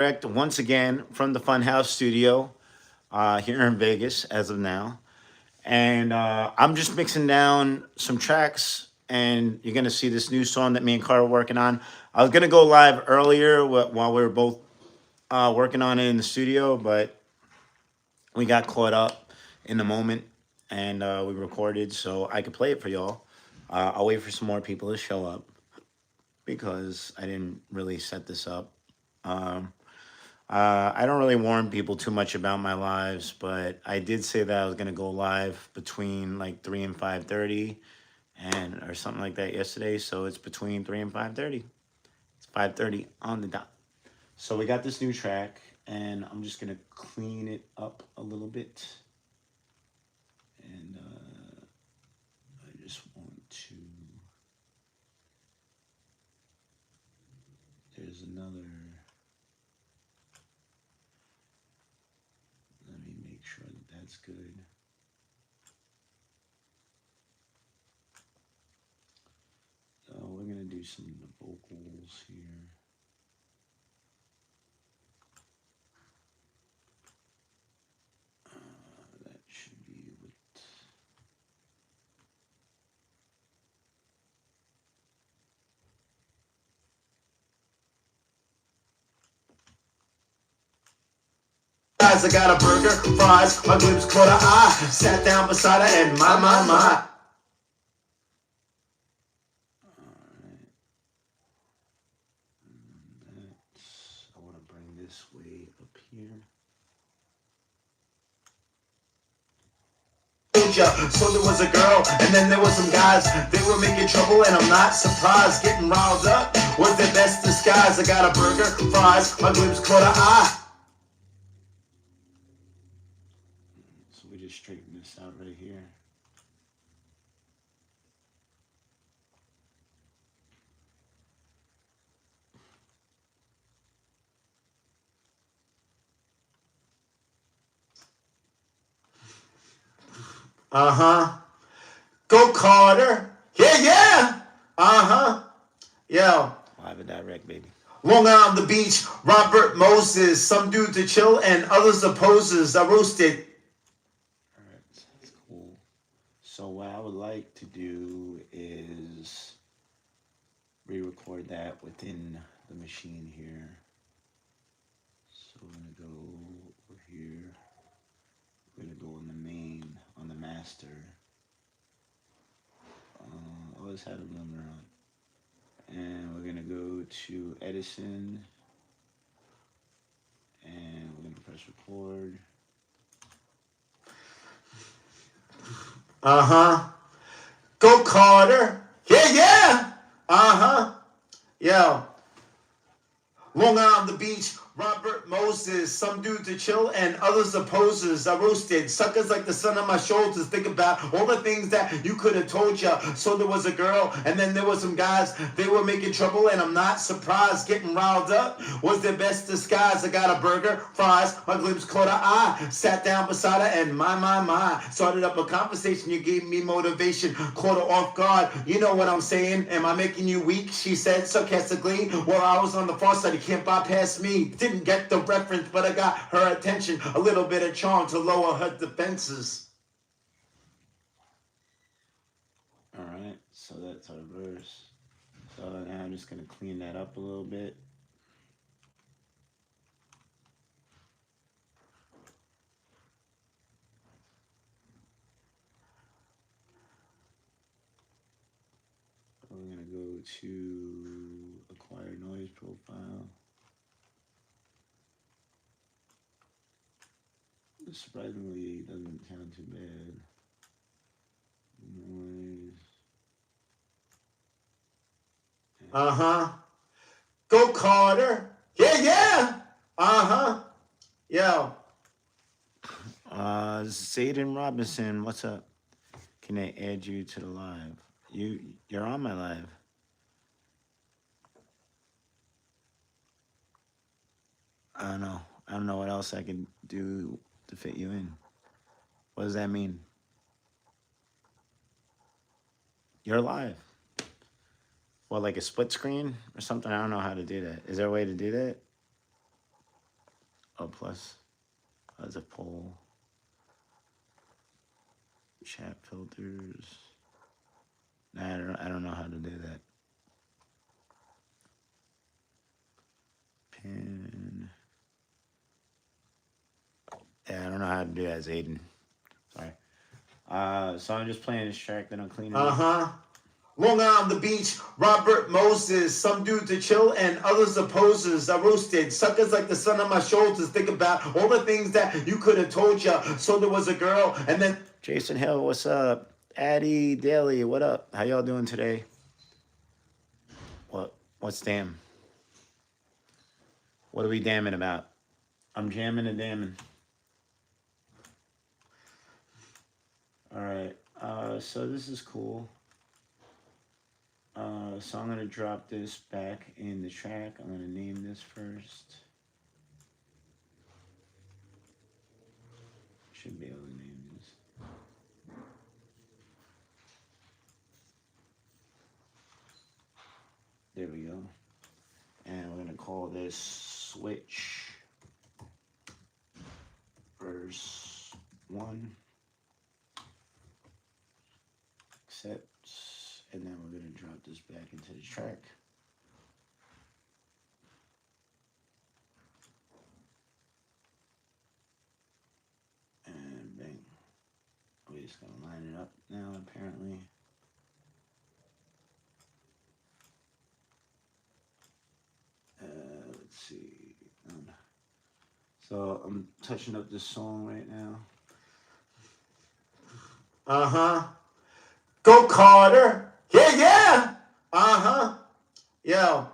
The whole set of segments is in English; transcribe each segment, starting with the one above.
Direct once again from the Funhouse studio here in Vegas as of now. And I'm just mixing down some tracks, and you're going to see this new song that me and Carl are working on. I was going to go live earlier while we were both working on it in the studio, but we got caught up in the moment and we recorded so I could play it for y'all. I'll wait for some more people to show up because I didn't really set this up. Um, I don't really warn people too much about my lives, but I did say that I was gonna go live between like 3 and 5:30, and or something like that yesterday. So it's between 3 and 5:30. It's 5:30 on the dot. So we got this new track, and I'm just gonna clean it up a little bit, and I just want to. There's another. Let me make sure that that's good. We're gonna do some of the vocals here. That should be what. Guys, I got a burger, fries, my lips caught an eye. Sat down beside her and my. I want to bring this way up here. So there was a girl, and then there was some guys. They were making trouble, and I'm not surprised. Getting riled up was their best disguise. I got a burger, fries, my lips caught an eye. So we just straighten this out right here. Go Carter. Yeah. Yo. Live and direct, baby. Long on the beach, Robert Moses. Some dudes to chill and others are posers. I roasted. Alright, that's cool. So what I would like to do is re-record that within the machine here. So we're gonna go over here. We're gonna go on the main, on the master. I always had a number on. And we're gonna go to Edison. And we're gonna press record. Go Carter. Yeah. Yo. Long on the beach, Robert Moses. Some dudes to chill and others are posers. I roasted suckers like the sun on my shoulders. Think about all the things that you could have told ya. So there was a girl, and then there was some guys. They were making trouble, and I'm not surprised. Getting riled up was their best disguise. I got a burger, fries, my glimpse caught an eye. Sat down beside her, and my. Started up a conversation. You gave me motivation. Caught her off guard. You know what I'm saying? Am I making you weak? She said sarcastically. While I was on the far side, you can't bypass me. Didn't get the reference, but I got her attention. A little bit of charm to lower her defenses. Alright, so that's our verse. So now I'm just going to clean that up a little bit. We're going to go to acquire noise profile. Surprisingly, it doesn't sound too bad. Noise. Go Carter. Yeah. Yo. Zayden Robinson, what's up? Can I add you to the live? You're on my live. I don't know. I don't know what else I can do to fit you in. What does that mean? You're live. Well, like a split screen or something? I don't know how to do that. Is there a way to do that? Oh, plus. As a poll. Chat filters. Nah, I don't know how to do that. Pin. Yeah, I don't know how to do that as Aiden. Sorry. So I'm just playing this track, then I'm cleaning up. Long on the beach, Robert Moses. Some dudes to chill and others are posers. I roasted suckers like the sun on my shoulders. Think about all the things that you could have told ya. So there was a girl, and then Jason Hill, what's up? Addie Daly, what up? How y'all doing today? What's damn? What are we damning about? I'm jamming and damning. All right. So this is cool. So I'm gonna drop this back in the track. I'm gonna name this first. Should be able to name this. There we go. And we're gonna call this Switch verse 1. Accept. And then we're gonna drop this back into the track. And bang. We're just gonna line it up now, apparently. Let's see. So I'm touching up this song right now. Go Carter. Yeah. Yo.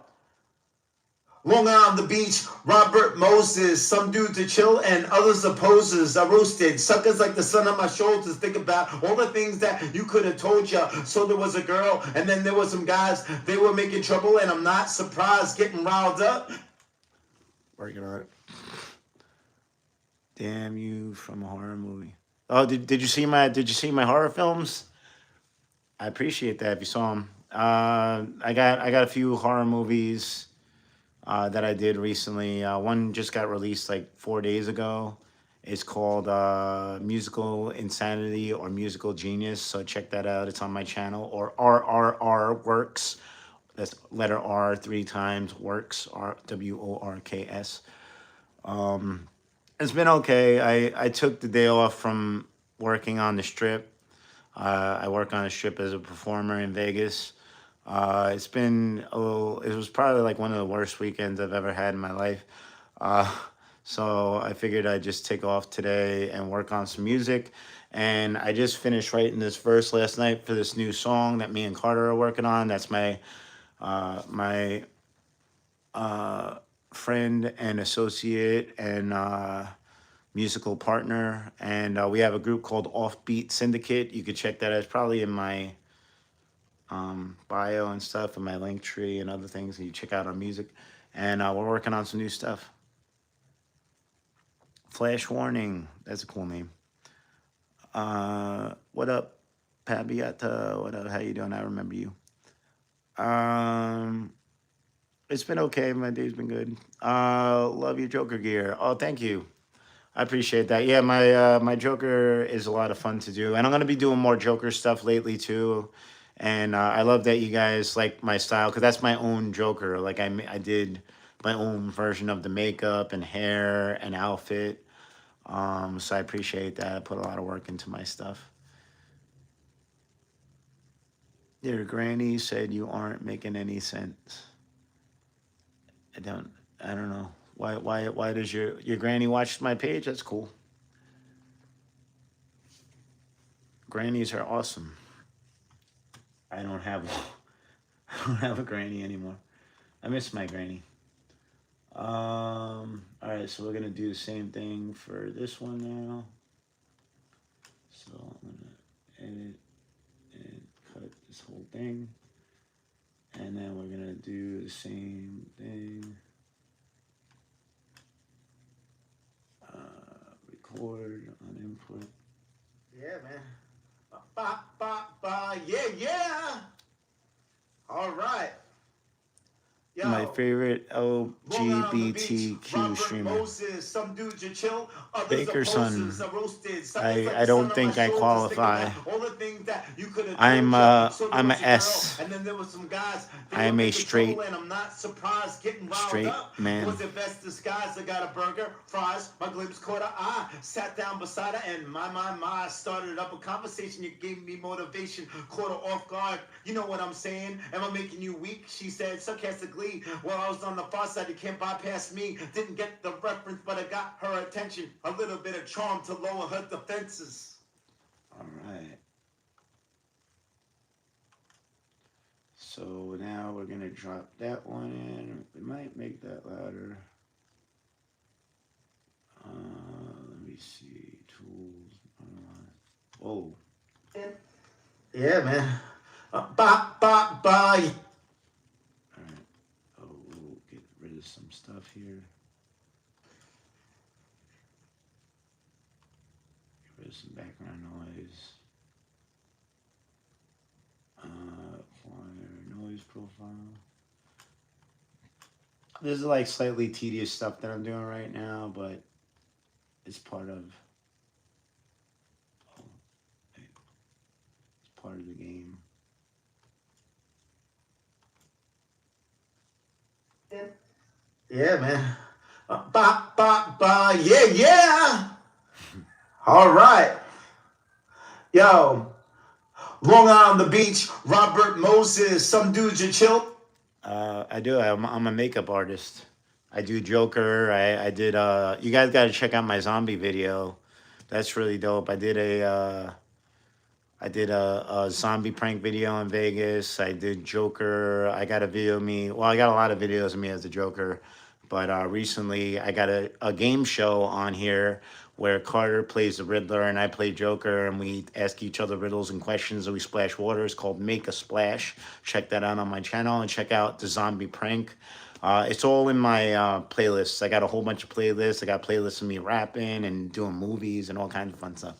Long on the beach, Robert Moses. Some dudes to chill and others are posers. I roasted suckers like the sun on my shoulders. Think about all the things that you could have told ya. So there was a girl, and then there was some guys. They were making trouble, and I'm not surprised getting riled up. Working on it. Damn you from a horror movie. Oh, did you see my horror films? I appreciate that if you saw them. I got a few horror movies that I did recently. One just got released like 4 days ago. It's called Musical Insanity or Musical Genius. So check that out. It's on my channel. Or RRR Works. That's letter R 3 times. Works. WORKS. It's been okay. I took the day off from working on the strip. I work on a strip as a performer in Vegas. It's been a little. It was probably like one of the worst weekends I've ever had in my life. Uh, so I figured I'd just take off today and work on some music. And I just finished writing this verse last night for this new song that me and Carter are working on. That's my friend and associate and musical partner. And we have a group called Offbeat Syndicate. You could check that out. It's probably in my bio and stuff, and my link tree and other things that you check out our music. And we're working on some new stuff. Flash Warning. That's a cool name. What up, Pabiata? What up? How you doing? I remember you. It's been okay. My day's been good. Love your Joker gear. Oh, thank you. I appreciate that. Yeah, my Joker is a lot of fun to do, and I'm gonna be doing more Joker stuff lately too. And I love that you guys like my style because that's my own Joker. Like I did my own version of the makeup and hair and outfit. So I appreciate that. I put a lot of work into my stuff. Your granny said you aren't making any sense. I don't. I don't know. Why does your granny watch my page? That's cool. Grannies are awesome. I don't have I don't have a granny anymore. I miss my granny. All right, so we're gonna do the same thing for this one now. So I'm gonna edit and cut this whole thing, and then we're gonna do the same thing. Record on input. Yeah, man. Ba, ba, ba. Yeah. All right. Yo. My favorite. Oh, LGBTQ streamer. Moses, some dudes are chill, others are Baker's posers, son. are roasted. I don't think I qualify. All the things that you could have I'm I'm a S. and then there was some guys. I am a straight And I'm not surprised getting riled straight up. man. Was it best disguise? I got a burger, fries, my glimpse caught her eye. Sat down beside her and my started up a conversation. You gave me motivation, caught her off guard. You know what I'm saying? Am I making you weak? She said sarcastically. While I was on the far side, you can't bypass me. Didn't get the reference, but I got her attention. A little bit of charm to lower her defenses. All right. So now we're gonna drop that one in. We might make that louder. Let me see. Tools. Whoa. Yeah, man. Bye. Alright. Oh, we'll get rid of some stuff here. Get rid of some background noise. Noise profile. This is like slightly tedious stuff that I'm doing right now, but it's part of the game. Yeah, man. Yeah. All right. Yo, Long Island, the beach, Robert Moses, some dudes are chill. I do. I'm a makeup artist. I do Joker. I did. You guys got to check out my zombie video. That's really dope. I did a zombie prank video in Vegas. I did Joker. I got a video of me. Well, I got a lot of videos of me as the Joker. But recently, I got a game show on here where Carter plays the Riddler and I play Joker, and we ask each other riddles and questions and we splash water. It's called Make a Splash. Check that out on my channel and check out the zombie prank. It's all in my playlists. I got a whole bunch of playlists. I got playlists of me rapping and doing movies and all kinds of fun stuff.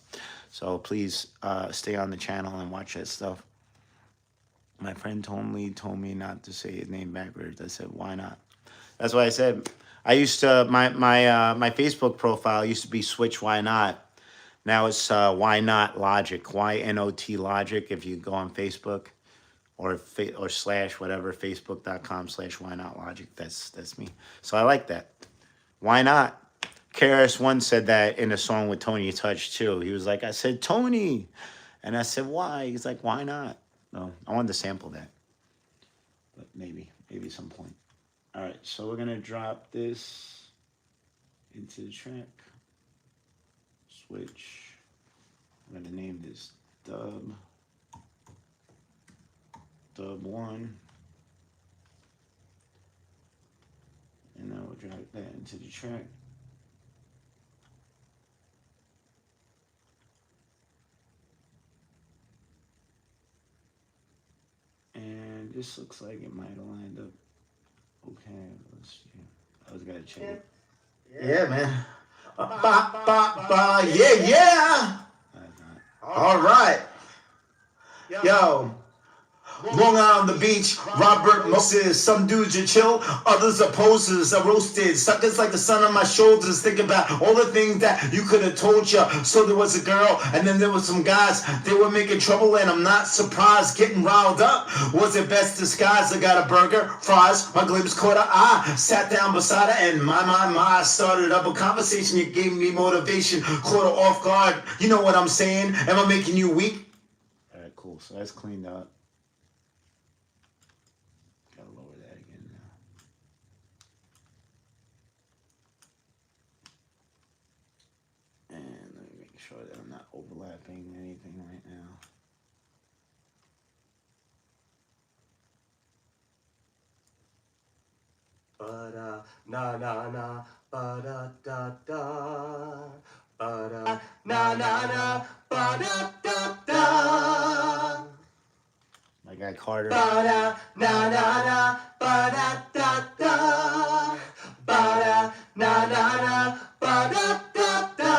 So please stay on the channel and watch that stuff. My friend told me not to say his name backwards. I said, why not? That's why I said, I used to, my Facebook profile used to be Switch Why Not. Now it's Why Not Logic, YNOT Logic, if you go on Facebook or slash whatever, facebook.com/Why Not Logic. That's me. So I like that. Why not? KRS once said that in a song with Tony Touch too. He was like, I said, Tony. And I said, why? He's like, why not? No, I wanted to sample that. But maybe some point. All right, so we're gonna drop this into the track. Switch. I'm gonna name this Dub 1. And then we'll drop that into the track. And this looks like it might have lined up. Okay, let's see. I was gonna check it. Yeah, man. Yeah. All right. Yo. Long Island, the beach, Robert Moses, some dudes are chill, others are posers, are roasted, suckers like the sun on my shoulders. Think about all the things that you could have told ya. So there was a girl, and then there was some guys, they were making trouble, and I'm not surprised, getting riled up. Was it best disguise? I got a burger, fries, my glimpse caught her eye. Sat down beside her, and my started up a conversation. You gave me motivation, caught her off guard. You know what I'm saying? Am I making you weak? All right, cool. So that's cleaned up. Gotta lower that again now. And let me make sure that I'm not overlapping anything right now. Ba-da, na na na, ba-da da da, ba-da, na na na, ba-da da da. My guy Carter. Ba-da, na na na, ba-da da da, ba-da, na na na, ba-da da da.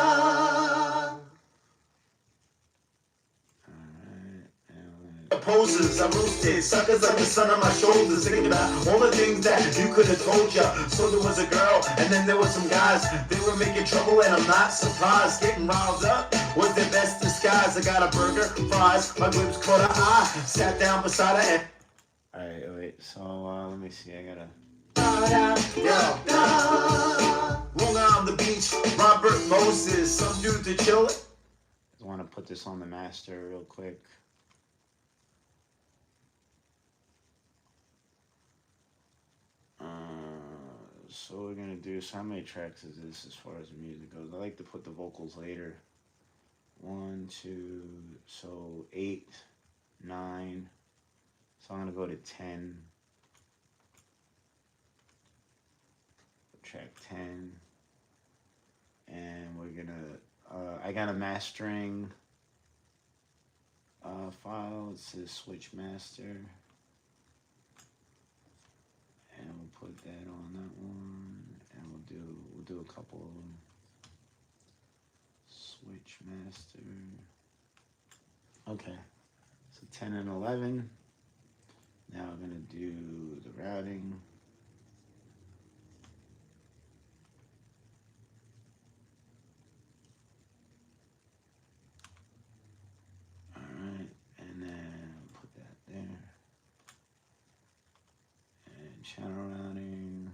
Alright, opposes. I roasted suckers like the sun on my shoulders. Thinking about all the things that you could have told ya. So there was a girl, and then there was some guys. They were making trouble, and I'm not surprised. Getting riled up was their best disguise. I got a burger, fries, my lips caught her eye. Sat down beside her and... Alright, wait, so let me see, I gotta... Long on the beach, Robert Moses, some dude to chill. I just want to put this on the master real quick. So we're gonna do, so how many tracks is this as far as the music goes? I like to put the vocals later. 1, 2, so 8, 9. So I'm gonna go to 10. Track 10. And we're gonna, I got a mastering file. It says switch master. And we'll put that on that one. And we'll do a couple of them. Switch master. Okay. So 10 and 11. Now we're gonna do the routing. Alright, and then put that there. And channel routing.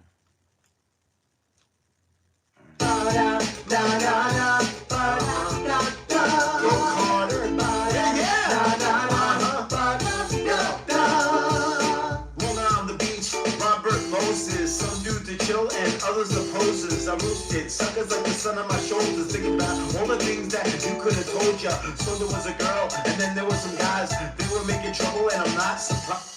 Some dude to chill and others opposes. I roasted suckers like the sun on my shoulders. Thinking about all the things that you could have told ya. So there was a girl, and then there was some guys. They were making trouble, and I'm not surprised.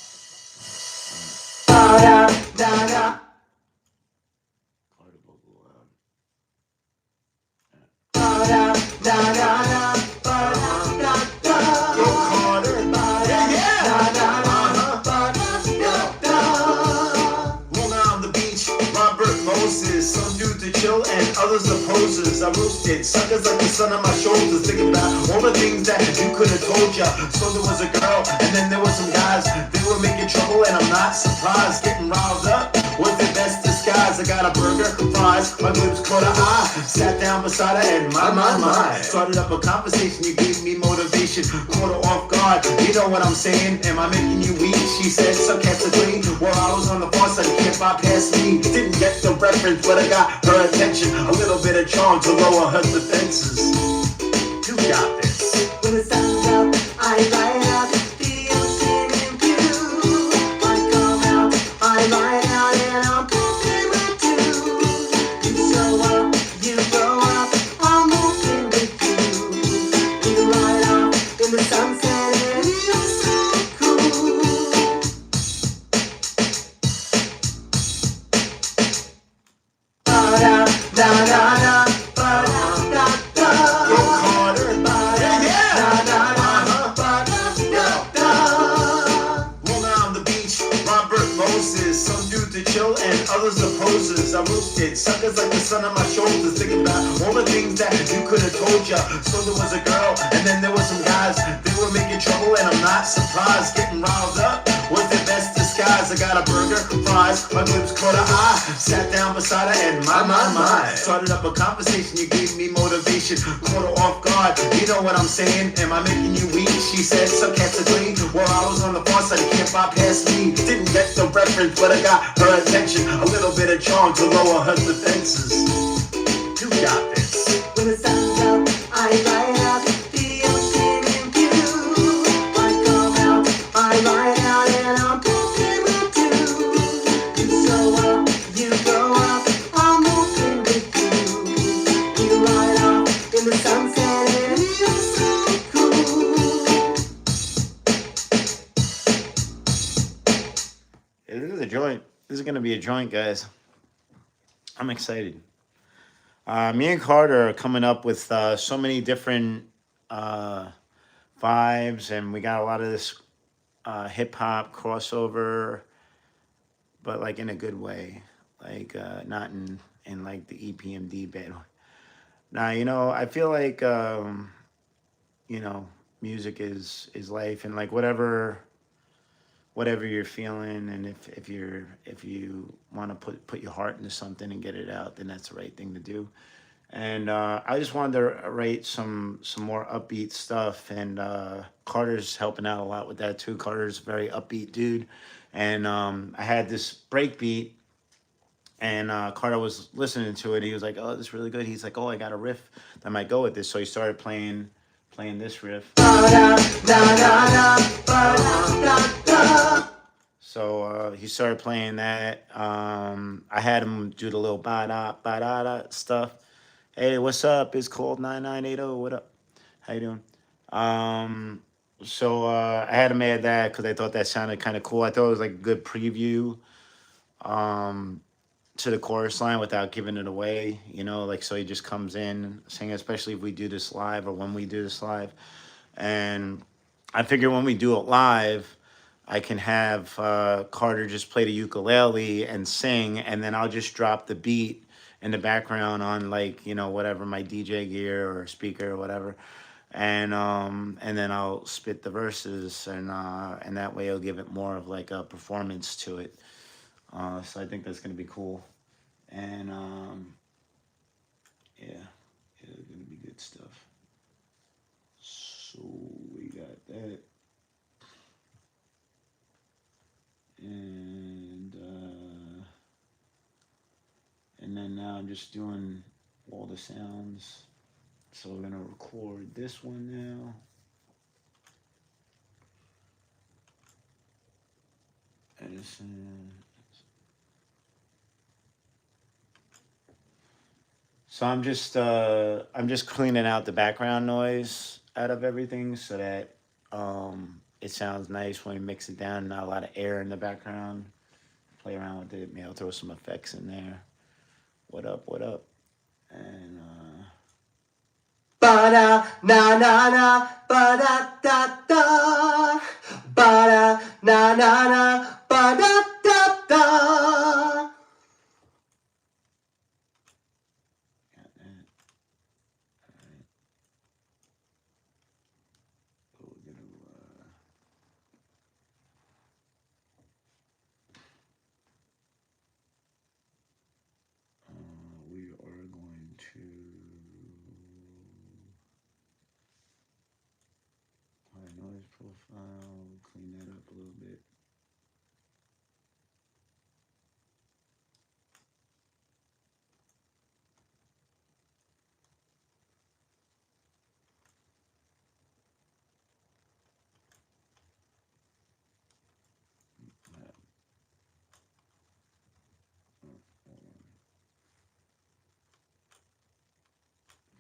Some dude to chill and others opposes. I roasted suckers like the sun on my shoulders. Thinking about all the things that you could have told ya. So there was a girl, and then there was some guys. They were making trouble, and I'm not surprised. Getting riled up was their best disguise. I got a burger, fries, my lips caught her eye. Sat down beside her, and my. Started up a conversation, you gave me motivation. Caught her off guard, you know what I'm saying? Am I making you weak? She said sarcastically. While I was on the far side, you can't bypass me. Didn't get the reference, but I got her attention. A little bit of charm to lower her defenses. You got this. When the sun's up, I light up the ocean in blue. I come out, I light out, and I'm pumping my tune. You show up, you grow up, I'm moving with you. You light up in the sunset, and you're so cool. Ba-da-da-da-da. Some dude to chill and others opposes. I roasted suckers like the sun on my shoulders. Thinking about all the things that you could have told ya. So there was a girl, and then there was some guys. They were making trouble, and I'm not surprised. Getting riled up was their best disguise. I got a burger, fries, my lips caught her eye. Sat down beside her, and my. Started up a conversation, you gave me motivation. Caught her off guard, you know what I'm saying? Am I making you weak? She said sarcastically. While I was on the far side, you can't bypass me. Didn't get the reference, but I got her attention. A little bit of charm to lower her defenses. You got this. When the sun's up, I light up the ocean in blue. I come out, I light out, and I'm pumping my tune. You show up, you grow up, I'm moving with you. You light up in the sunset, and you're so cool. This is a joint. This is gonna be a joint, guys. I'm excited. Me and Carter are coming up with so many different vibes, and we got a lot of this hip hop crossover, but like in a good way, like not in like the EPMD bed. Now, I feel like music is life, and like whatever whatever you're feeling, and if you want to put your heart into something and get it out, then that's the right thing to do. And I just wanted to write some more upbeat stuff, and Carter's helping out a lot with that too. Carter's a very upbeat dude, and I had this break beat, and Carter was listening to it. He was like, "Oh, this is really good." He's like, "Oh, I got a riff that might go with this," so he started playing this riff. So he started playing that. I had him do the little ba da stuff. Hey, what's up? It's called 9980. What up? How you doing? Um, I had him add that because I thought that sounded kind of cool. I thought it was like a good preview um, to the chorus line without giving it away. You know, like so he just comes in singing, especially if we do this live or when we do this live. And I figure when we do it live, I can have Carter just play the ukulele and sing, and then I'll just drop the beat in the background on like whatever my DJ gear or speaker or whatever, and then I'll spit the verses, and that way I'll give it more of like a performance to it. So I think that's gonna be cool, and yeah, it's gonna be good stuff. So we got that. And then now I'm just doing all the sounds. So we're gonna record this one now. Edison. So I'm just cleaning out the background noise out of everything so that it sounds nice when you mix it down. Not a lot of air in the background. Play around with it. Maybe I'll throw some effects in there. What up? What up? And Ba da na na na ba da da da ba da na na na ba da da da. got that. All right. So we're gonna we are going to apply noise profile, clean that up a little bit.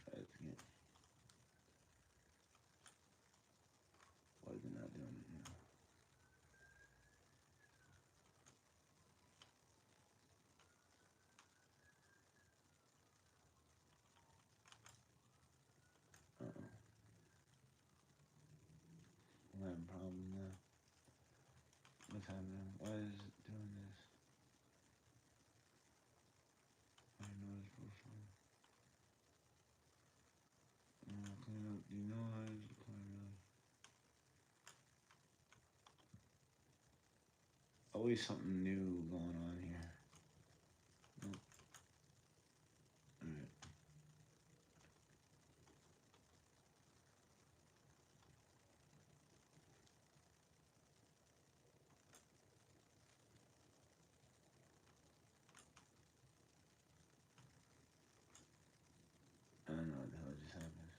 Try it again. Why is it not doing it now? Uh-oh. I'm having a problem now. What's happening? Why is it doing this? I noise profile. Clean up the noise. Always something new going on here. Nope. All right. I don't know what the hell just happened.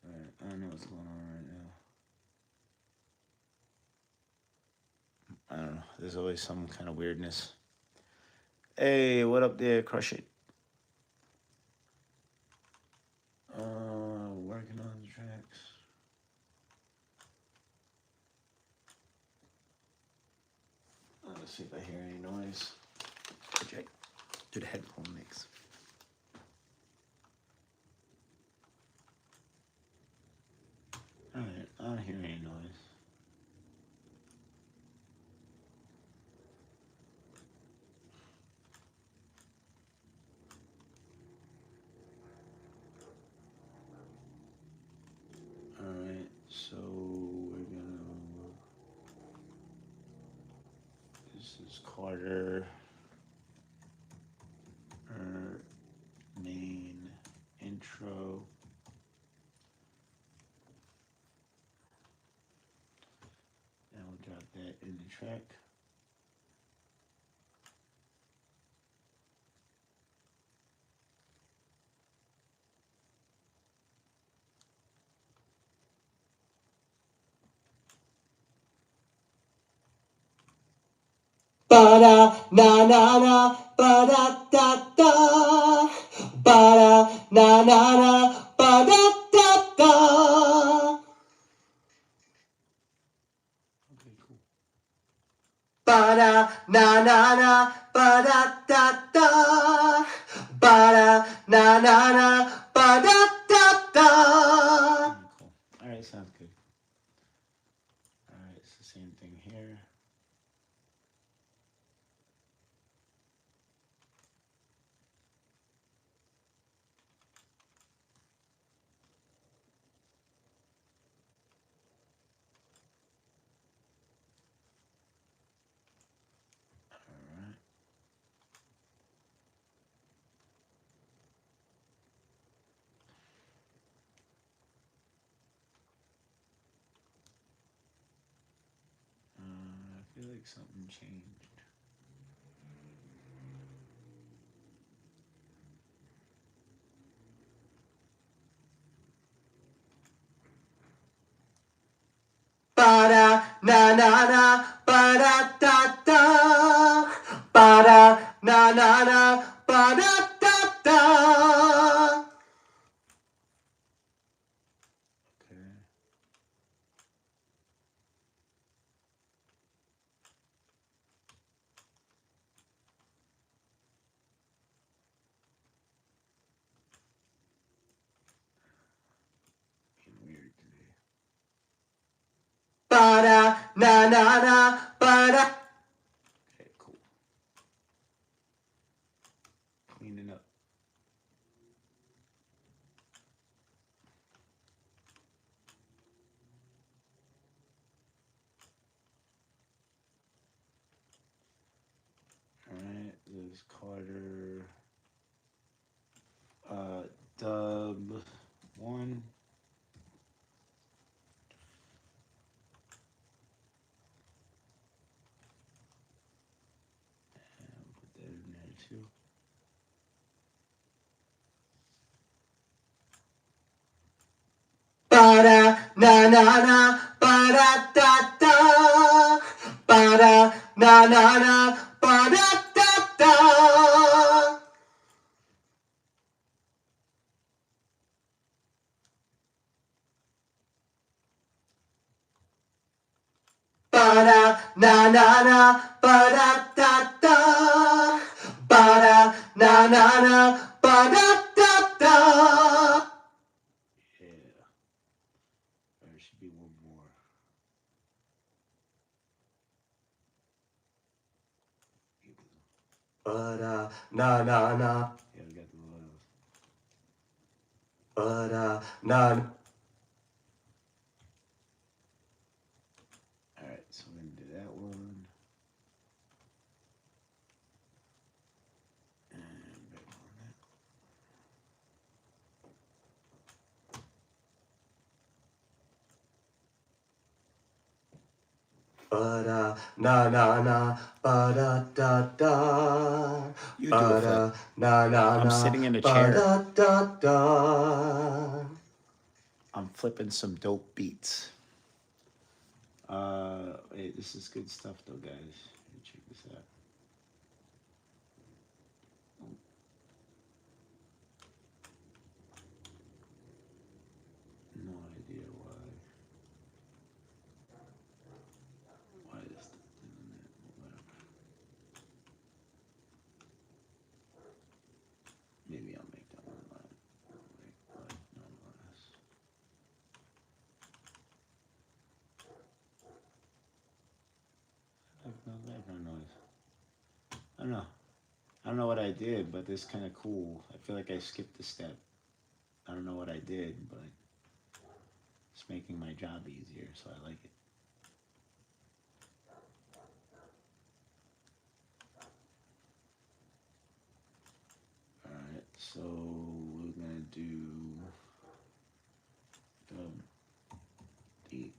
All right. I don't know what's going on right now. I don't know. There's always some kind of weirdness. Hey, what up there? Crush it. Working on the tracks. Let's see if I hear any noise. Project. Do the headphone mix. All right. I don't hear any noise. All right. So we're gonna Carter main intro. And we'll drop that in the track. Ba da na na na ba da da da. Ba da na na na ba da da da. Okay, cool. Ba da na na na ba da da da. Ba da na na na ba da da da. Cool. All right, sounds good. All right, it's the same thing here. I feel like something changed. Ba da na na na ba da da da. Ba da na na na ba da da da. Okay. Being weird today. Ba da na na na ba da. Okay, cool. Cleaning up. All right, there's Carter. Dub 1. And put that in there too. Ba da na na na ba da da da. Ba da na na na ba da da da. Ba da na na na ba da da da. Ba da na na na ba da da da. Yeah. There should be one more. Ba da na na na. Yeah, we got the love. Ba da na. All right, so we're gonna do that one. And back on that. Ba da na na na ba da da da. You do Ba it, Flip. da na na na. I'm sitting in a ba chair. da da da. I'm flipping some dope beats. Wait, this is good stuff though, guys. Let me check this out. No idea why. Why is this doing that? Whatever. Maybe I'll make that one line. Like, no less. Like no background noise. I don't know. I don't know what I did, but it's kind of cool. I feel like I skipped a step. I don't know what I did, but it's making my job easier, so I like it. So we're gonna do deep.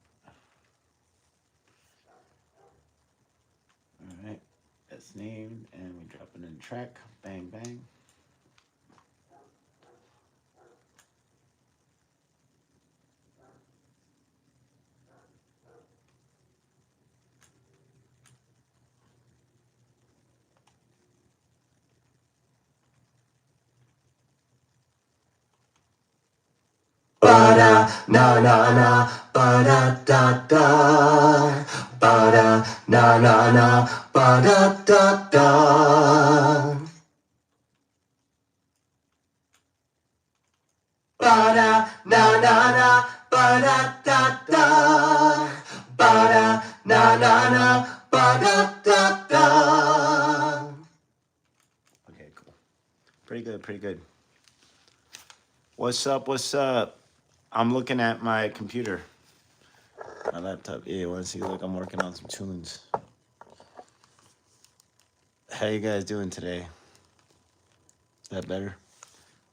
All right, that's named, and we drop it in the track. Bang bang. Ba-da, na na na, ba-da da da. Ba-da, na na na, ba-da da da. Ba-da, na na na, ba-da da da. Ba-da, na na na, ba-da da da. Okay, cool. Pretty good, pretty good. What's up? What's up? I'm looking at my computer, my laptop. Yeah, want to see? Look, I'm working on some tunes. How you guys doing today? Is that better?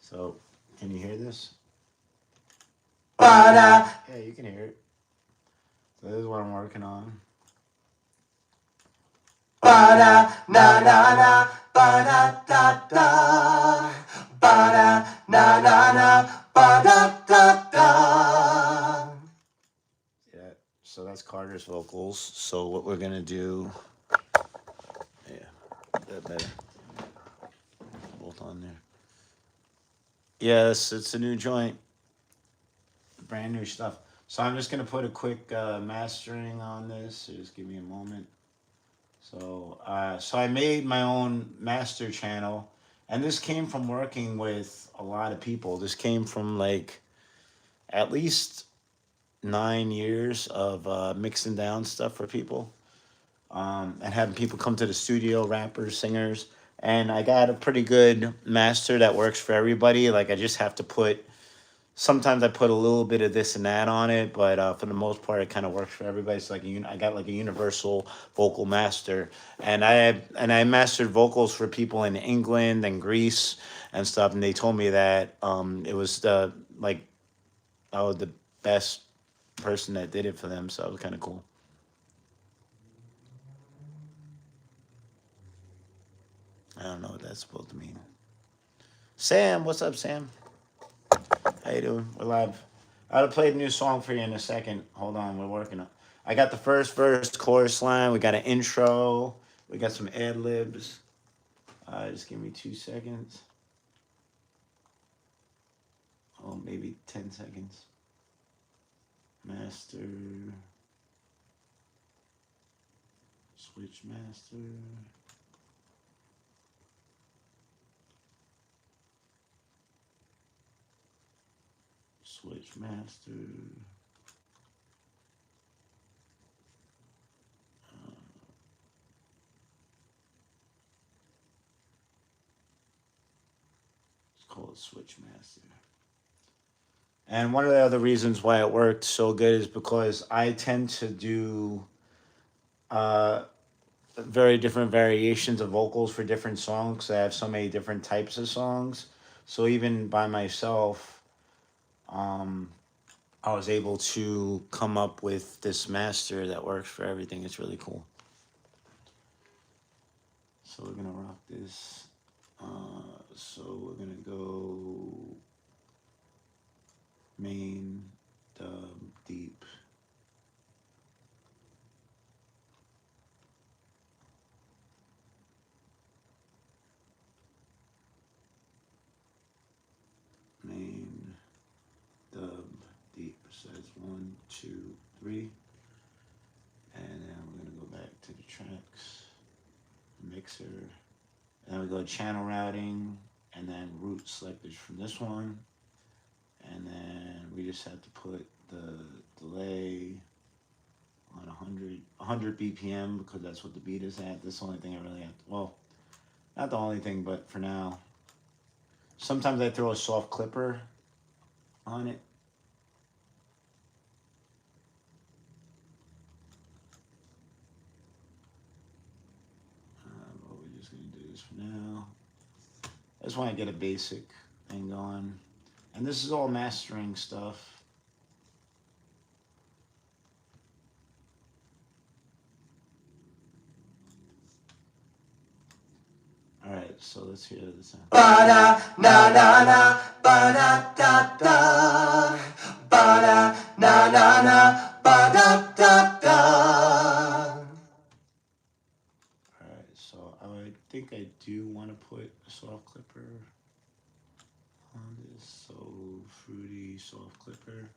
So, can you hear this? Ba-da, Yeah, you can hear it. So this is what I'm working on. ba-da, na na na, ba-da da da. Ba-da, na na na, ba-da da da. Yeah. So that's Carter's vocals. So what we're gonna do? Yeah, that better. Both on there. Yes, it's a new joint, brand new stuff. So I'm just gonna put a quick mastering on this. So just give me a moment. So I made my own master channel, and this came from working with a lot of people. This came from like at least 9 years of mixing down stuff for people, and having people come to the studio, rappers, singers. And I got a pretty good master that works for everybody. Like I just have to put. Sometimes I put a little bit of this and that on it, but for the most part, it kind of works for everybody. It's like I got like a universal vocal master, and I mastered vocals for people in England and Greece and stuff, and they told me that it was the like I was the best person that did it for them, so it was kind of cool. I don't know what that's supposed to mean. Sam, what's up, Sam? How you doing? We're live. I'll play a new song for you in a second. Hold on, we're working on. I got the first verse, chorus line. We got an intro. We got some ad libs. Just give me 2 seconds. Oh, maybe 10 seconds. Master. Switch master. Switch master. It's called Switch master. And one of the other reasons why it worked so good is because I tend to do uh, very different variations of vocals for different songs. I have so many different types of songs. So even by myself, um, I was able to come up with this master that works for everything. It's really cool. So we're gonna rock this. So we're gonna go main, dub, deep. Main, dub, deep. So that's 1, 2, 3. And then we're gonna go back to the tracks, mixer. And then we go channel routing, and then root selected from this one. And then we just have to put the delay on 100 BPM because that's what the beat is at. That's the only thing I really have to, well, not the only thing, but for now. Sometimes I throw a soft clipper on it. But we're just gonna do this for now. I just want to get a basic thing going. And this is all mastering stuff. All right, so let's hear the sound. Ba-da, na na na, ba-da da da. Ba-da, na na na, ba-da da da. All right, so I think I do want to put a soft clipper on this. So fruity soft clipper.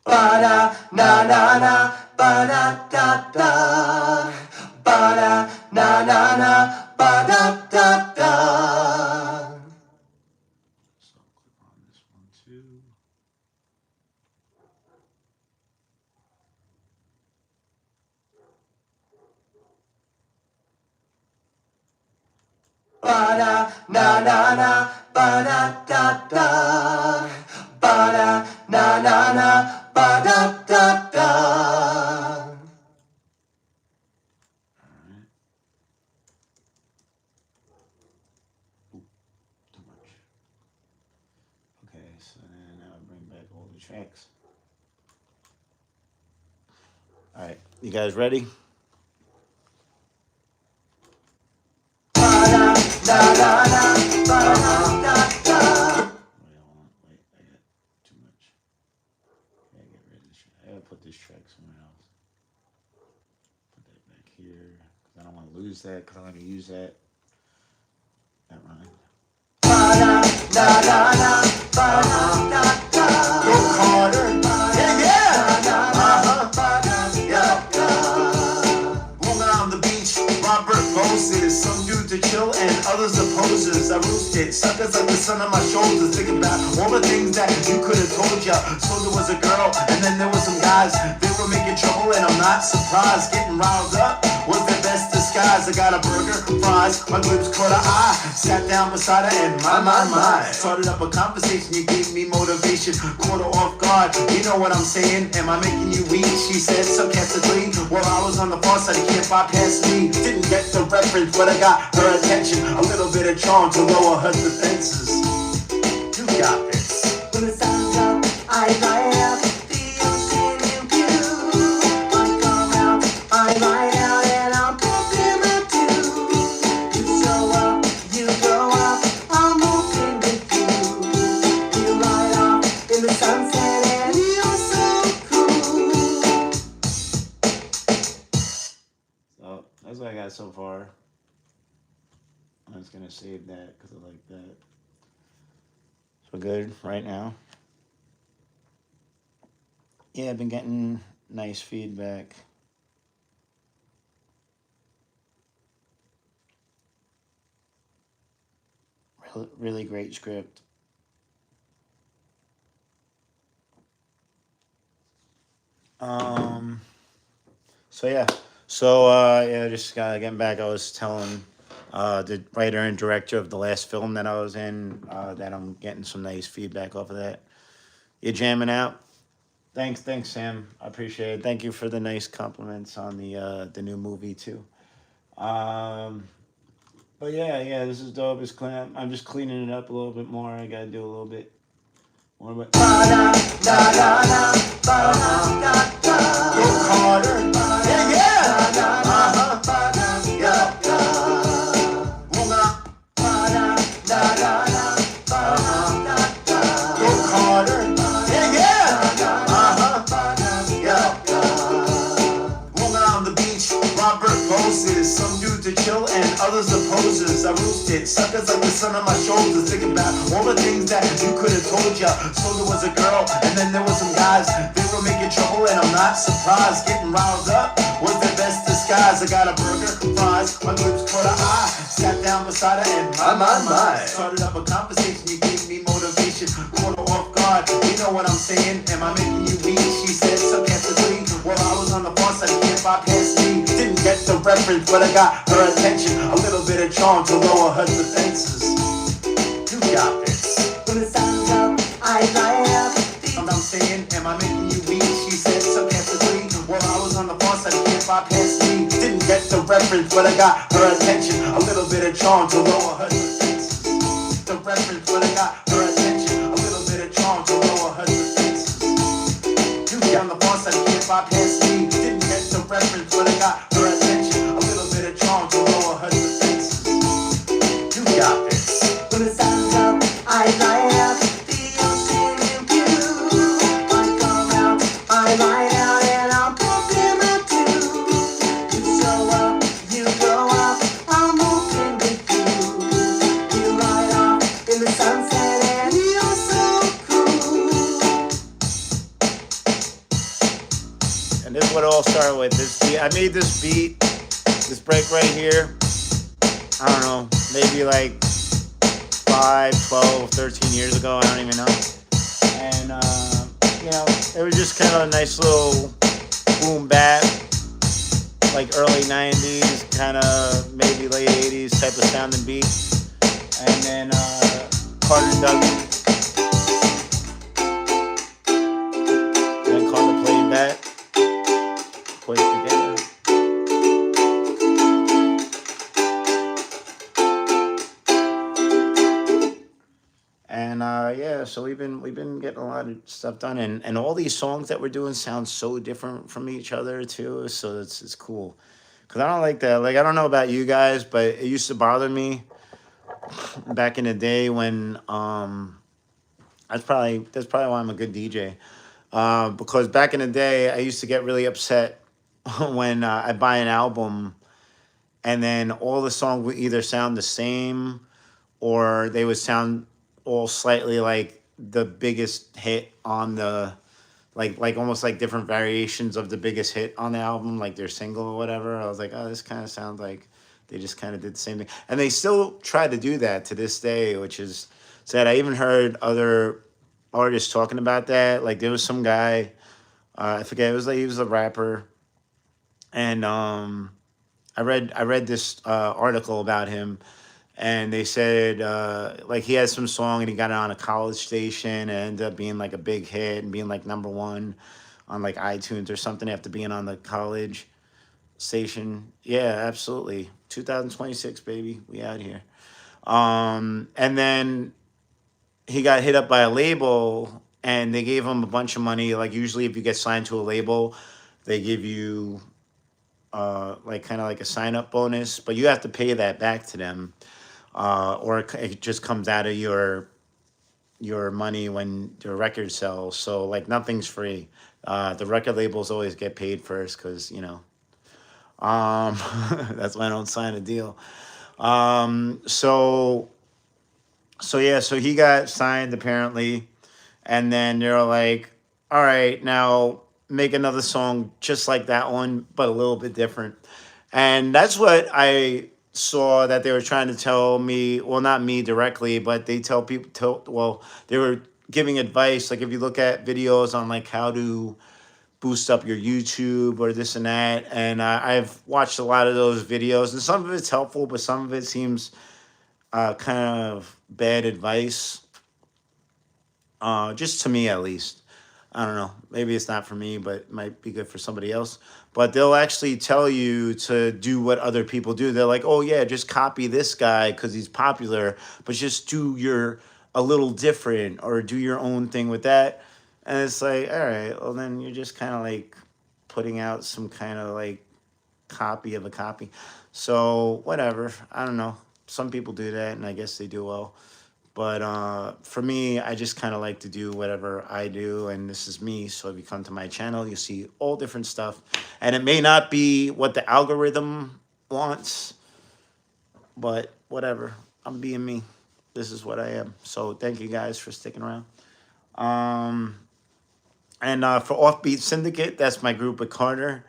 Ba-da, na na na, ba-da da da. Ba-da, na na na, ba-da da da. Soft clip on this one too. Ba-da, na na na, ba-da da da. Ba-da, na na na, ba-da da da. Alright. Ooh, too much. Okay, so then I'll bring back all the tracks. Alright, you guys ready? Ba-da, na na na, ba-da da da. Wait, hold on. Wait, I got too much. I gotta get rid of this track. I gotta put this track somewhere else. Put that back here. Because I don't want to lose that. Because I want to use that. That rhyme. Ba-da, na na na, ba-da da da. Go Carter. Yeah, yeah. Long on the beach, Robert Moses. Some dude to chill and others opposes. I roosted suckers like the sun on my shoulders. Think about all the things that you could have told ya. So there was a girl and then there was some guys. They were making trouble and I'm not surprised. Getting riled up was their best disguise. I got a burger, fries, my lips caught her eye. Sat down beside her and my. Started up a conversation, you gave me motivation. Caught her off guard, you know what I'm saying? Am I making you weak? She said sarcastically. While I was on the far side, you can't bypass me. Didn't get the reference, but I got her attention. A little bit of charm to lower her defenses. You got this. When the sun's up, I light up the ocean in blue. I come out, I ride out, and I'll pop in my too. You show up, you grow up, I'm moving with you. You light up in the sunset, and you're so cool. So that's what I got so far. I'm just going to save that because I like that. So good right now. Yeah, I've been getting nice feedback. Really great script. So yeah. Yeah, just getting back. I was telling the writer and director of the last film that I was in that I'm getting some nice feedback off of that. You're jamming out. Thanks, Sam. I appreciate it. Thank you for the nice compliments on the new movie too. But yeah, this is dope. It's clean. I'm just cleaning it up a little bit more. I gotta do a little bit more. But Ba-da, na na na, ba-da da da. Go Carter. Yeah, yeah. Long on. Ba-da, na na na, ba-da da da. Go Carter. Yeah, yeah. Long on the beach, Robert Moses. Some dude to chill and others opposes. I roosted suckers like the sun on my shoulders. Thinking about all the things that you could have told ya. So there was a girl and then there was some guys. They were making trouble and I'm not surprised. Getting riled up was their best disguise. I got a burger, fries, my lips caught her eye. Sat down beside her and my. Started up a conversation, you gave me motivation. Caught her off guard, you know what I'm saying? Am I making you weak? She said sarcastically. While I was on the far side, you can't bypass me. Didn't get the reference, but I got her attention. A little bit of charm to lower her defenses. You got this. When the sun's up, I light up the I'm saying, am I making you weak? She said sarcastically. While I was on the far side, you can't bypass me. Didn't get reference, but I got her attention. A little bit of charm to lower her defenses. The reference, but I got her attention. A little bit of charm to lower her defenses. You down the boss, I can't bypass me. Didn't get the reference, but I got her attention. A little bit of charm to lower her defenses. You got this. When the sun's up, I light up the ocean view. I come out, I light out, and I'll pop in my too. You show up, you grow up, I'm moving with you. You ride off in the sunset, and you're so cool. And this is what it all started with. This beat, I made this beat, this break right here. I don't know, maybe like 5, 12, 13 years ago. I don't even know. And you know, it was just kind of a nice little boom bap, like early 90s, kind of maybe late 80s type of sounding beat. And then Carter and Dougie. Then Carter played that. Put it together. And yeah, so we've been getting a lot of stuff done, and all these songs that we're doing sound so different from each other too. So it's cool, cause I don't like that. Like I don't know about you guys, but it used to bother me back in the day when that's probably why I'm a good DJ. Because back in the day, I used to get really upset when I buy an album, and then all the songs would either sound the same, or they would sound all slightly like the biggest hit on the, like almost like different variations of the biggest hit on the album, like their single or whatever. I was like, oh, this kind of sounds like they just kind of did the same thing, and they still try to do that to this day, which is sad. I even heard other artists talking about that. Like there was some guy, I forget, it was like he was a rapper, and I read this article about him, and they said like he had some song and he got it on a college station and ended up being like a big hit and being like #1 on like iTunes or something after being on the college station. Yeah, absolutely. 2026, baby, we out here. And then he got hit up by a label and they gave him a bunch of money. Like usually if you get signed to a label, they give you like kind of like a sign up bonus, but you have to pay that back to them. Or it just comes out of your money when your record sells. So like nothing's free. The record labels always get paid first because, you know, that's why I don't sign a deal. So yeah, so he got signed apparently, and then they're like, all right, now make another song just like that one, but a little bit different. And that's what I saw that they were trying to tell me. Well, not me directly, but they tell people, well, they were giving advice. Like if you look at videos on like how to boost up your YouTube or this and that. And I've watched a lot of those videos, and some of it's helpful, but some of it seems kind of bad advice. Just to me, at least. I don't know. Maybe it's not for me, but it might be good for somebody else. But they'll actually tell you to do what other people do. They're like, oh, yeah, just copy this guy because he's popular, but just do a little different or do your own thing with that. And it's like, all right, well, then you're just kind of like putting out some kind of like copy of a copy. So whatever. I don't know. Some people do that, and I guess they do well. But for me, I just kind of like to do whatever I do, and this is me. So if you come to my channel, you'll see all different stuff. And it may not be what the algorithm wants, but whatever. I'm being me. This is what I am. So thank you guys for sticking around. And for Offbeat Syndicate, that's my group with Carter.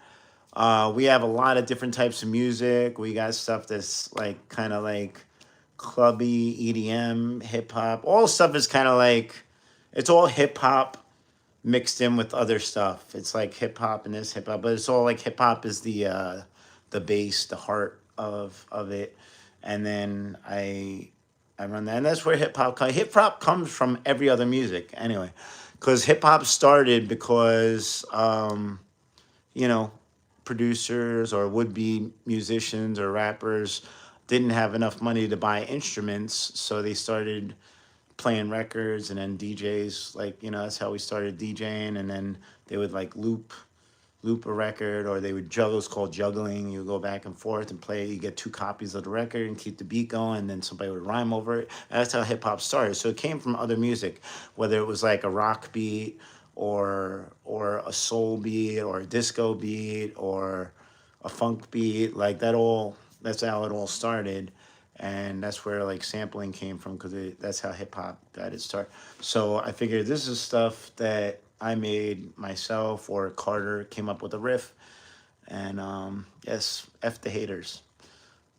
We have a lot of different types of music. We got stuff that's like kind of like clubby, EDM, hip hop. All stuff is kind of like, it's all hip hop mixed in with other stuff. It's like hip hop and this hip hop, but it's all like hip hop is the base, the heart of it. And then I run that, and that's where hip hop comes from. Every other music anyway, because hip hop started because you know, producers or would-be musicians or rappers didn't have enough money to buy instruments, so they started playing records, and then DJs, like, that's how we started DJing. And then they would like loop a record, or they would juggle. It's called juggling. You go back and forth and play. You get two copies of the record and keep the beat going, and then somebody would rhyme over it. And that's how hip hop started. So it came from other music, whether it was like a rock beat or a soul beat or a disco beat or a funk beat. Like that all. That's how it all started. And that's where like sampling came from, because that's how hip hop got its start. So I figured this is stuff that I made myself, or Carter came up with a riff. And yes, F the haters.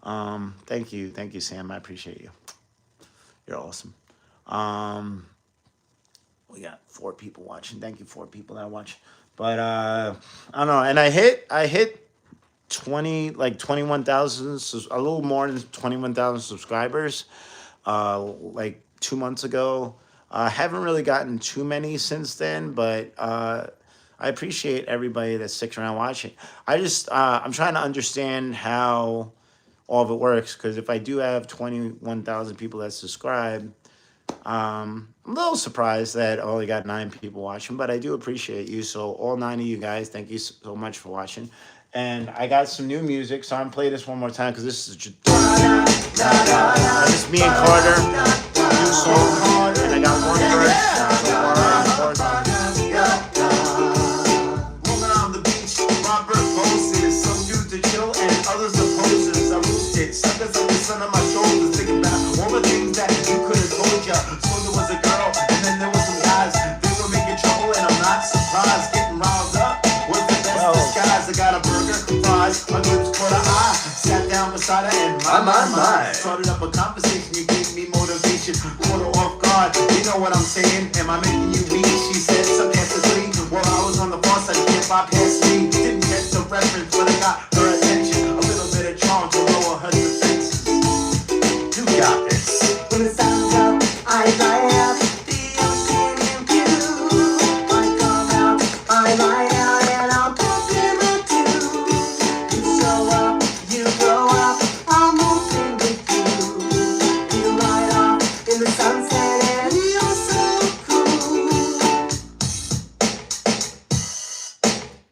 Thank you, Sam. I appreciate you. You're awesome. We got 4 people watching. Thank you, 4 people that watch. But I don't know. And I hit 21,000, a little more than 21,000 subscribers, like 2 months ago. I haven't really gotten too many since then, but I appreciate everybody that sticks around watching. I'm trying to understand how all of it works, because if I do have 21,000 people that subscribe, I'm a little surprised that I only got 9 people watching, but I do appreciate you. So all 9 of you guys, thank you so much for watching. And I got some new music, so I'm gonna play this one more time, because this is just me and Carter, new song, and I got one verse. Rolling on the beach, Robert Moses. Some dudes to chill and others opposes. I roosted, suckers like the sun on my shoulders. Think about all the things that you could have told ya. So there was a girl, and then there was some guys. They were making trouble, and I'm not surprised. Getting riled up was the best disguise. I got a burger, fries, my lips caught her eye. Sat down beside her and my. Started up a conversation, you gave me motivation. Caught her off guard, you know what I'm saying? Am I making you weak? She said sarcastically. While I was on the bus, I can't bypass me. Didn't catch the reference, but I got her attention. A little bit of charm to lower her defenses. You got this. When the sun's up, I light up the ocean view. I come out, I light out, and I'm popping my tune. You show up, you grow up, I'm moving with you. You light up in the sunset, and you're so cool.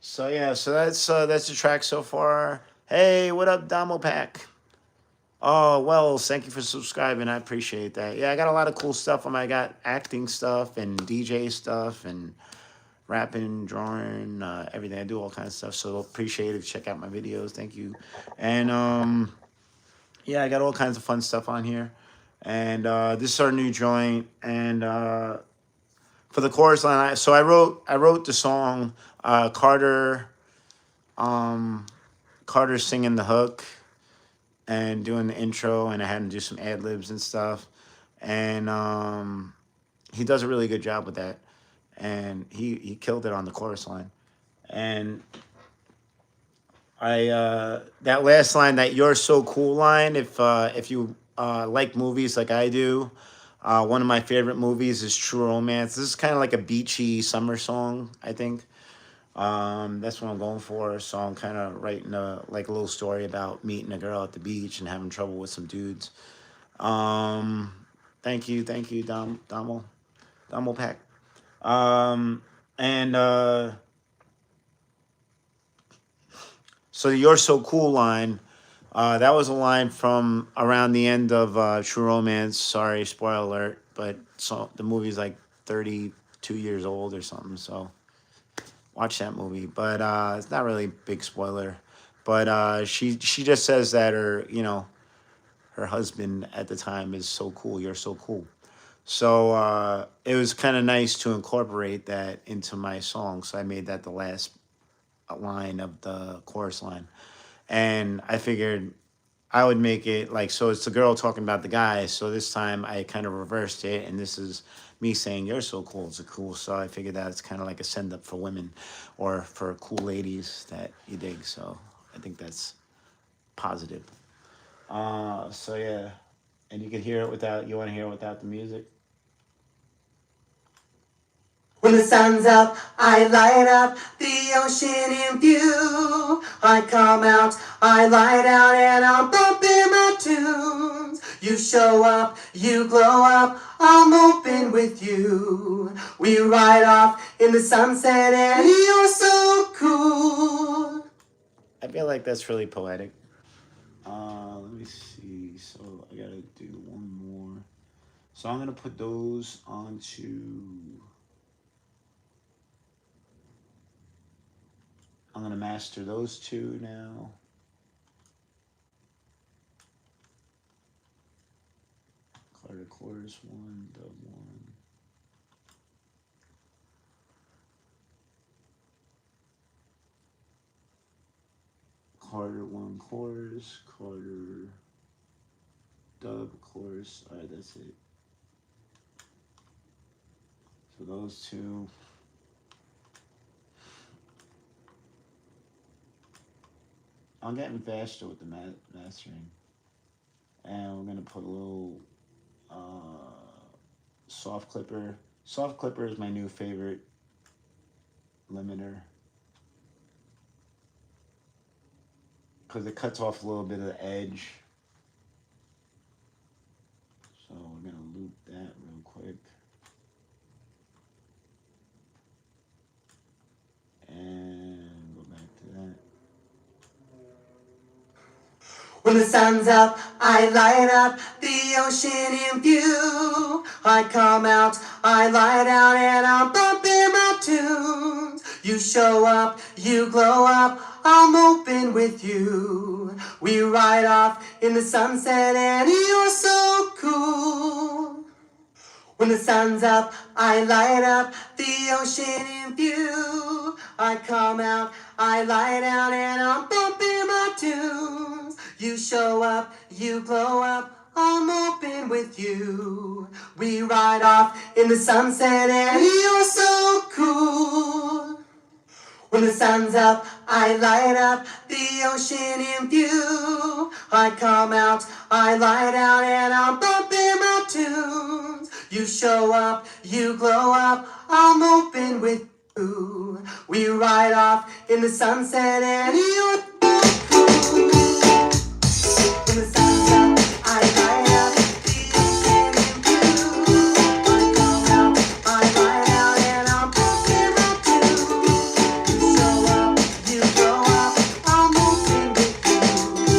So yeah, so that's the track so far. Hey, what up, Domo Pack? Oh, well, thank you for subscribing. I appreciate that. Yeah, I got a lot of cool stuff. I got acting stuff and DJ stuff and rapping, drawing, everything. I do all kinds of stuff. So appreciate it. Check out my videos. Thank you. And yeah, I got all kinds of fun stuff on here. And this is our new joint. And for the chorus line, I wrote the song. Carter singing the hook and doing the intro, and I had to do some ad libs and stuff. And he does a really good job with that, and he killed it on the chorus line. And I that last line, that "you're so cool" line, if you like movies like I do, one of my favorite movies is True Romance. This is kind of like a beachy summer song, I think. That's what I'm going for. So I'm kind of writing a little story about meeting a girl at the beach and having trouble with some dudes. Thank you, Domo Pack. And so the "you're so cool" line, that was a line from around the end of True Romance. Sorry, spoiler alert, but so the movie's like 32 years old or something. So watch that movie, but it's not really a big spoiler. But she just says that her husband at the time is so cool. You're so cool. So it was kind of nice to incorporate that into my song. So I made that the last line of the chorus line, and I figured I would make it so it's the girl talking about the guy. So this time I kind of reversed it, and this is me saying "you're so cool." It's a cool. So I figured that it's kind of like a send up for women, or for cool ladies that you dig. So I think that's positive. So yeah, and you can hear it without. You want to hear it without the music? When the sun's up, I light up the ocean in view. I come out, I light out, and I'm bumping my tunes. You show up, you glow up, I'm open with you. We ride off in the sunset, and you're so cool. I feel like that's really poetic. Let me see. So I gotta do one more. So I'm gonna put those onto. I'm gonna master those two now. Quarter chorus one, dub one. Quarter one chorus, quarter dub chorus. Alright, that's it. So those two. I'm getting faster with the mastering. And we're gonna put a little soft clipper. Soft clipper is my new favorite limiter. Because it cuts off a little bit of the edge. So we're gonna loop that real quick. And go back to that. When the sun's up, I light up the ocean in view. I come out, I light out, and I'm bumping my tunes. You show up, you glow up, I'm open with you. We ride off in the sunset, and you're so cool. When the sun's up, I light up the ocean in view. I come out, I light out, and I'm bumping my tunes. You show up, you glow up, I'm open with you. We ride off in the sunset, and you're so cool. When the sun's up, I light up the ocean in view. I come out, I light out, and I'm bumping my tunes. You show up, you glow up, I'm open with you. We ride off in the sunset, and you're so cool. When the sun's up, I light up the ocean in view. I come out, I light out, and I'm bumping my tunes. You show up, you glow up, I'm open with you.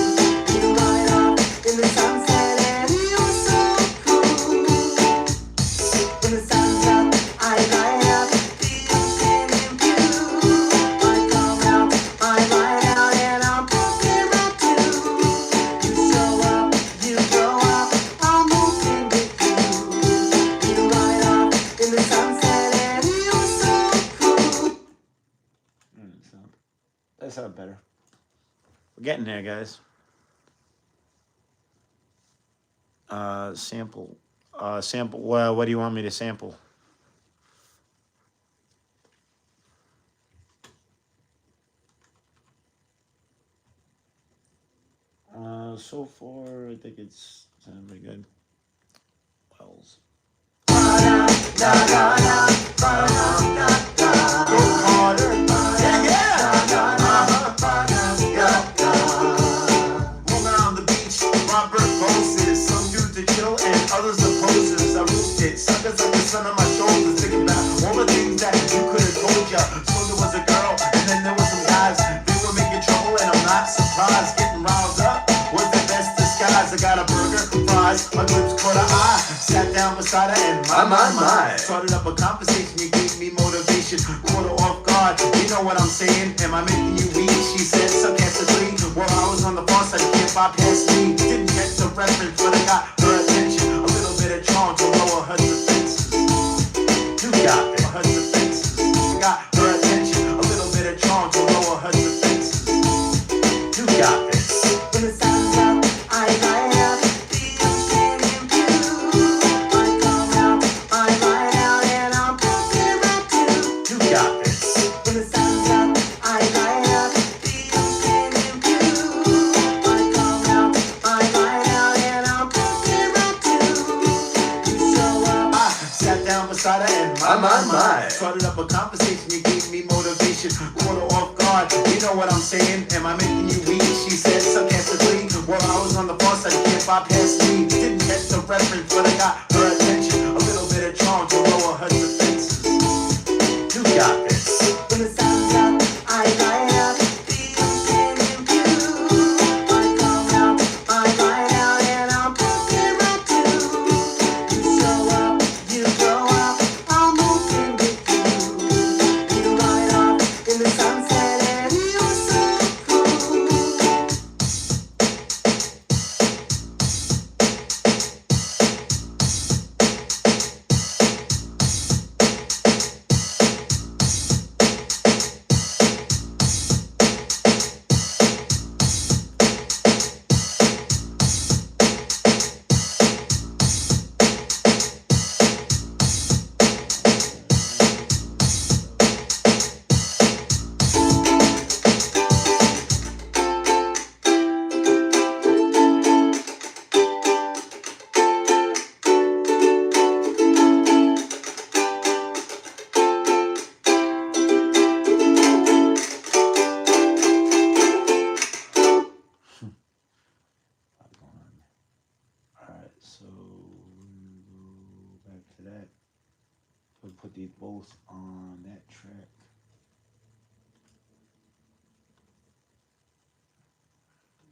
You ride off in the sunset, and you're so cool. When the sun's up, I light up the ocean in view. I come out, I light out, and I'm bumping my tunes. You show up, you glow up, I'm open with you. You ride off in the sunset, and you're so cool. That sounds better. We're getting there, guys. Sample. Sample. Well, what do you want me to sample? So far, I think it's sounding pretty good. Wells. Rolling on the beach, Robert Moses. Some dudes to chill and others the posers. I roosted, suckers like the sun on my shoulders. Thinking about all the things that you could have told ya. So there was a girl, and then there was some guys. They were making trouble, and I'm not surprised. Getting riled up was the best disguise. I got a burger, fries, my lips caught her eye. Sat down beside her, and my. Started up a conversation, you gave me motivation. Caught her off guard, you know what I'm saying? Am I making you weak? She said sarcastically. While I was on the far side, you can't bypass me. Didn't catch the reference, but I got her attention. A little bit of charm to lower her defenses. You got it, her defenses. Got her attention. A little bit of charm to lower her defenses. You got this. When the sun's up, I light up the ocean in view. I come out, I light out, and I'm bumping my tunes. You got this. When the sun's up, I light up the ocean in view. I come out, I light out, and I'm bumping my tunes. You show up. I sat down beside beside her and my. Started up a conversation, you gave me motivation. Caught her off guard, you know what I'm saying? Am I making you weak? She said sarcastically. Well, I was on the far side, you can't bypass me. Didn't catch the reference, but I got her attention. A little bit of charm to lower her defenses. You got this. When the sun's up, I light up the ocean view. I come out, I light out, and I'm poking right too. You show up, you grow up, I'm moving with you. You light up in the sunset, and you're so cool. Alright, so go back to that. We'll put these both on that track.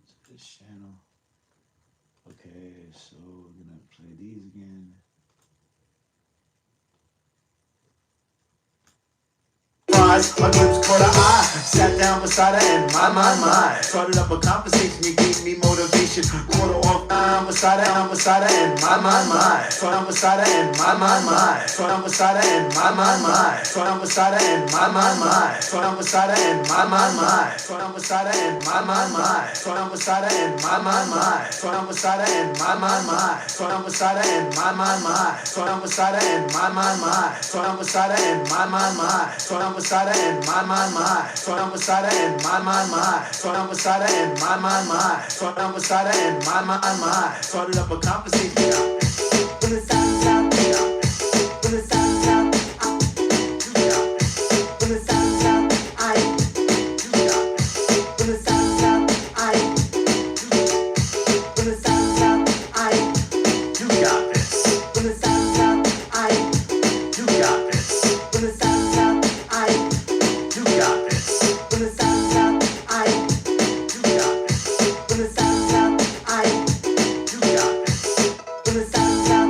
To this channel. Okay, so we're gonna play these again. My lips caught her eye. Sat down beside her and my. Started up a conversation, you gave me motivation. Caught her off beside her and my. Started beside her and my. Started beside her and my. Started beside her and my. Started beside her and my. Started beside her and my. Started beside her and my. Started beside her and my. Started beside her and my. Started beside her and my. Started beside her and my. Started beside her and my. Started beside her and my. Started beside her and my. Started beside her and my. Started up a conversation. When the sun's up, when the sun's up, when the sun's up, when the sun's up, when the sun's up, You got this. when the sun's up, You got this. when the sun's up, You got this. when the sun's up, You got this. when the sun's up, You got this. when the sun's up,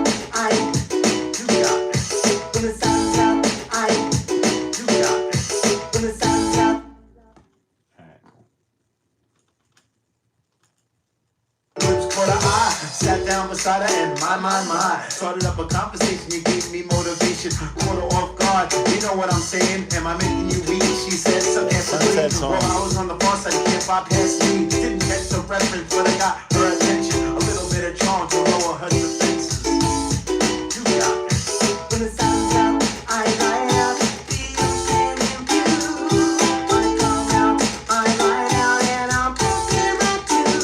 You got this. when the sun's up, You got this. when the sun's up. Alright, cool. Lips caught her eye. Sat down beside her and my. Started up a conversation, you gave me motivation. Caught her off guard, you know what I'm saying? Am I making you weak? She said sarcastically. Sunset song. Well, I was on the far side, you can't bypass me. Didn't catch the reference, but I got her attention. A little bit of charm to lower her defenses. You got this. When the sun's up, I light up the ocean view. I come out, I light out, and I'm poking right too.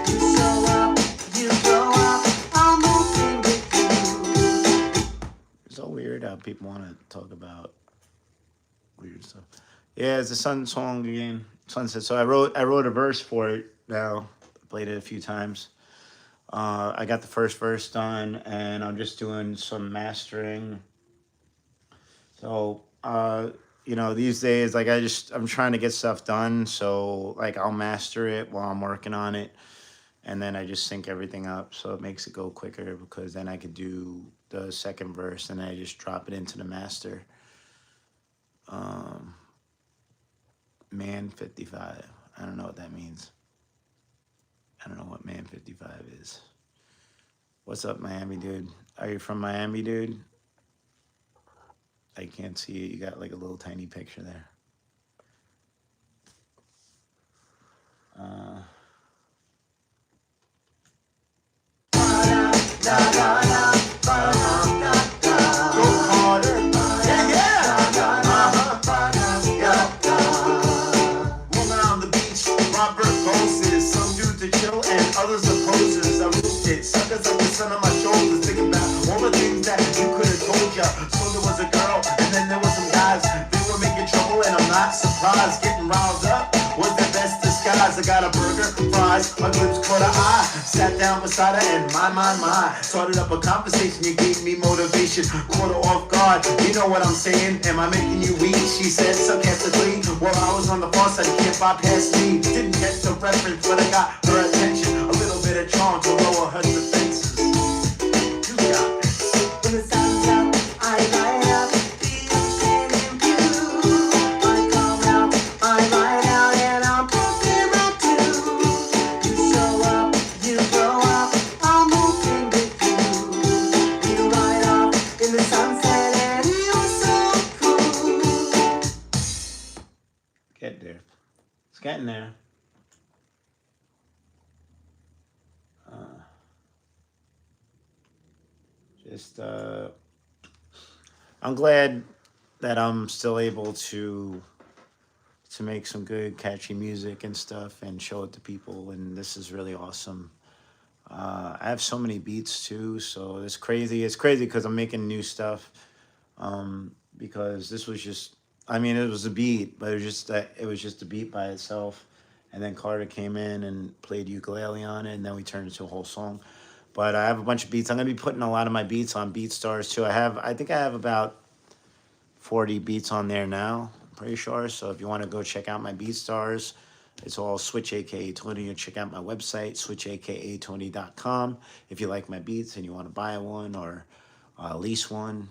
You show up, you grow up, I'm moving with you. It's so weird how people want to talk about weird stuff. Yeah, it's a Sun song again, Sunset. So I wrote a verse for it now. Played it a few times. I got the first verse done, and I'm just doing some mastering. So these days, like I'm trying to get stuff done. So like I'll master it while I'm working on it, and then I just sync everything up, so it makes it go quicker, because then I could do the second verse and I just drop it into the master. Man 55. I don't know what that means. I don't know what Man 55 is. What's up, Miami dude? Are you from Miami, dude? I can't see it. You got like a little tiny picture there. Go harder. Long on the beach, Robert Moses. Some dudes are chill and others are posers. I roasted suckers like the sun on my shoulders. Thinking about all the things that you could have told ya. eyes, my lips caught her eye. Sat down beside her and my. Started up a conversation, you gave me motivation. Caught her off guard, you know what I'm saying? Am I making you weak? She said sarcastically. While I was on the far side, you can't bypass me. Didn't catch the reference, but I got her attention. A little bit of charm to lower her defenses. You got this. When the sun's out, I light up the ocean in blue. I come out, I ride out, and I'm pumping up too. You show up, you grow up, I'm moving with you. You ride off in the sunset, and you're so cool. Get there. It's getting there. Just, I'm glad that I'm still able to make some good, catchy music and stuff and show it to people. And this is really awesome. I have so many beats too, so it's crazy. It's crazy because I'm making new stuff. Because this was just, I mean, it was a beat, but it was just a beat by itself. And then Carter came in and played ukulele on it, and then we turned it into a whole song. But I have a bunch of beats. I'm gonna be putting a lot of my beats on BeatStars too. I think I have about 40 beats on there now. I'm pretty sure. So if you want to go check out my BeatStars, it's all Switch a.k.a. Tony. You check out my website, switch.aka.tony.com. If you like my beats and you want to buy one or lease one,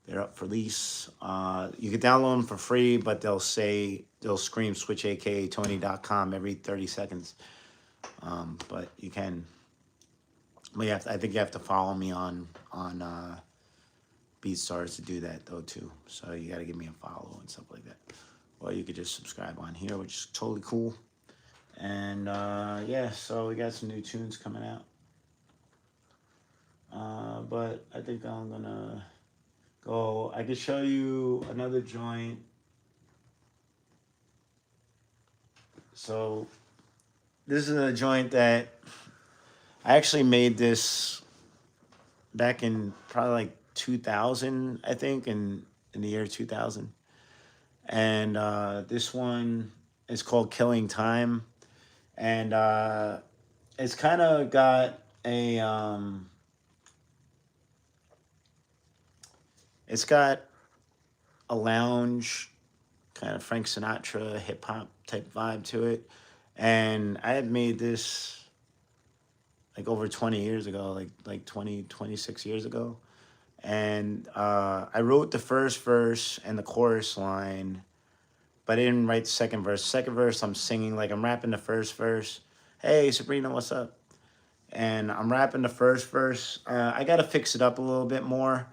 they're up for lease. You can download them for free, but they'll scream switch.aka.tony.com every 30 seconds. But you can. But I think you have to follow me on BeatStars to do that though too. So you got to give me a follow and stuff like that. Or you could just subscribe on here, which is totally cool. And yeah, so we got some new tunes coming out. But I think I'm gonna go. I could show you another joint. So this is a joint that I actually made this back in probably like 2000, I think, in the year 2000. And this one is called Killing Time. And it's kind of got it's got a lounge, kind of Frank Sinatra, hip hop type vibe to it. And I had made this like over 20 years ago, like 26 years ago. And I wrote the first verse and the chorus line, but I didn't write the second verse. Second verse, I'm singing, like I'm rapping the first verse. Hey, Sabrina, what's up? And I'm rapping the first verse. I got to fix it up a little bit more.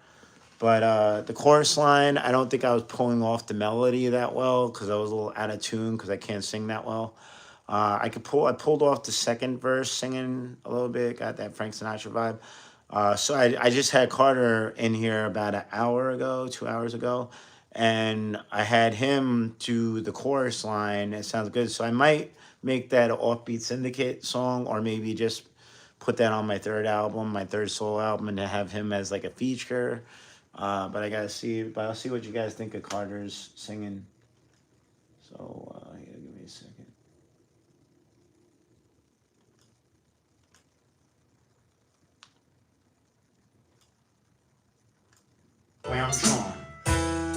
But the chorus line, I don't think I was pulling off the melody that well because I was a little out of tune because I can't sing that well. I pulled off the second verse singing a little bit, got that Frank Sinatra vibe. So I just had Carter in here about an hour ago, 2 hours ago, and I had him do the chorus line. It sounds good. So I might make that an Offbeat Syndicate song, or maybe just put that on my third album, my third solo album, and to have him as like a feature. But I gotta see. But I'll see what you guys think of Carter's singing. So yeah, give me a second. Where I'm from.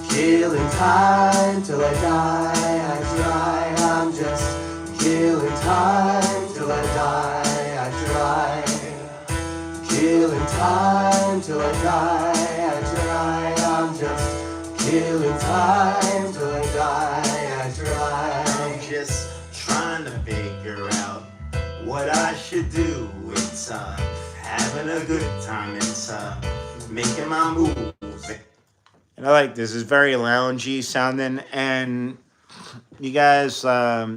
Killing time till I die, I try. I'm just killing time till I die, I try. Killing time till I die, I try. I'm just killing time till I die, I try. I'm just trying to figure out what I should do. It's having a good time. It's making my moves. And I like this. It's very loungy sounding, and you guys got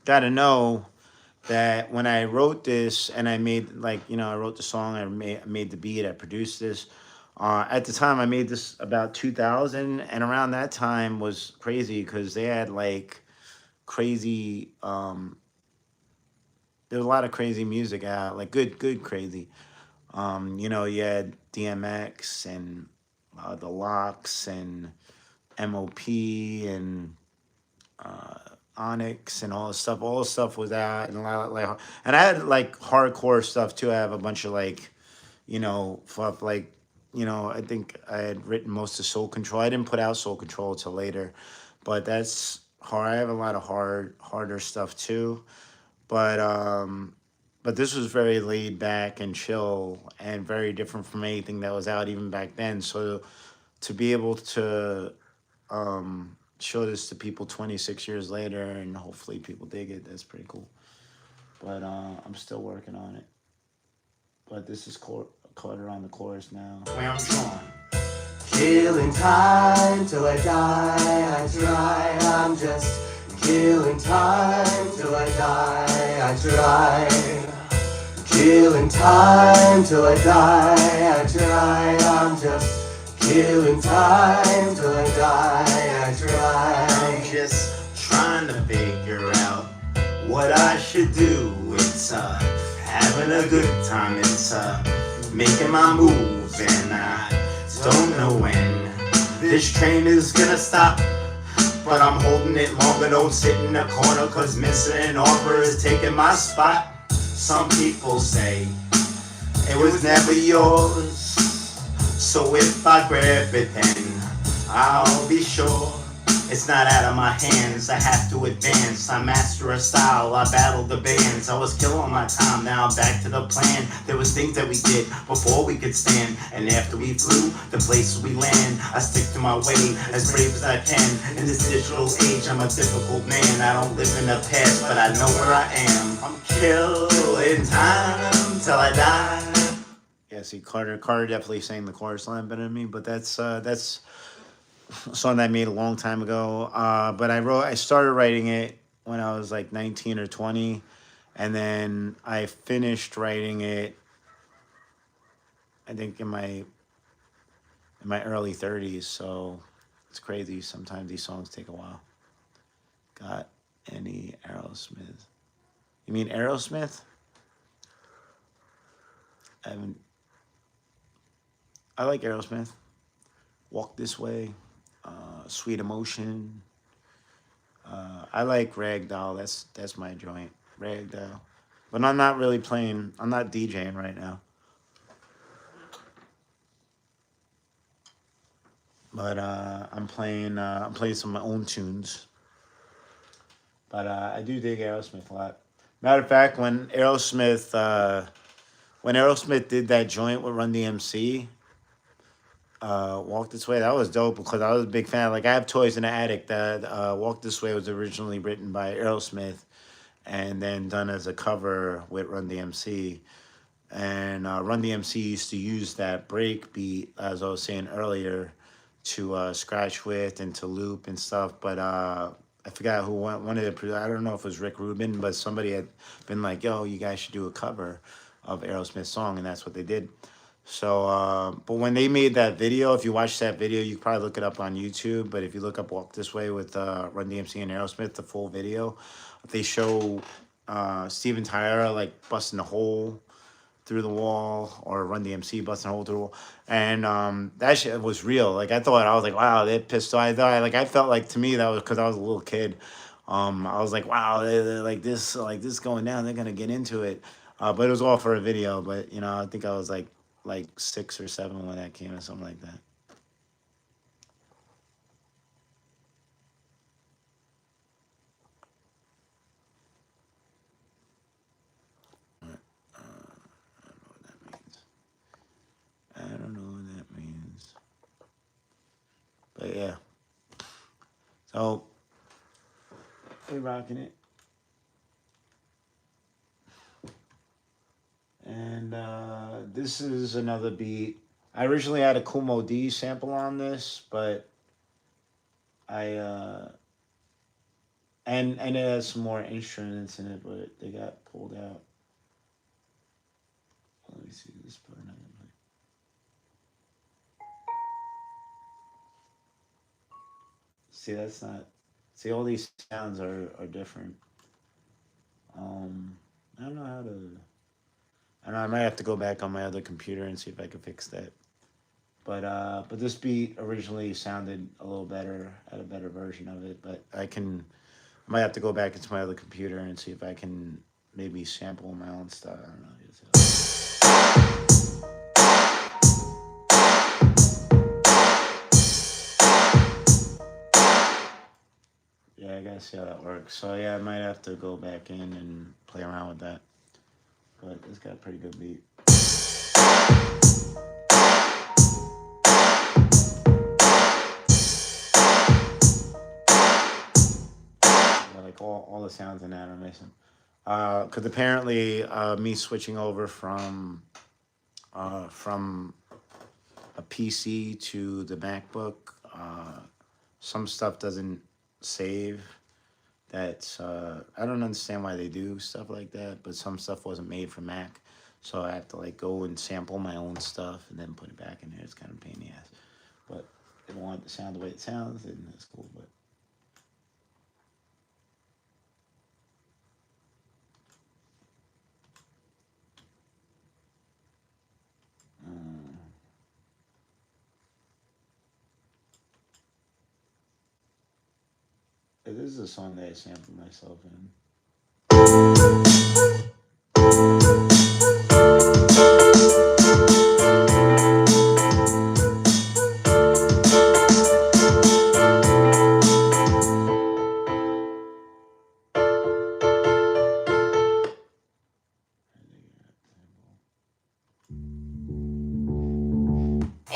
to know that when I wrote this and I made, like, I wrote the song, I made the beat, I produced this. At the time, I made this about 2000, and around that time was crazy because they had like crazy. There was a lot of crazy music out, like good crazy. You had DMX and the Locks and MOP and Onyx and all this stuff. All this stuff was out, and a lot of, like, and I had like hardcore stuff too. I have a bunch of like, fluff like, I think I had written most of Soul Control. I didn't put out Soul Control till later, but that's hard. I have a lot of harder stuff too, but this was very laid back and chill and very different from anything that was out even back then. So to be able to show this to people 26 years later and hopefully people dig it, that's pretty cool. But I'm still working on it. But this is Carter on the chorus now. Where I'm Sean. Killing time till I die, I try, I'm just killing time till I die, I try. Killing time till I die, I try, I'm just killing time till I die, I try. I'm just trying to figure out what I should do. It's having a good time. It's making my moves, and I don't know when this train is gonna stop. But I'm holding it longer, don't sit in the corner, cause missing an offer is taking my spot. Some people say it was never yours, so if I grab it then I'll be sure it's not out of my hands. I have to advance, I master a style, I battled the bands. I was killing my time, now I'm back to the plan. There was things that we did before we could stand, and after we flew, the places we land, I stick to my way, as brave as I can. In this digital age, I'm a difficult man. I don't live in the past, but I know where I am. I'm killing time till I die. Yeah, see, Carter definitely sang the chorus line better than me, but that's a song that I made a long time ago. But I started writing it when I was like 19 or 20, and then I finished writing it, I think in my early 30s. So it's crazy. Sometimes these songs take a while. Got any Aerosmith? You mean Aerosmith? I like Aerosmith. Walk This Way, Sweet Emotion. I like Ragdoll. That's my joint, Ragdoll. But I'm not really playing. I'm not DJing right now. But I'm playing. I'm playing some of my own tunes. But I do dig Aerosmith a lot. Matter of fact, when Aerosmith did that joint with Run DMC, Walk This Way, that was dope because I was a big fan. Like I have Toys in the Attic. That Walk This Way was originally written by Aerosmith, and then done as a cover with Run DMC. And Run DMC used to use that break beat, as I was saying earlier, to scratch with and to loop and stuff. But I forgot who one of the, I don't know if it was Rick Rubin, but somebody had been like, yo, you guys should do a cover of Aerosmith's song, and that's what they did. So, but when they made that video, if you watch that video, you can probably look it up on YouTube. But if you look up Walk This Way with Run DMC and Aerosmith, the full video, they show Steven Tyler like busting a hole through the wall, or Run DMC busting a hole through the wall. And that shit was real. Like I was like, wow, they pissed off. I felt like, to me, that was because I was a little kid. I was like, wow, they're like this going down. They're gonna get into it. But it was all for a video. But I think I was like 6 or 7 when that came, or something like that. I don't know what that means. But yeah. So we rocking it. And this is another beat. I originally had a Kumo D sample on this, but and it has some more instruments in it, but they got pulled out. Let me see this part. See, that's not. See, all these sounds are different. I don't know how to. I know I might have to go back on my other computer and see if I can fix that. But this beat originally sounded a little better, had a better version of it. But I can I might have to go back into my other computer and see if I can maybe sample my own stuff. I don't know. Yeah, I gotta see how that works. So yeah, I might have to go back in and play around with that. But it's got a pretty good beat. Yeah, like all the sounds in that are missing. Because apparently, me switching over from a PC to the MacBook, some stuff doesn't save. That's I don't understand why they do stuff like that, but some stuff wasn't made for Mac, so I have to like go and sample my own stuff and then put it back in there. It's kind of a pain in the ass, but if they want it to sound the way it sounds, then that's cool. But um, this is a song that I sampled myself in.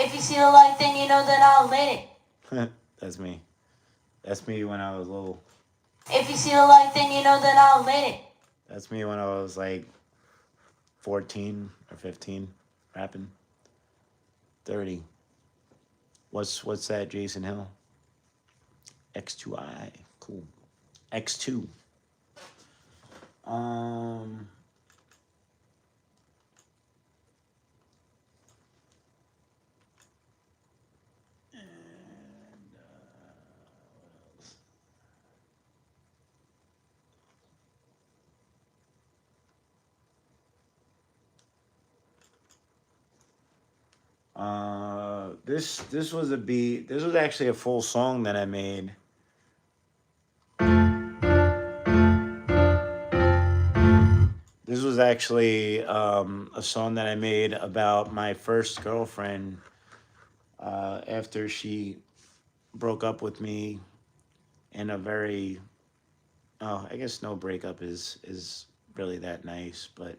If you see the light, then you know that I'll lit it. That's me. That's me when I was little. If you see the light, then you know that I'll lit it. That's me when I was like 14 or 15, rapping. 30. What's that, Jason Hill? X2I. Cool. X2. Um and this was a beat. This was actually a full song that I made. This was actually a song that I made about my first girlfriend after she broke up with me in a very I guess no breakup is really that nice, but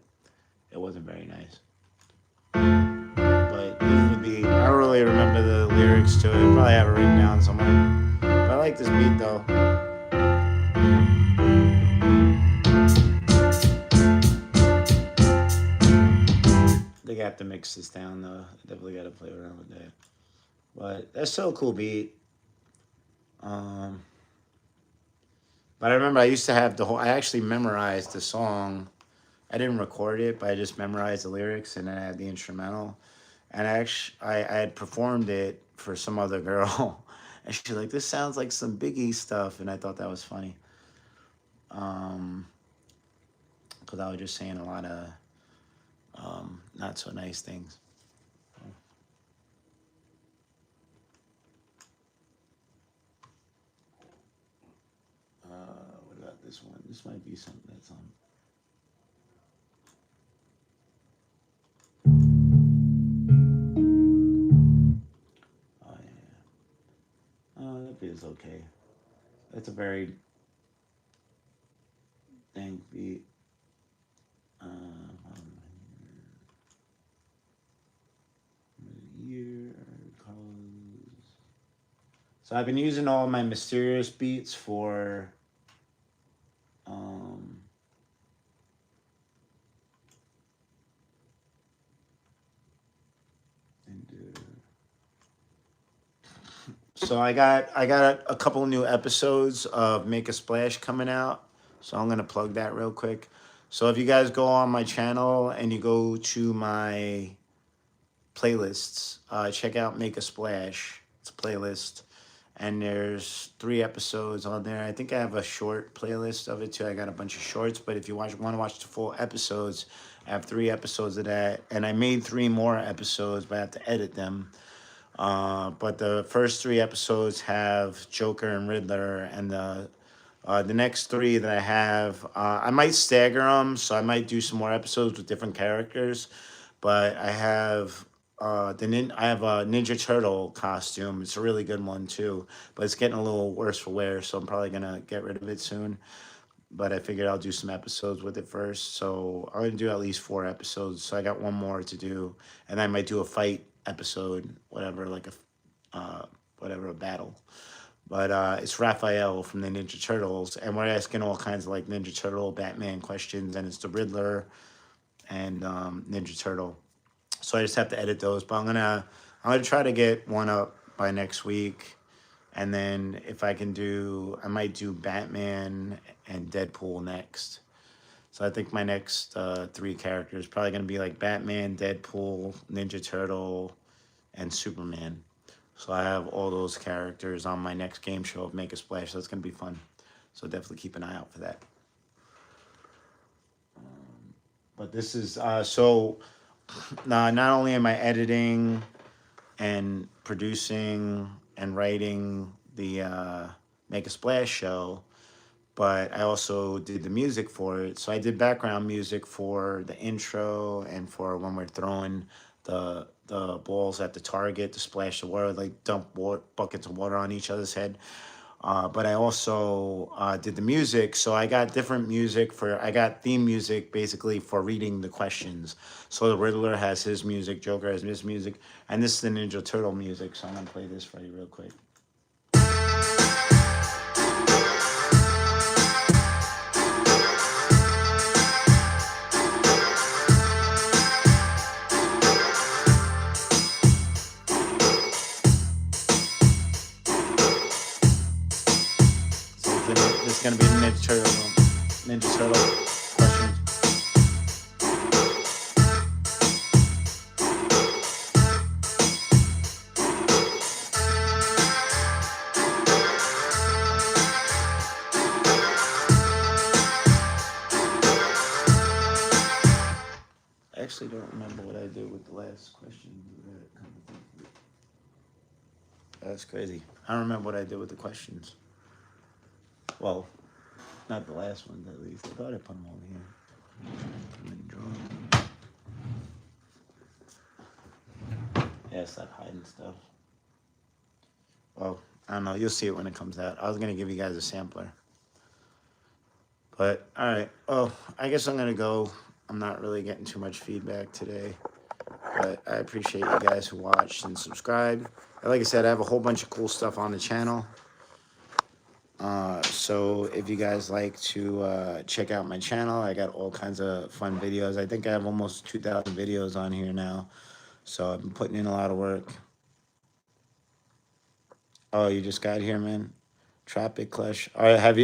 it wasn't very nice. But this would be I don't really remember the lyrics to it. Probably have it written down somewhere. But I like this beat though. I think I have to mix this down though. I definitely got to play around with that. But that's still a cool beat. Um, but I remember I used to have the whole. I actually memorized the song. I didn't record it, but I just memorized the lyrics and I had the instrumental. And I had performed it for some other girl, and she's like, "This sounds like some Biggie stuff," and I thought that was funny. Because I was just saying a lot of not so nice things. What about this one? This might be something that's on. Oh yeah. Oh, that beat is okay. That's a very dank beat. Year cause. So I've been using all my mysterious beats for so I got a couple new episodes of Make a Splash coming out. So I'm gonna plug that real quick. So if you guys go on my channel and you go to my playlists, check out Make a Splash. It's a playlist. And there's 3 episodes on there. I think I have a short playlist of it too. I got a bunch of shorts, but if you want to watch the full episodes, I have 3 episodes of that. And I made 3 more episodes, but I have to edit them. But the first 3 episodes have Joker and Riddler, and the The next three that I have, I might stagger them, so I might do some more episodes with different characters. But I have I have a Ninja Turtle costume. It's a really good one too, but it's getting a little worse for wear, so I'm probably gonna get rid of it soon. But I figured I'll do some episodes with it first. So I'm gonna do at least 4 episodes. So I got one more to do, and I might do a fight episode, whatever, like whatever, a battle. But it's Raphael from the Ninja Turtles, and we're asking all kinds of like Ninja Turtle, Batman questions, and it's the Riddler and Ninja Turtle. So I just have to edit those. But I'm gonna try to get one up by next week, and then if I can do, I might do Batman and Deadpool next. So I think my next three characters probably gonna be like Batman, Deadpool, Ninja Turtle, and Superman. So I have all those characters on my next game show of Make a Splash. That's gonna be fun. So definitely keep an eye out for that. But this is so. Not only am I editing and producing and writing the Make a Splash show, but I also did the music for it. So I did background music for the intro and for when we're throwing the balls at the target to splash the water, like dump buckets of water on each other's head. But I also did the music, so I got different music I got theme music basically for reading the questions. So the Riddler has his music, Joker has his music, and this is the Ninja Turtle music. So I'm gonna play this for you real quick. So this is gonna be the Ninja Turtle questions. I actually don't remember what I did with the last question. That's crazy. I don't remember what I did with the questions. Well, not the last ones at least. I thought I put them over here. Yeah, stop hiding stuff. Well, I don't know. You'll see it when it comes out. I was going to give you guys a sampler. But, all right. Oh, I guess I'm going to go. I'm not really getting too much feedback today. But I appreciate you guys who watched and subscribed. Like I said, I have a whole bunch of cool stuff on the channel. So if you guys like to check out my channel, I got all kinds of fun videos. I think I have almost 2,000 videos on here now. So I've been putting in a lot of work. Oh, you just got here, man. Tropic Clutch. All right, have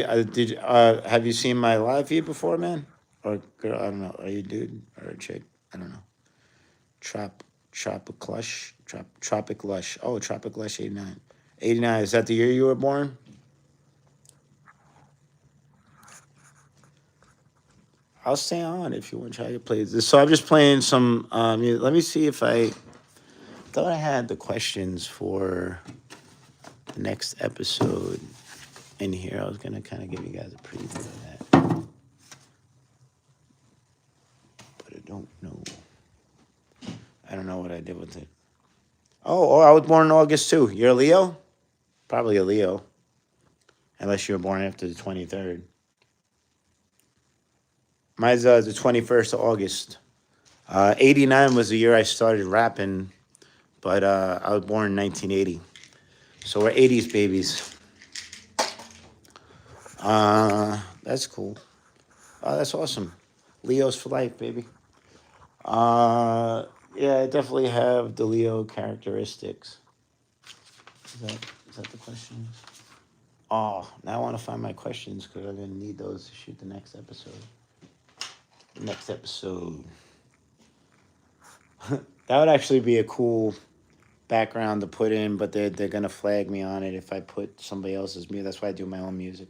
you seen my live feed before, man? Or girl, I don't know. Are you dude or a chick? I don't know. Tropic Lush. Tropic Lush. Oh, Tropic Lush 89. 89. Is that the year you were born? I'll stay on if you want to try to play this. So I'm just playing some music. Let me see if I thought I had the questions for the next episode in here. I was going to kind of give you guys a preview of that. But I don't know. I don't know what I did with it. Oh, I was born in August too. You're a Leo? Probably a Leo. Unless you were born after the 23rd. Mine's the 21st of August. 89 was the year I started rapping, but I was born in 1980. So we're 80s babies. That's cool. Oh, that's awesome. Leos for life, baby. Yeah, I definitely have the Leo characteristics. Is that the question? Oh, now I want to find my questions because I'm going to need those to shoot the next episode. That would actually be a cool background to put in, but they're gonna flag me on it if I put somebody else's music. That's why I do my own music.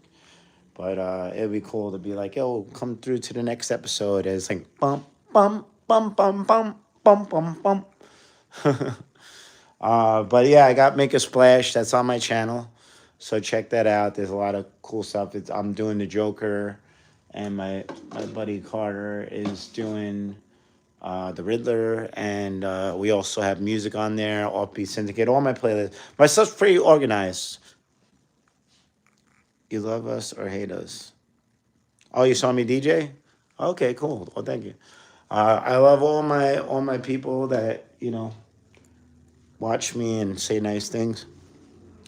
But it'd be cool to be like, yo, come through to the next episode. It's like bum bum bum bum bum bum bum bum. But yeah, I got Make a Splash. That's on my channel. So check that out. There's a lot of cool stuff. I'm doing the Joker, and my buddy Carter is doing the Riddler, and we also have music on there. Offbeat Syndicate, all my playlists. My stuff's pretty organized. You love us or hate us? Oh, you saw me DJ? Okay, cool. Well, thank you. I love all my people that watch me and say nice things.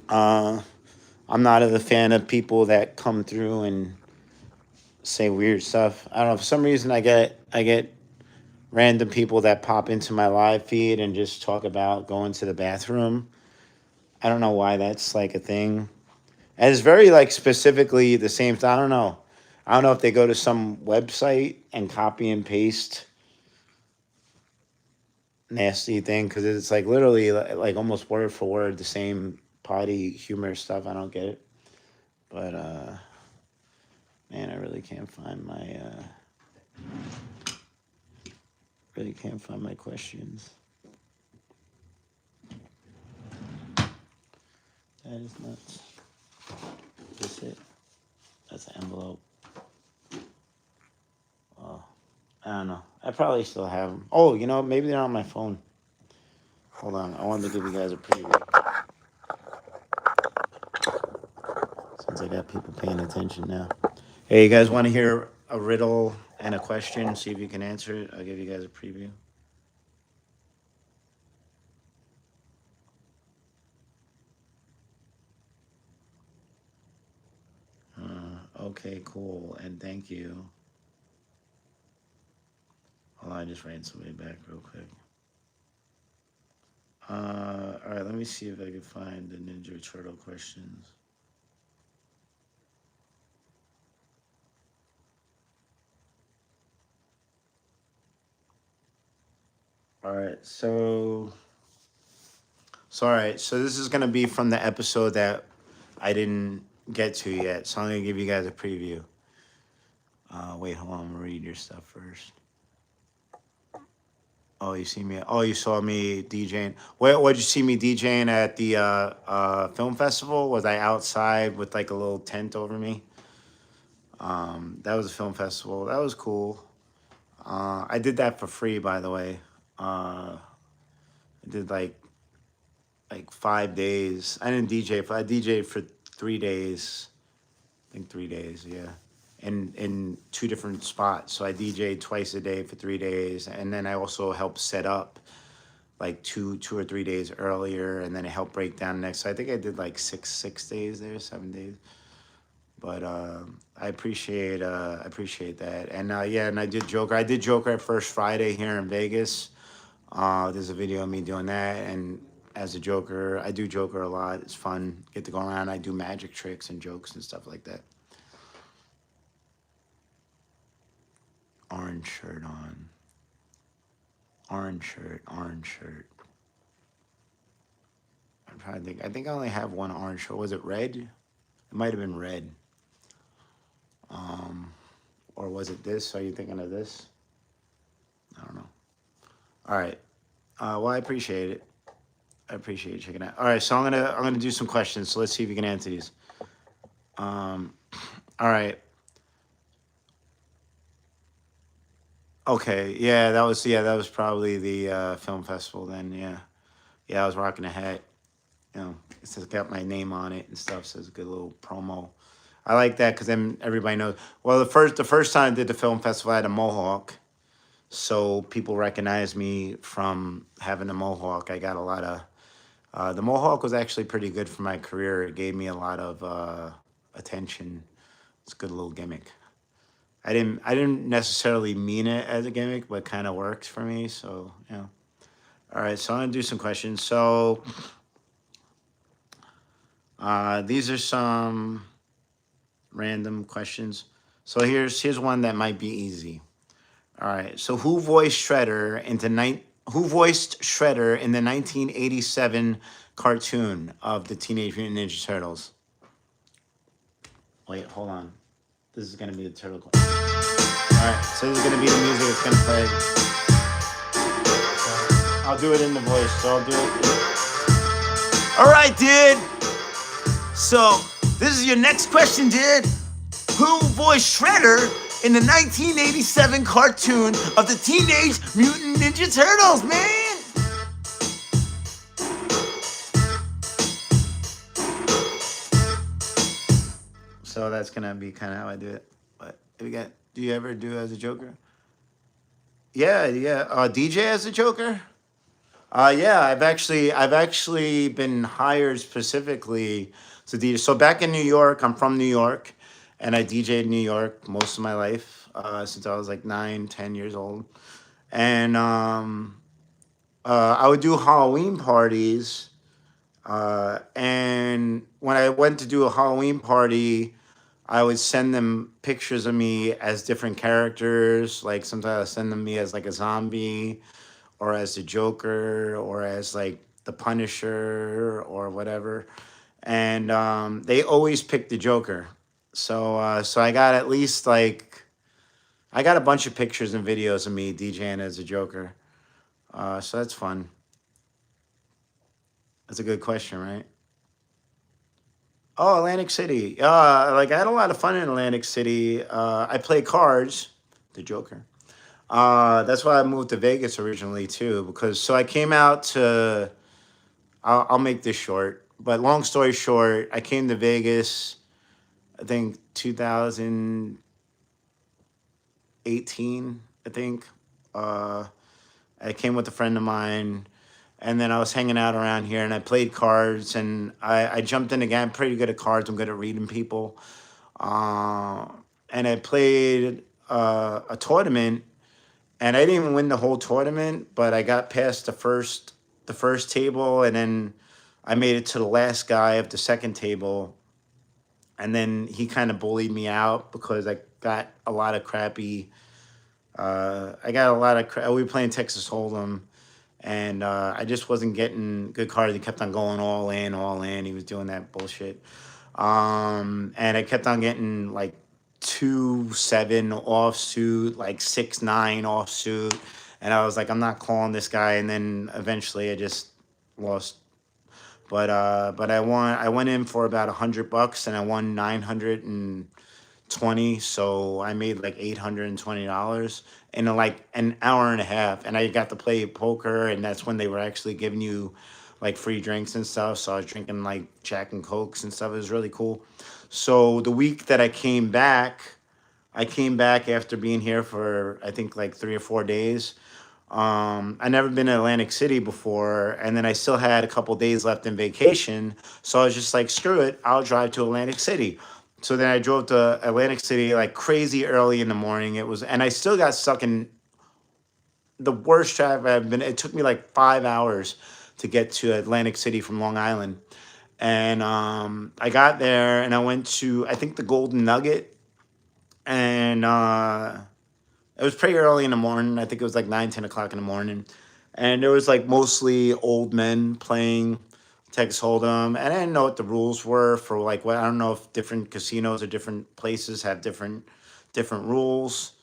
I'm not a fan of people that come through and say weird stuff. I don't know. For some reason, I get random people that pop into my live feed and just talk about going to the bathroom. I don't know why that's like a thing. And it's very like specifically the same thing. I don't know. I don't know if they go to some website and copy and paste nasty thing, because it's like literally like almost word for word the same potty humor stuff. I don't get it. But man, I really can't find my questions. That is nuts. Is this it? That's an envelope. Oh, I don't know. I probably still have them. Oh, maybe they're on my phone. Hold on. I wanted to give you guys a preview. Since I got people paying attention now. Hey, you guys want to hear a riddle and a question? See if you can answer it. I'll give you guys a preview. Okay, cool. And thank you. Hold on, I just ran somebody back real quick. All right, let me see if I can find the Ninja Turtle questions. All right, so this is gonna be from the episode that I didn't get to yet. So I'm gonna give you guys a preview. Wait, hold on, I'm gonna read your stuff first. Oh, you see me? Oh, you saw me DJing. What'd you see me DJing at the film festival? Was I outside with like a little tent over me? That was a film festival. That was cool. I did that for free, by the way. I did like 5 days. I didn't DJ. I DJed for 3 days. I think 3 days, yeah. In 2 different spots. So I DJed twice a day for 3 days, and then I also helped set up like two or 3 days earlier, and then I helped break down next. So I think I did like 6 days there, 7 days. But I appreciate that. And yeah, and I did Joker. I did Joker at First Friday here in Vegas. There's a video of me doing that, and as a Joker, I do Joker a lot. It's fun. Get to go around. I do magic tricks and jokes and stuff like that. Orange shirt on. Orange shirt. I'm trying to think. I think I only have one orange shirt. Was it red? It might have been red. Or was it this? Are you thinking of this? I don't know. All right. Well, I appreciate it. I appreciate you checking out. All right, so I'm gonna do some questions. So let's see if you can answer these. All right. Okay. Yeah, that was probably the film festival then. Yeah, I was rocking a hat. It's got my name on it and stuff. So it's a good little promo. I like that because then everybody knows. Well, the first time I did the film festival, I had a mohawk, so people recognize me from having a mohawk. I got a lot of. The mohawk was actually pretty good for my career. It gave me a lot of attention. It's a good little gimmick. I didn't necessarily mean it as a gimmick, but kind of works for me. So yeah. All right, so I'm gonna do some questions. So these are some random questions. So here's one that might be easy. All right. So who voiced Shredder in the 1987 cartoon of the Teenage Mutant Ninja Turtles? Wait, hold on. This is gonna be the turtle question. All right. So this is gonna be the music that's gonna play. I'll do it in the voice. So I'll do it. All right, dude. So, this is your next question, dude. Who voiced Shredder in the 1987 cartoon of the Teenage Mutant Ninja Turtles, man? So that's gonna be kind of how I do it. But we got. Do you ever do as a Joker? Yeah, yeah. DJ as a Joker? Yeah, I've actually been hired specifically to DJ. So back in New York, I'm from New York, and I DJed in New York most of my life since I was like 9, 10 years old, and I would do Halloween parties. And when I went to do a Halloween party, I would send them pictures of me as different characters. Like sometimes I send them me as like a zombie, or as the Joker, or as like the Punisher, or whatever. And they always picked the Joker. So I got at least like I got a bunch of pictures and videos of me DJing as a Joker. So that's fun. That's a good question, right? Oh, Atlantic City. Like I had a lot of fun in Atlantic City. I play cards, the Joker. That's why I moved to Vegas originally too, because so I came out to. I'll make this short, but long story short, I came to Vegas. I think 2018. I think. Uh, I came with a friend of mine, and then I was hanging out around here, and I played cards, and I jumped in again. I'm pretty good at cards. I'm good at reading people. Uh, and I played a tournament, and I didn't even win the whole tournament, but I got past the first table, and then I made it to the last guy of the second table, and then he kind of bullied me out because I got a lot of crappy. I got a lot of. We were playing Texas Hold'em, and I just wasn't getting good cards. He kept on going all in, all in. He was doing that bullshit. And I kept on getting like 2-7 offsuit, like 6-9 offsuit, and I was like, I'm not calling this guy. And then eventually, I just lost. But I won. I went in for about $100, and I won 920. So I made like $820 in like an hour and a half, and I got to play poker, and that's when they were actually giving you like free drinks and stuff. So I was drinking like Jack and Cokes and stuff. It was really cool. So the week that I came back after being here for I think like 3 or 4 days. I never been to Atlantic City before, and then I still had a couple days left in vacation. So I was just like, screw it, I'll drive to Atlantic City. So then I drove to Atlantic City like crazy early in the morning. It was, and I still got stuck in the worst traffic I've been. It took me like 5 hours to get to Atlantic City from Long Island. And I got there and I went to, I think, the Golden Nugget. And it was pretty early in the morning. I think it was like 9, 10 o'clock in the morning. And there was like mostly old men playing Texas Hold'em. And I didn't know what the rules were for like what, I don't know if different casinos or different places have different rules.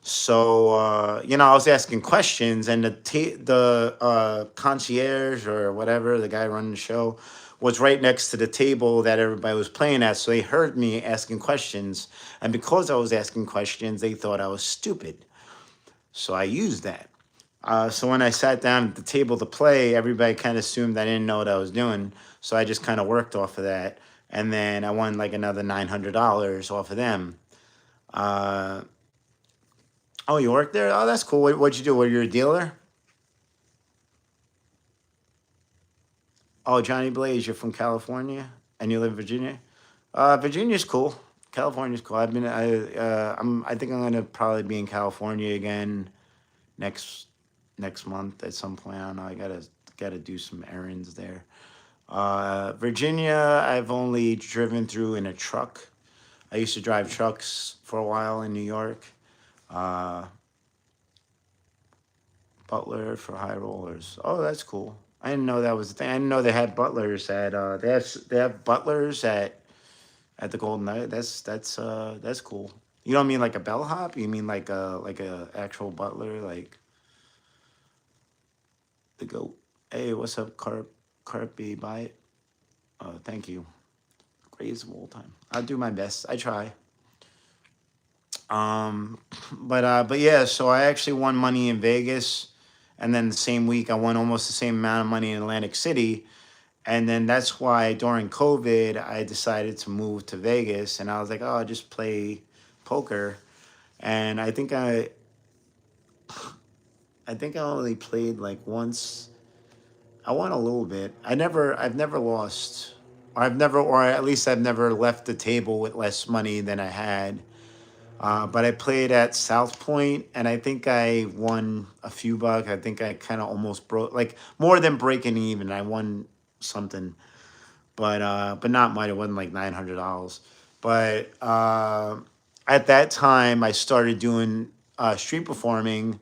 So I was asking questions, and the concierge or whatever, the guy running the show, was right next to the table that everybody was playing at. So they heard me asking questions, and because I was asking questions, they thought I was stupid. So I used that. So when I sat down at the table to play, everybody kind of assumed I didn't know what I was doing. So I just kind of worked off of that, and then I won like another $900 off of them. Uh, Oh, you work there? Oh, that's cool. What'd you do? Were you a dealer? Oh, Johnny Blaze, you're from California and you live in Virginia? Virginia's cool. California's cool. I think I'm gonna probably be in California again next next month at some point. I don't know. I gotta do some errands there. Virginia, I've only driven through in a truck. I used to drive trucks for a while in New York. Uh, Butler for high rollers. Oh, that's cool. I didn't know that was a thing. I didn't know they had butlers at they have butlers at the Golden Knight. That's cool. You don't mean like a bellhop? You mean like a actual butler, like the goat? Hey, what's up, Carp? Carp B, buy it. Thank you. greatest of all time. I'll do my best. I try. But yeah, so I actually won money in Vegas, and then the same week I won almost the same amount of money in Atlantic City, and then that's why during COVID I decided to move to Vegas, and I was like, oh, I'll just play poker, and I think I only played like once. I won a little bit. I've never lost. Or at least I've never left the table with less money than I had. But I played at South Point, and I think I won a few bucks. I think I kind of almost broke, like more than breaking even. I won something, but not much. It wasn't like $900. But at that time, I started doing street performing,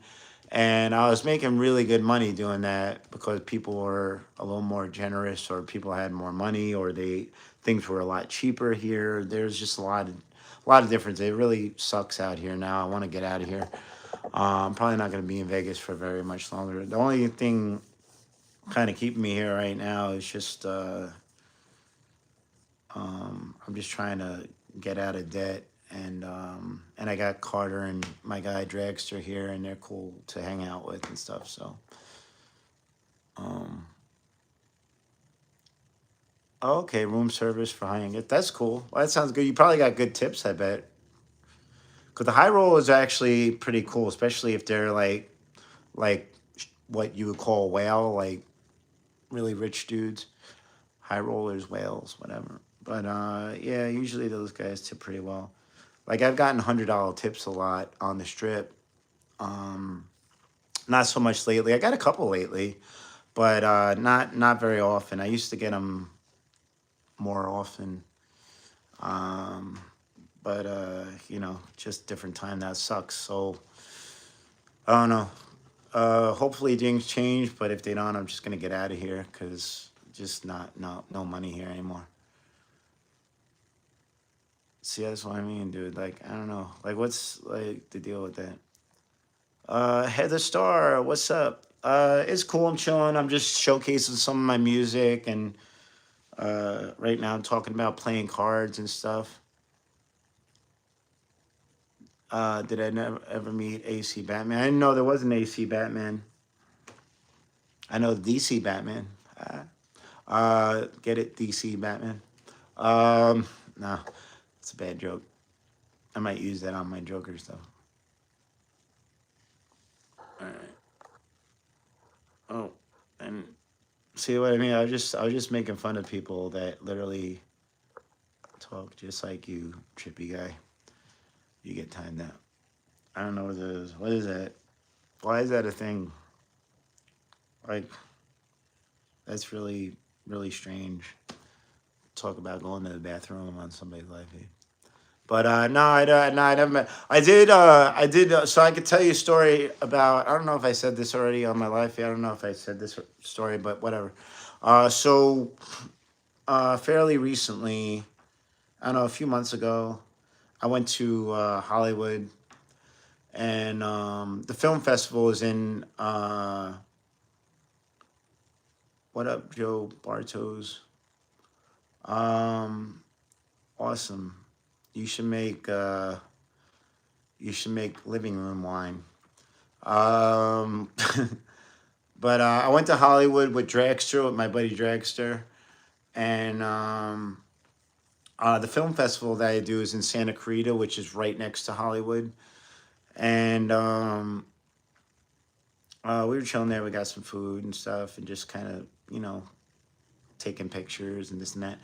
and I was making really good money doing that because people were a little more generous, or people had more money, or things were a lot cheaper here. There's just a lot of difference. It really sucks out here now. I want to get out of here. I'm probably not going to be in Vegas for very much longer. The only thing kind of keeping me here right now is just I'm just trying to get out of debt, and I got Carter and my guy Dragster here, and they're cool to hang out with and stuff. So, okay, room service for high end. That's cool. Well, that sounds good. You probably got good tips, I bet. Because the high roll is actually pretty cool, especially if they're like what you would call whale, like really rich dudes, high rollers, whales, whatever. But yeah, usually those guys tip pretty well. Like I've gotten $100 tips a lot on the strip. Not so much lately. I got a couple lately, but not very often. I used to get them more often. But just different time. That sucks. So I don't know. Hopefully things change, but if they don't, I'm just gonna get out of here because just no money here anymore. See, that's what I mean, dude. Like, I don't know. Like, what's like the deal with that? Heather Star, what's up? It's cool. I'm chilling. I'm just showcasing some of my music, and right now I'm talking about playing cards and stuff. Did I never ever meet AC Batman? I didn't know there was an AC Batman. I know DC Batman. Get it, DC Batman. No, it's a bad joke. I might use that on my Joker stuff. All right. Oh, and see what I mean? I was just making fun of people that literally talk just like you, trippy guy. You get timed out. I don't know what it is. What is that? Why is that a thing? Like, that's really, really strange. Talk about going to the bathroom on somebody's live feed. But no, I never met. I did. So I could tell you a story about. I don't know if I said this already on my live feed. I don't know if I said this story, but whatever. So fairly recently, I don't know, a few months ago, I went to Hollywood, and the film festival is in. What up, Joe Bartos? Awesome. You should make living room wine. Um, but I went to Hollywood with Dragster, with my buddy Dragster, and the film festival that I do is in Santa Clarita, which is right next to Hollywood, and we were chilling there. We got some food and stuff, and just kind of taking pictures and this and that.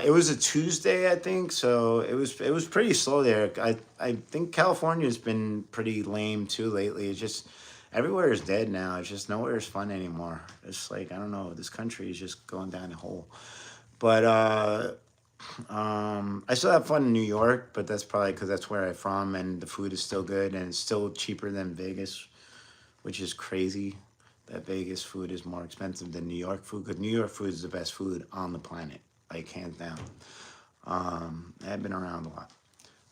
It was a Tuesday, I think, so it was pretty slow there. I think California's been pretty lame too lately. It's just everywhere is dead now. It's just nowhere is fun anymore. It's like, I don't know, this country is just going down a hole. But I still have fun in New York, but that's probably because that's where I'm from, and the food is still good, and it's still cheaper than Vegas, which is crazy. That Vegas food is more expensive than New York food, because New York food is the best food on the planet, like hands down. I've been around a lot.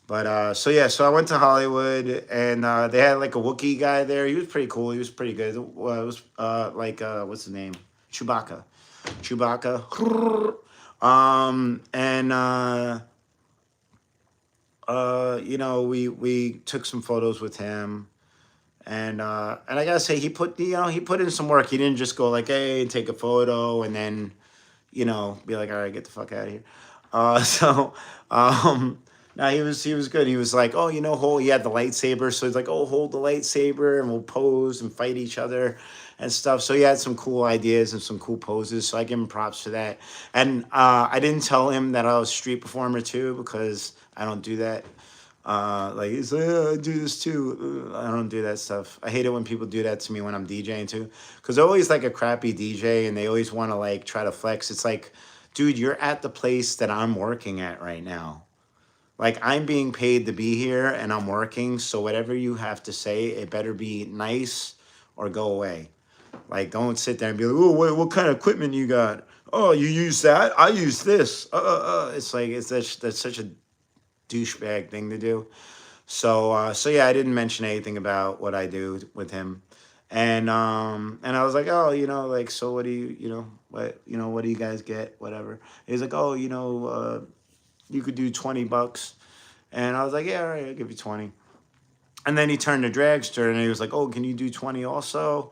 But so I went to Hollywood, and they had like a Wookiee guy there. He was pretty cool. He was pretty good. It was what's his name? Chewbacca. Chewbacca. And you know, we took some photos with him, and I gotta say, he put, you know, he put in some work. He didn't just go like, hey, take a photo, and then, you know, be like, all right, get the fuck out of here. So, no, he was good. He was like, oh, you know, hold. He had the lightsaber, so he's like, oh, hold the lightsaber, and we'll pose and fight each other and stuff. So he had some cool ideas and some cool poses. So I give him props for that. And I didn't tell him that I was a street performer too, because I don't do that. Like he's like, I do this too. I don't do that stuff. I hate it when people do that to me when I'm DJing too, because they're always like a crappy DJ and they always want to like try to flex. It's like, dude, you're at the place that I'm working at right now. Like I'm being paid to be here and I'm working, so whatever you have to say, it better be nice or go away. Like don't sit there and be like, oh, what kind of equipment you got? Oh, you use that? I use this. It's like that's such a douchebag thing to do. So yeah, I didn't mention anything about what I do with him, and I was like, oh, you know, like, so what do you know, what do you guys get, whatever. He's like, oh, you know, you could do $20, and I was like, yeah, all right, I'll give you 20. And then he turned to dragster, and he was like, oh, can you do 20 also?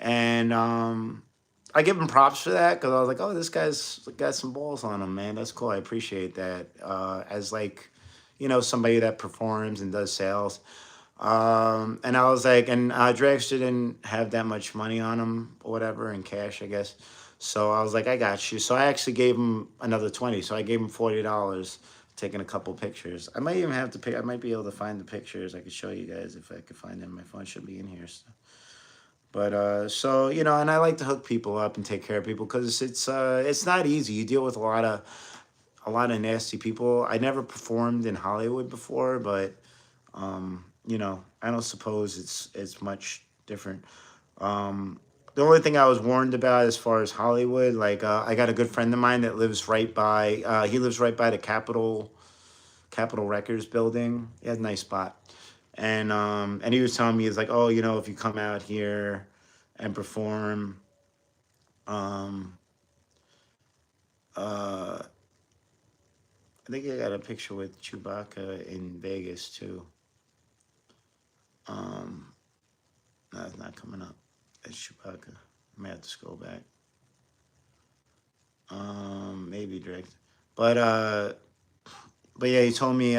And I give him props for that because I was like, oh, this guy's got some balls on him, man. That's cool. I appreciate that. As like, you know, somebody that performs and does sales. And I was like, and Dragster didn't have that much money on him or whatever in cash, I guess. So I was like, I got you. So I actually gave him another 20. So I gave him $40, taking a couple pictures. I might even have to pick. I might be able to find the pictures. I could show you guys if I could find them. My phone should be in here. So. But so you know, and I like to hook people up and take care of people because it's not easy. You deal with a lot of nasty people. I never performed in Hollywood before, but you know, I don't suppose it's much different. The only thing I was warned about as far as Hollywood, like I got a good friend of mine that lives right by. He lives right by the Capitol Records building. He has a nice spot. And he was telling me, he's like, oh, you know, if you come out here and perform, um uh I think I got a picture with Chewbacca in Vegas too. Um no, it's not coming up. It's Chewbacca. I may have to scroll back. Maybe direct. But but yeah, he told me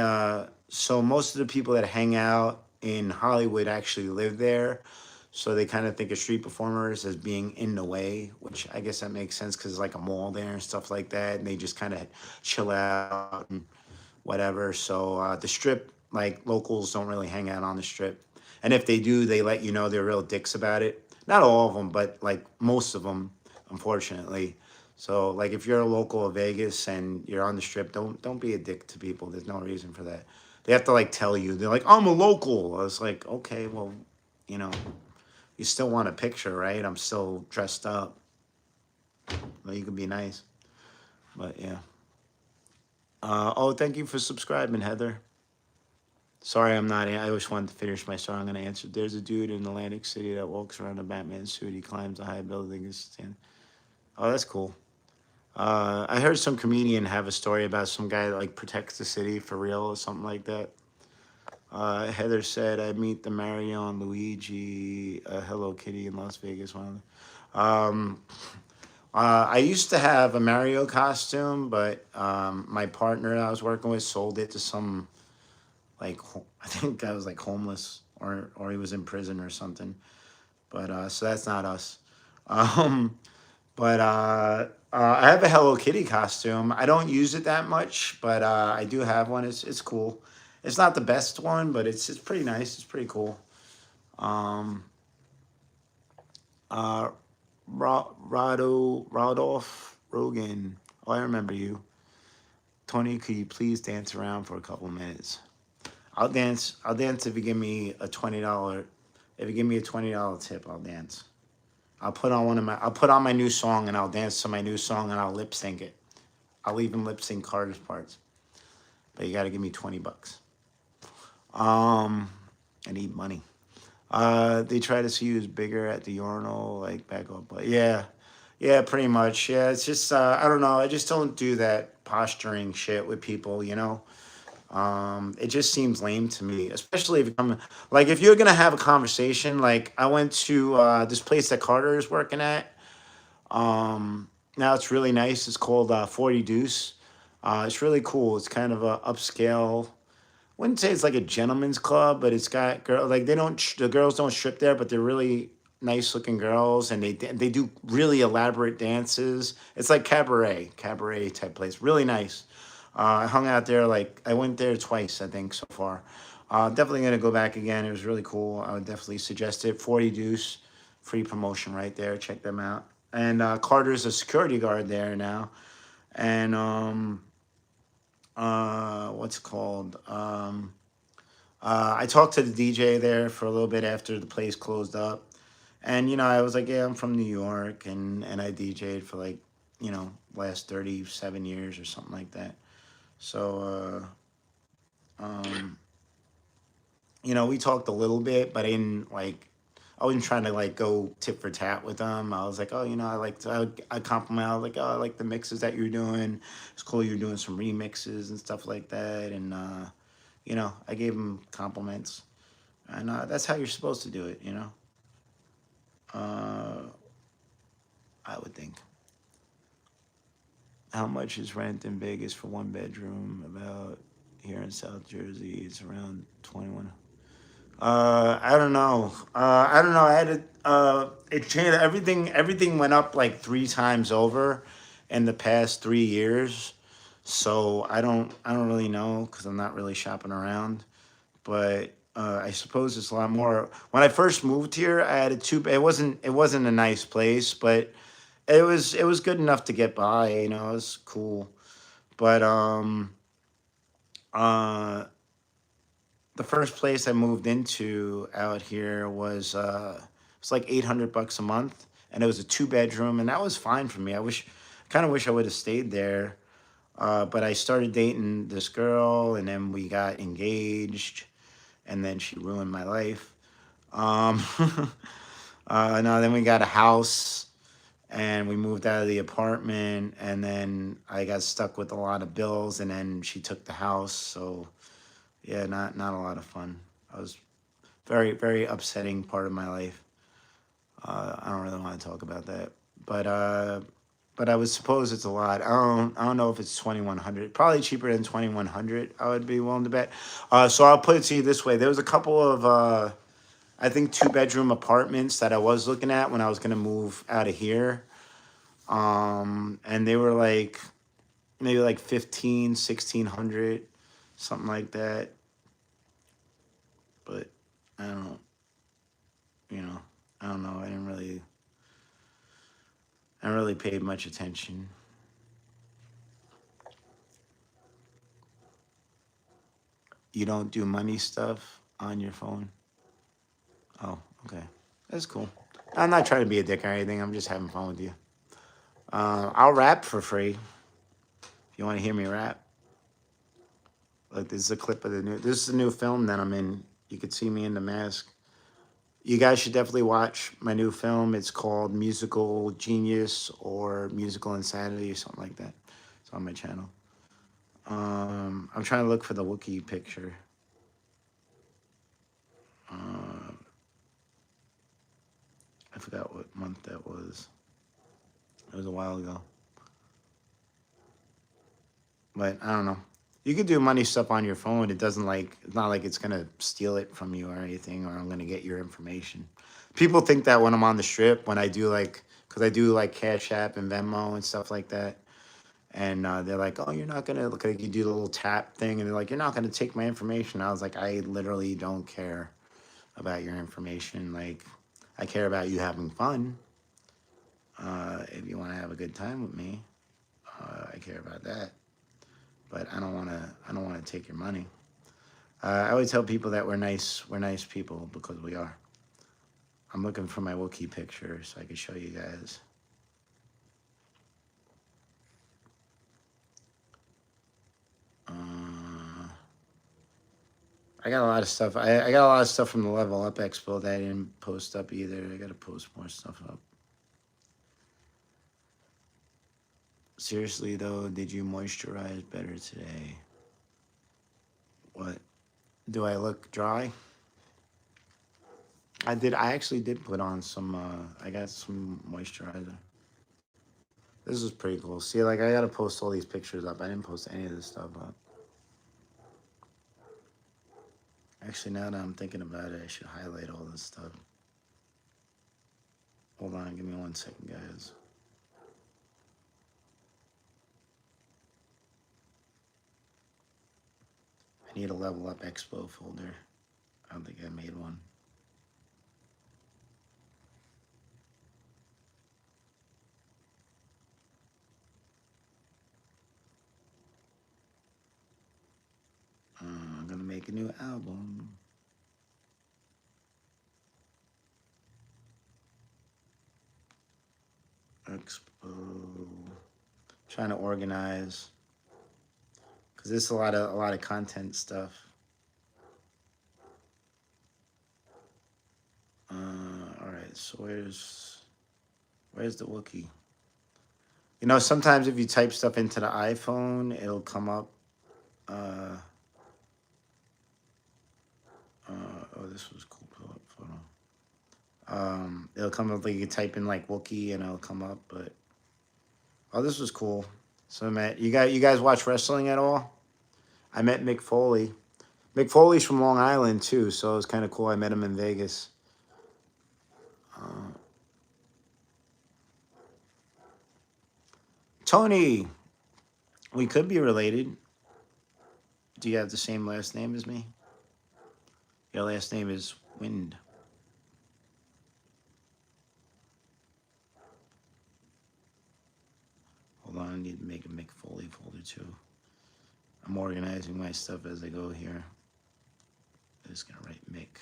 so most of the people that hang out in Hollywood actually live there. So they kind of think of street performers as being in the way, which I guess that makes sense because like a mall there and stuff like that, and they just kind of chill out and whatever. So the strip, like locals don't really hang out on the strip, and if they do, they let you know they're real dicks about it. Not all of them, but like most of them, unfortunately. So like if you're a local of Vegas and you're on the strip, don't be a dick to people. There's no reason for that. They have to like tell you. They're like, I'm a local. I was like, okay, well, you know, you still want a picture, right? I'm still dressed up. Well, you can be nice, but yeah. Oh, thank you for subscribing, Heather. Sorry, I'm not. I always wanted to finish my story. I'm gonna answer. There's a dude in Atlantic City that walks around in a Batman suit. He climbs a high building and stand. Oh, that's cool. I heard some comedian have a story about some guy that like protects the city for real or something like that. Heather said, "I meet the Mario and Luigi, Hello Kitty in Las Vegas." One. Um, I used to have a Mario costume, but my partner that I was working with sold it to some like I think I was like homeless or he was in prison or something. But so that's not us. Um, but I have a Hello Kitty costume. I don't use it that much, but I do have one. It's cool. It's not the best one, but it's pretty nice. It's pretty cool. Um, uh, Rodolph Rogan. Oh, I remember you. Tony, could you please dance around for a couple minutes? I'll dance. I'll dance if you give me a $20. If you give me a $20 tip, I'll dance. I'll put on my new song and I'll dance to my new song and I'll lip sync it. I'll even lip sync Carter's parts. But you gotta give me $20. I need money. They try to see who's bigger at the urinal, like back up. But yeah. Yeah, pretty much. Yeah, it's just I don't know. I just don't do that posturing shit with people. It just seems lame to me, especially if you come like if you're gonna have a conversation. Like I went to this place that Carter is working at. Now it's really nice. It's called 40 Deuce. It's really cool. It's kind of a upscale. Wouldn't say it's like a gentleman's club, but it's got girl like the girls don't strip there, but they're really nice looking girls, and they do really elaborate dances. It's like cabaret type place. Really nice. I hung out there like I went there twice, I think so far. Definitely gonna go back again. It was really cool. I would definitely suggest it. 40 Deuce, free promotion right there. Check them out. And Carter's a security guard there now, and what's it called? I talked to the DJ there for a little bit after the place closed up, and I was like, yeah, I'm from New York, and I DJ'd for like last 37 years or something like that. So we talked a little bit, but I didn't like. I wasn't trying to like go tit for tat with them. I was like, oh, I compliment. I was like, oh, I like the mixes that you're doing. It's cool you're doing some remixes and stuff like that. And I gave them compliments, and that's how you're supposed to do it. Uh, I would think. How much is rent in Vegas for one bedroom? About here in South Jersey, it's around 21. I don't know. I don't know. I had to. It changed. Everything went up like three times over in the past 3 years. So I don't really know because I'm not really shopping around. But I suppose it's a lot more. When I first moved here, I had a two. It wasn't a nice place, but it was good enough to get by. It was cool. But uh the first place I moved into out here was like 800 bucks a month, and it was a two-bedroom, and that was fine for me. Kind of wish I would have stayed there, but I started dating this girl, and then we got engaged, and then she ruined my life. Um, no, then we got a house, and we moved out of the apartment, and then I got stuck with a lot of bills, and then she took the house, so. Yeah, not a lot of fun. I was very very upsetting part of my life. I don't really want to talk about that, but I would suppose it's a lot. I don't know if it's 2,100. Probably cheaper than 2,100. I would be willing to bet. So I'll put it to you this way: there was a couple of I think two-bedroom apartments that I was looking at when I was gonna move out of here, and they were like maybe like 15, 1,600, something like that. But I don't, you know, I don't know. I didn't really pay much attention. You don't do money stuff on your phone? Oh, okay. That's cool. I'm not trying to be a dick or anything. I'm just having fun with you. I'll rap for free if you want to hear me rap. Look, this is a clip of this is a new film that I'm in. You could see me in the mask. You guys should definitely watch my new film. It's called Musical Genius or Musical Insanity or something like that. It's on my channel. I'm trying to look for the Wookiee picture. Uh, I forgot what month that was. It was a while ago. But I don't know. You could do money stuff on your phone. It's not like it's gonna steal it from you or anything, or I'm gonna get your information. People think that when I'm on the strip, when I do because I do like Cash App and Venmo and stuff like that, and they're like, "Oh, you're not gonna look like you do the little tap thing," and they're like, "You're not gonna take my information." I was like, "I literally don't care about your information. Like, I care about you having fun. If you want to have a good time with me, I care about that. But I don't want to. I don't want to take your money." I always tell people that we're nice. We're nice people because we are. I'm looking for my Wookiee picture so I can show you guys. I got a lot of stuff. I got a lot of stuff from the Level Up Expo that I didn't post up either. I got to post more stuff up. Seriously though, did you moisturize better today? What? Do I look dry? I did. I actually did put on some. I got some moisturizer. This is pretty cool. See, like I gotta post all these pictures up. I didn't post any of this stuff up. Actually, now that I'm thinking about it, I should highlight all this stuff. Hold on, give me 1 second, guys. I need a Level Up Expo folder. I don't think I made one. I'm gonna make a new album. Expo. Trying to organize because there's a lot of content stuff. All right, so where's the Wookiee? You know, sometimes if you type stuff into the iPhone, it'll come up. Oh, this was cool photo. It'll come up like you type in like Wookiee and it'll come up. But oh, this was cool. So I met you guys watch wrestling at all? I met Mick Foley. Mick Foley's from Long Island too, so it was kind of cool. I met him in Vegas. Tony, we could be related. Do you have the same last name as me? Your last name is Wind. Hold on, I need to make a Mick Foley folder too. I'm organizing my stuff as I go here. I'm just gonna write Mick.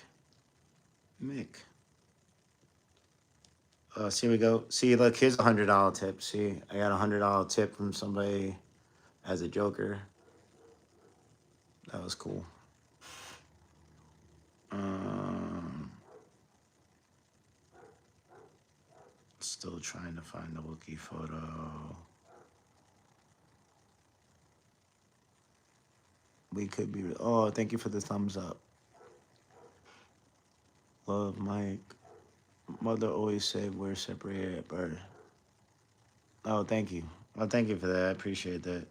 See, we go. See, look, here's a $100 tip. See, I got a $100 tip from somebody as a joker. That was cool. Still trying to find the Wookiee photo. We could be. Oh, thank you for the thumbs up. Love, Mike. Mother always said we're separated at birth. Oh, thank you. Well, thank you for that. I appreciate that.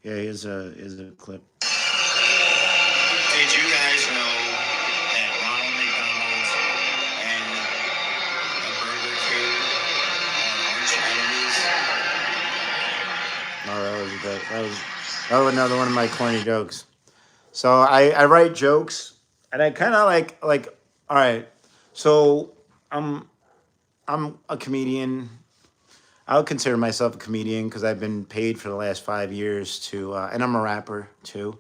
Yeah, here's a clip. Did you guys know that Ronald McDonald's and the Burger King are arch enemies? Oh, that was another one of my corny jokes. So I write jokes, and I kind of like all right. So I'm a comedian. I would consider myself a comedian because I've been paid for the last 5 years to, and I'm a rapper too,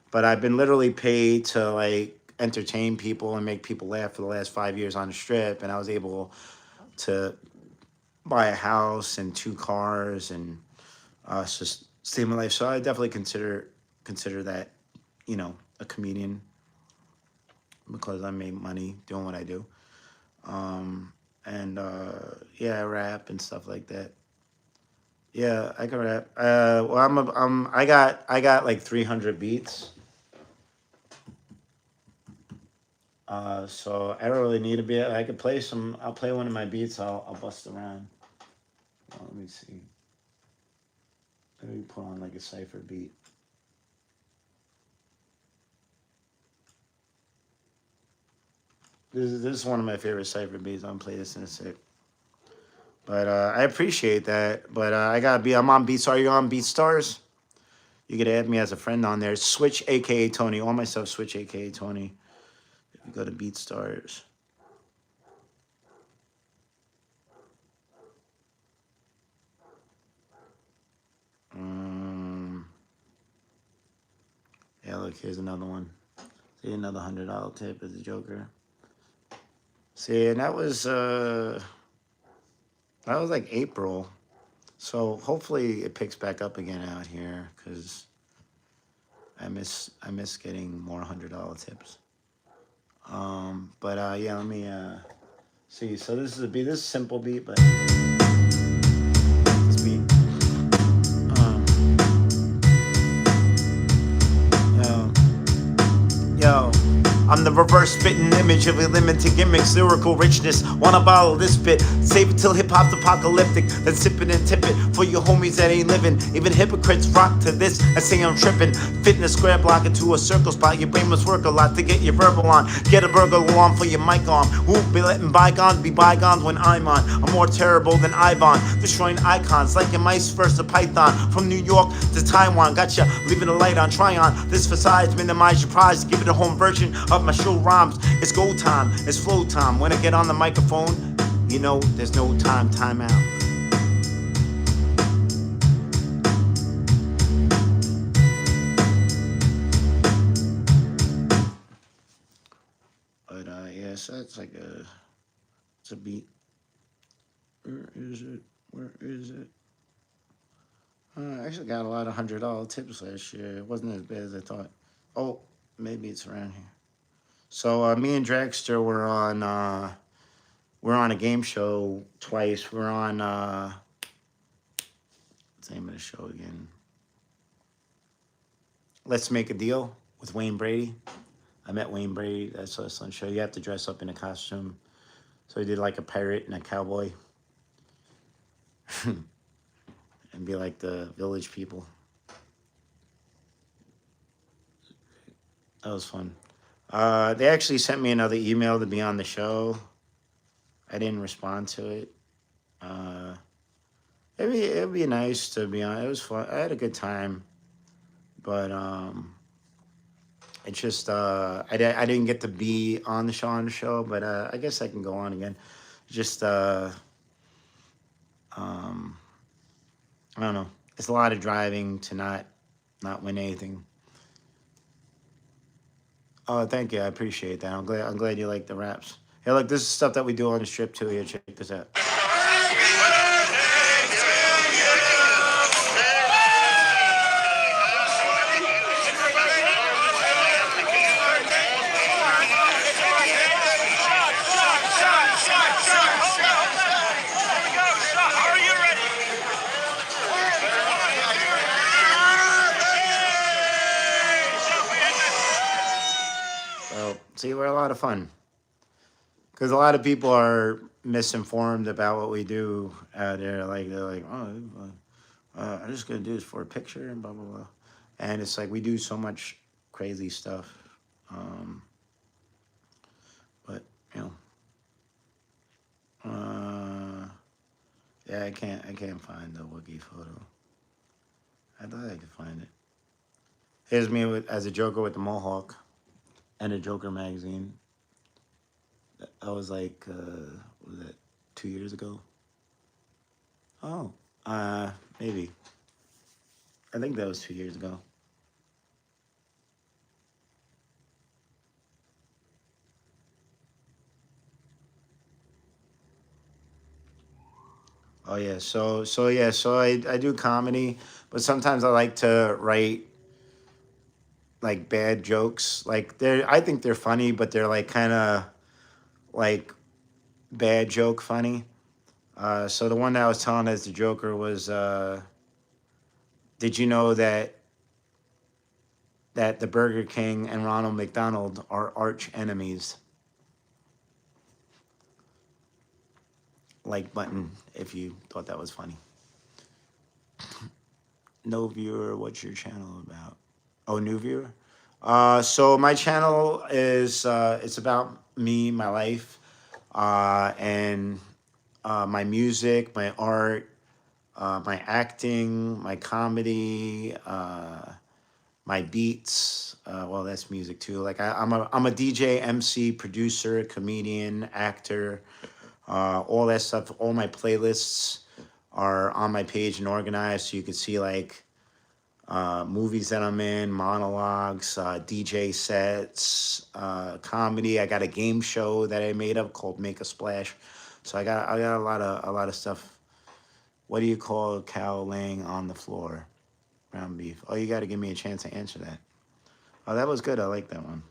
but I've been literally paid to like entertain people and make people laugh for the last 5 years on the strip, and I was able to buy a house and 2 cars and just stay my life. So I definitely consider that, you know, a comedian because I make money doing what I do. Yeah, I rap and stuff like that. Yeah, I can rap. Well, I got like 300 beats. So I don't really need a beat. I could play some. I'll play one of my beats. I'll bust around. Well, let me see. Let me put on like a cipher beat. This is one of my favorite cipher beats. I'm gonna play this in a sec. But I appreciate that. But I'm on Beats. Are you on BeatStars? You could add me as a friend on there. Switch, a.k.a. Tony. All my stuff, Switch, a.k.a. Tony. If you go to BeatStars. Yeah, look, here's another one. See, another $100 tip as a joker. See, and that was like April. So hopefully it picks back up again out here because I miss getting more $100 tips. Yeah, let me see. So this is a beat. This is a simple beat, but this beat. I'm the reverse spitting image of a limited gimmicks, lyrical richness. Wanna bottle this bit, save it till hip hop's apocalyptic, then sip it and tip it for your homies that ain't living. Even hypocrites rock to this and say I'm tripping. Fit in a square block into a circle spot. Your brain must work a lot to get your verbal on. Get a burger alarm for your mic on. Won't be letting bygones be bygones when I'm on. I'm more terrible than Ivan, destroying icons like your mice versus Python. From New York to Taiwan, gotcha, leaving the light on. Try on this facade, minimize your prize. Give it a home version of my show rhymes. It's go time, it's flow time. When I get on the microphone, you know there's no time out. But yeah, so that's like it's a beat. Where is it? Where is it? I actually got a lot of $100 tips last year. It wasn't as bad as I thought. Oh, maybe it's around here. So me and Dragster we're on a game show twice. We're on what's the name of the show again? Let's Make a Deal with Wayne Brady. I met Wayne Brady. That's a fun show. You have to dress up in a costume. So he did like a pirate and a cowboy. And be like the village people. That was fun. They actually sent me another email to be on the show. I didn't respond to it. It'd be nice to be on. It was fun. I had a good time, but it's just I didn't get to be on the show, but I guess I can go on again. Just I don't know. It's a lot of driving to not win anything. Oh, thank you. I appreciate that. I'm glad you like the raps. Hey, look, this is stuff that we do on the strip too. Here, check this out. So, see, we're a lot of fun. Because a lot of people are misinformed about what we do out there. Like, they're like, oh, I'm just going to do this for a picture and blah, blah, blah. And it's like, we do so much crazy stuff. But, you know, yeah, I can't find the Wookiee photo. I thought I could find it. Here's me as a Joker with the Mohawk and a Joker magazine. I was like, what was that, 2 years ago? Oh, maybe. I think that was 2 years ago. Oh yeah, so I do comedy, but sometimes I like to write like bad jokes. Like I think they're funny, but they're like kind of like bad joke funny. So the one that I was telling as the Joker was, did you know that the Burger King and Ronald McDonald are arch enemies? Like button if you thought that was funny. No viewer, what's your channel about? Oh, new viewer. So my channel is it's about me, my life, and my music, my art, my acting, my comedy, my beats. Well, that's music too. Like I'm a DJ, MC, producer, comedian, actor, all that stuff. All my playlists are on my page and organized, so you can see like movies that I'm in, monologues, DJ sets, comedy. I got a game show that I made up called Make a Splash. So I got a lot of stuff. What do you call a cow laying on the floor? Ground beef. Oh, you got to give me a chance to answer that. Oh, that was good. I like that one.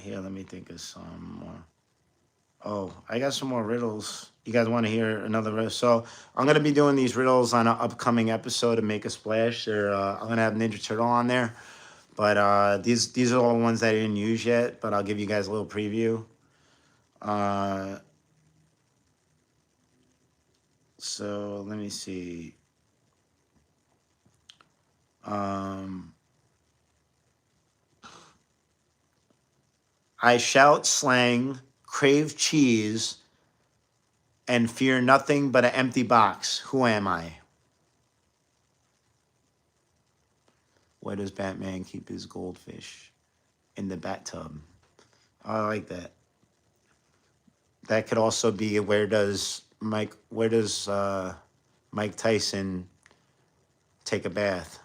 Here, let me think of some more. Oh, I got some more riddles. You guys want to hear another riddle? So I'm gonna be doing these riddles on an upcoming episode of Make a Splash. I'm gonna have Ninja Turtle on there, but these are all ones that I didn't use yet. But I'll give you guys a little preview. Uh, so let me see. Um, I shout slang, crave cheese, and fear nothing but an empty box. Who am I? Where does Batman keep his goldfish? In the bathtub. I like that. That could also be where does Mike Tyson take a bath?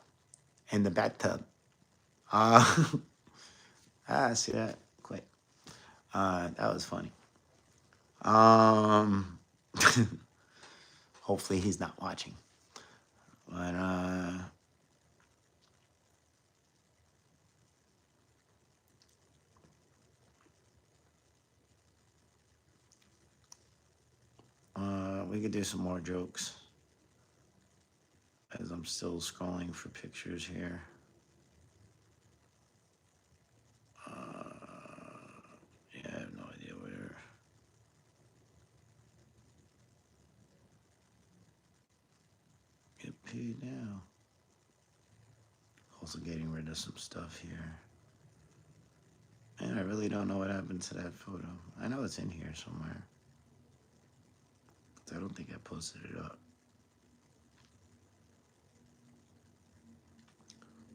In the bathtub. Uh see that? Quick. That was funny. Um hopefully he's not watching. But we could do some more jokes as I'm still scrolling for pictures here. Yeah, I have no idea where. Get paid now. Also getting rid of some stuff here. And I really don't know what happened to that photo. I know it's in here somewhere. I don't think I posted it up.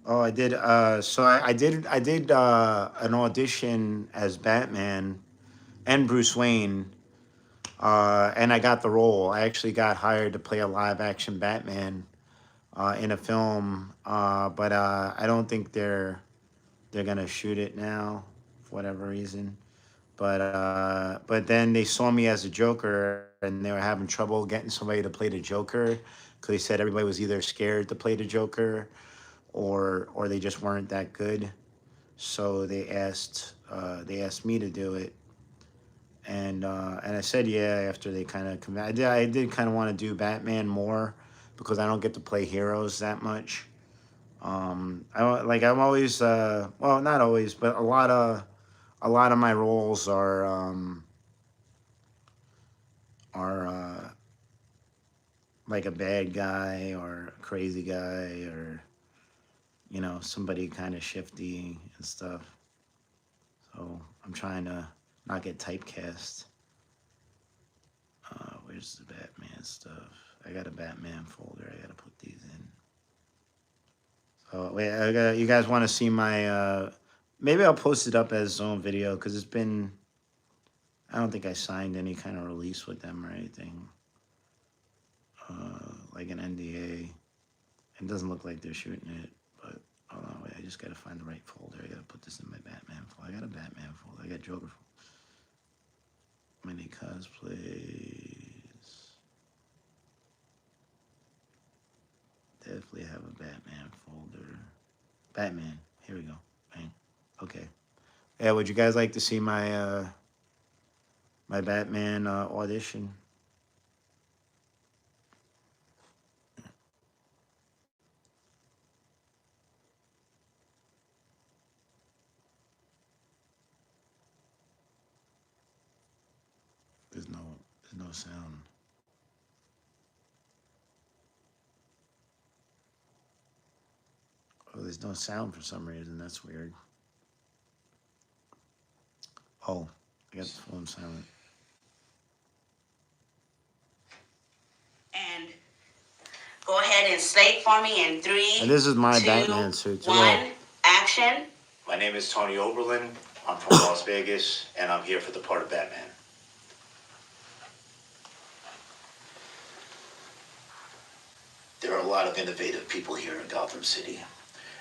Oh, I did. I did an audition as Batman and Bruce Wayne, and I got the role. I actually got hired to play a live action Batman in a film, but I don't think they're gonna shoot it now for whatever reason. But then they saw me as a Joker, and they were having trouble getting somebody to play the Joker because they said everybody was either scared to play the Joker or they just weren't that good. So they asked me to do it, and I said yeah. After they kind of I did kind of want to do Batman more because I don't get to play heroes that much. I'm always well, not always, but a lot of my roles are like a bad guy or a crazy guy or somebody kind of shifty and stuff. So I'm trying to not get typecast. Where's the Batman stuff? I got a Batman folder. I gotta put these in. So wait, you guys want to see my? Maybe I'll post it up as its own video because it's been. I don't think I signed any kind of release with them or anything. Like an NDA. It doesn't look like they're shooting it, but hold on, wait. I just gotta find the right folder. I gotta put this in my Batman folder. I got a Batman folder. I got Joker. Many cosplays. Definitely have a Batman folder. Batman. Here we go. Bang. Okay. Yeah, would you guys like to see my Batman audition? There's no sound. Oh, there's no sound for some reason. That's weird. Oh, I got the phone silent. And go ahead and slate for me in 3, And this is my 2, Batman suit too. 1, action. My name is Tony Oberlin. I'm from Las Vegas, and I'm here for the part of Batman. There are a lot of innovative people here in Gotham City.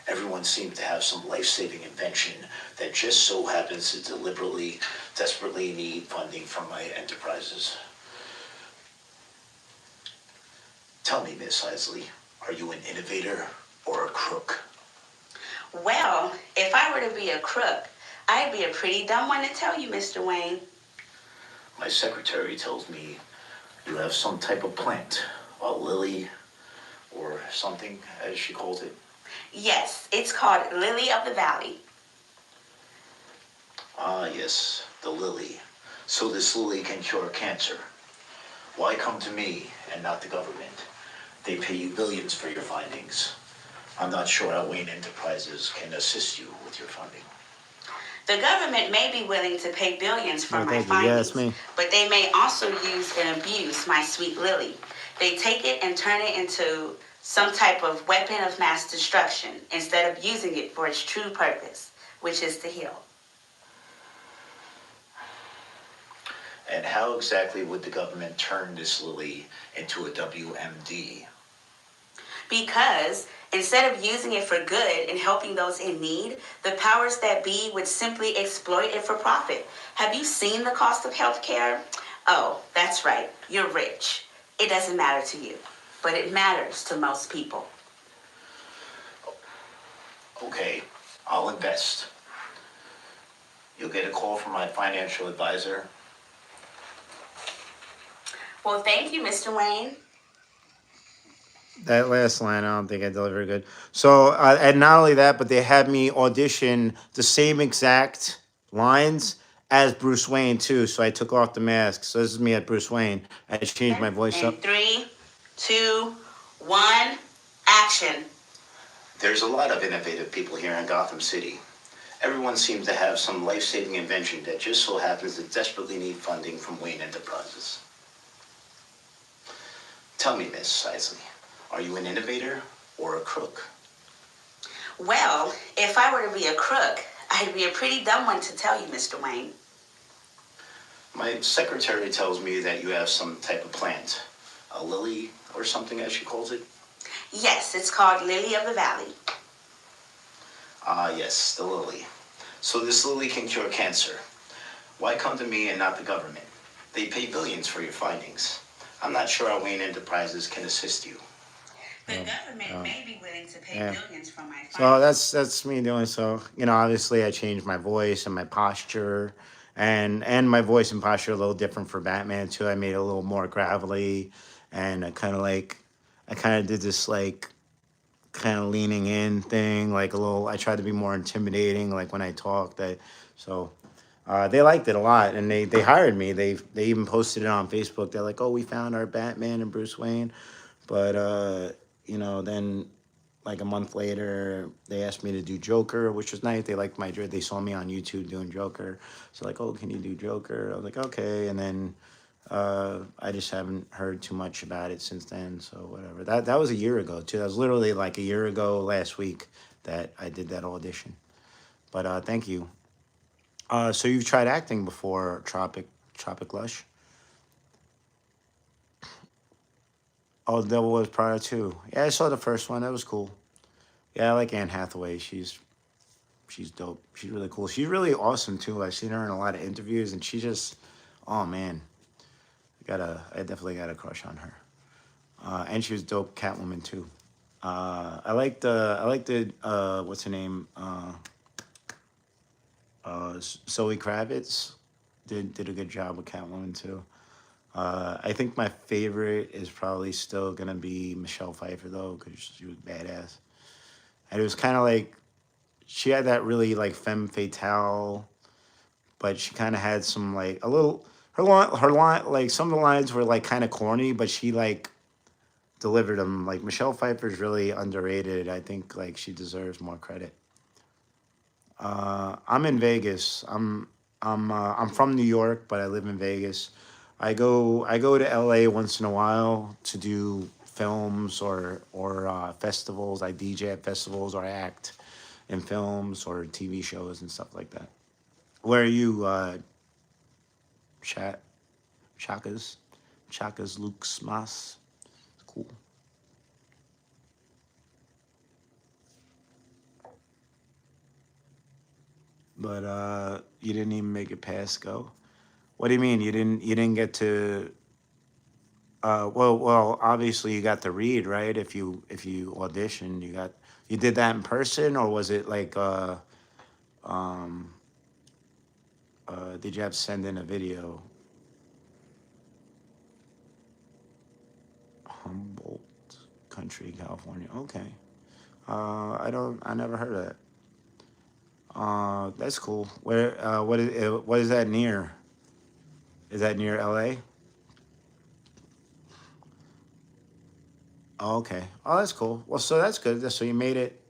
Everyone seems to have some life-saving invention that just so happens to desperately need funding from my enterprises. Tell me, Miss Isley, are you an innovator or a crook? Well, if I were to be a crook, I'd be a pretty dumb one to tell you, Mr. Wayne. My secretary tells me you have some type of plant, a lily or something, as she calls it. Yes, it's called Lily of the Valley. Ah, yes, the lily. So this lily can cure cancer. Why come to me and not the government? They pay you billions for your findings. I'm not sure how Wayne Enterprises can assist you with your funding. The government may be willing to pay billions for Oh, my thank you. Yeah, findings, it's me. but they may also use and abuse my sweet Lily. They take it and turn it into some type of weapon of mass destruction instead of using it for its true purpose, which is to heal. And how exactly would the government turn this lily into a WMD? Because instead of using it for good and helping those in need, the powers that be would simply exploit it for profit. Have you seen the cost of healthcare? Oh, that's right. You're rich. It doesn't matter to you, but it matters to most people. Okay, I'll invest. You'll get a call from my financial advisor. Well, thank you, Mr. Wayne. That last line, I don't think I delivered good. So, and not only that, but they had me audition the same exact lines as Bruce Wayne too. So I took off the mask. So this is me at Bruce Wayne. I changed my voice In up. 3, 2, 1, action. There's a lot of innovative people here in Gotham City. Everyone seems to have some life-saving invention that just so happens to desperately need funding from Wayne Enterprises. Tell me, Miss Sisley, are you an innovator or a crook? Well, if I were to be a crook, I'd be a pretty dumb one to tell you, Mr. Wayne. My secretary tells me that you have some type of plant, a lily or something as she calls it. Yes, it's called Lily of the Valley. Ah, yes, the lily. So this lily can cure cancer. Why come to me and not the government? They pay billions for your findings. I'm not sure how Wayne Enterprises can assist you. The government may be willing to pay billions for my findings. So that's me doing so. You know, obviously I changed my voice and my posture, and my voice and posture are a little different for Batman too. I made it a little more gravelly, and I kind of did this like kind of leaning in thing, like a little. I tried to be more intimidating, like when I talk. They liked it a lot, and they hired me. They even posted it on Facebook. They're like, "Oh, we found our Batman and Bruce Wayne," but then like a month later, they asked me to do Joker, which was nice. They liked they saw me on YouTube doing Joker, so like, "Oh, can you do Joker?" I was like, "Okay," and then I just haven't heard too much about it since then. So whatever. That was a year ago too. That was literally like a year ago last week that I did that audition. But thank you. So you've tried acting before, Tropic Lush? Oh, the Devil was prior too. Yeah, I saw the first one. That was cool. Yeah, I like Anne Hathaway. She's dope. She's really cool. She's really awesome too. I've seen her in a lot of interviews, and she just, oh man, I definitely got a crush on her. And she was dope Catwoman too. I like the what's her name? Zoe Kravitz did a good job with Catwoman too. I think my favorite is probably still gonna be Michelle Pfeiffer though, because she was badass. And it was kind of like she had that really like femme fatale, but she kind of had some like a little her line like some of the lines were like kind of corny, but she like delivered them. Like Michelle Pfeiffer's really underrated. I think like she deserves more credit. I'm in Vegas. I'm from New York, but I live in Vegas. I go to LA once in a while to do films or festivals. I DJ at festivals or I act in films or TV shows and stuff like that. Where are you, chat Chakas? Chakas Luke's Mas? Cool. But you didn't even make it past go. What do you mean? You didn't get to obviously you got to read, right? If you auditioned, you did that in person, or was it like um did you have to send in a video? country, California. Okay. I never heard of that. That's cool. Where, what is that near? Is that near LA? Oh, okay. Oh, that's cool. Well, so that's good. So you made it.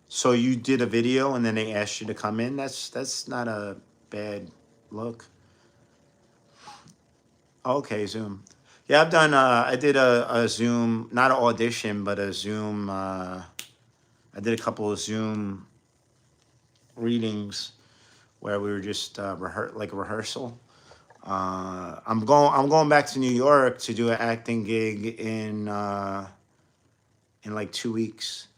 So you did a video and then they asked you to come in. That's not a bad look. Okay, Zoom. Yeah, I've done. I did a Zoom, not an audition, but a Zoom. I did a couple of Zoom readings where we were just like a rehearsal. I'm going back to New York to do an acting gig in like 2 weeks.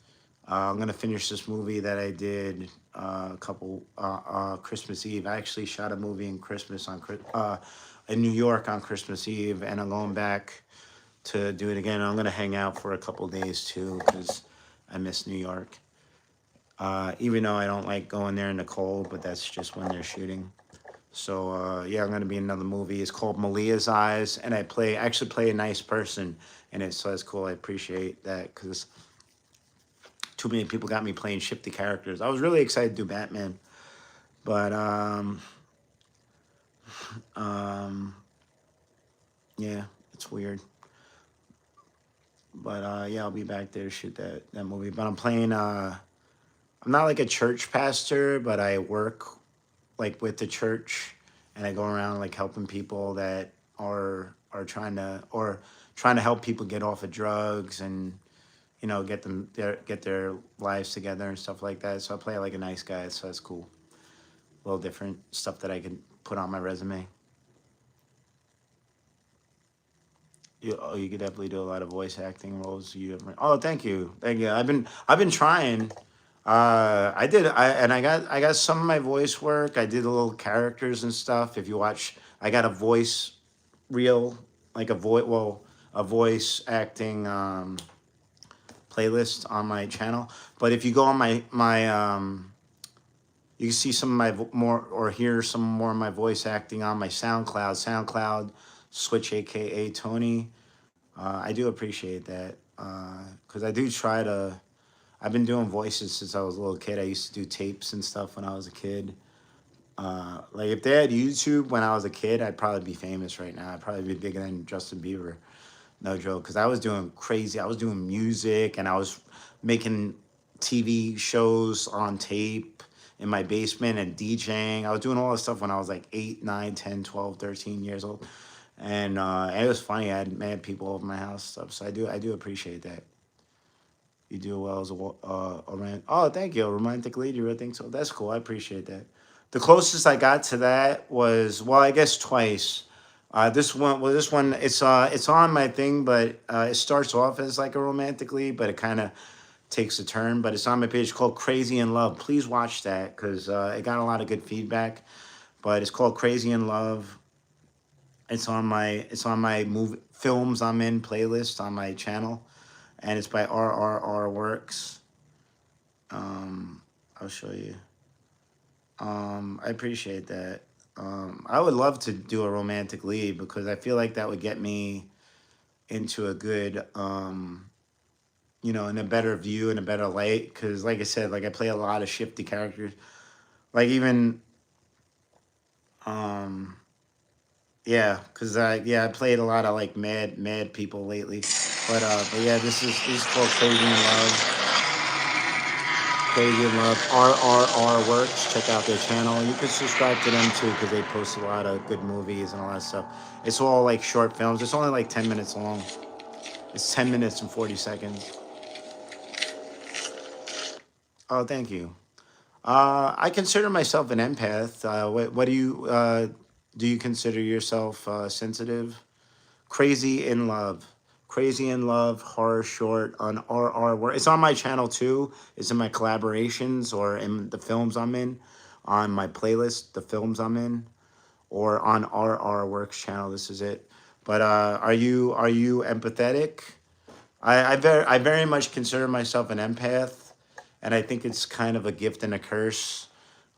I'm gonna finish this movie that I did a couple Christmas Eve. I actually shot a movie in New York on Christmas Eve, and I'm going back to do it again. I'm gonna hang out for a couple days too because I miss New York. Even though I don't like going there in the cold, but that's just when they're shooting. So yeah, I'm gonna be in another movie. It's called Malia's Eyes, and actually play a nice person in it. So that's cool. I appreciate that because too many people got me playing shifty characters. I was really excited to do Batman, but yeah, it's weird. But yeah, I'll be back there to shoot that movie. But I'm playing. I'm not like a church pastor, but I work like with the church, and I go around like helping people that are trying to help people get off of drugs and get their lives together and stuff like that. So I play like a nice guy, so that's cool. A little different stuff that I can put on my resume. You could definitely do a lot of voice acting roles. Oh, thank you, thank you. I've been trying. I got some of my voice work. I did a little characters and stuff. If you watch, I got a voice reel, like a voice acting playlist on my channel. But if you go on you can see some of my more or hear some more of my voice acting on my SoundCloud, switch a.k.a. Tony. I do appreciate that because I do try to. I've been doing voices since I was a little kid. I used to do tapes and stuff when I was a kid. Like if they had YouTube when I was a kid, I'd probably be famous right now. I'd probably be bigger than Justin Bieber. No joke, because I was doing crazy. I was doing music and I was making TV shows on tape in my basement and DJing. I was doing all this stuff when I was like 8, 9, 10, 12, 13 years old. And it was funny. I had mad people over my house stuff. So I do appreciate that. You do well as oh, thank you. A romantic lead, you really think so? That's cool. I appreciate that. The closest I got to that was, well, I guess twice. This one, it's on my thing, but it starts off as like a romantic lead, but it kind of takes a turn. But it's on my page called Crazy in Love. Please watch that because it got a lot of good feedback. But it's called Crazy in Love. It's on my movie films I'm in playlist on my channel, and it's by RRR Works. I'll show you. I appreciate that. I would love to do a romantic lead because I feel like that would get me into a good, in a better view and a better light. Because, like I said, like I play a lot of shifty characters. Like even, yeah, because I played a lot of like mad people lately. But yeah, this is called Crazy in Love. Crazy in Love, RRR Works. Check out their channel. You can subscribe to them too because they post a lot of good movies and all that stuff. It's all like short films. It's only like 10 minutes long. It's 10 minutes and 40 seconds. Oh, thank you. I consider myself an empath. What do you consider yourself sensitive? Crazy in Love. Crazy in Love, horror short on RR Work. It's on my channel too. It's in my collaborations or in the films I'm in, on my playlist, the films I'm in, or on RR Works channel. This is it. But are you empathetic? I very much consider myself an empath, and I think it's kind of a gift and a curse.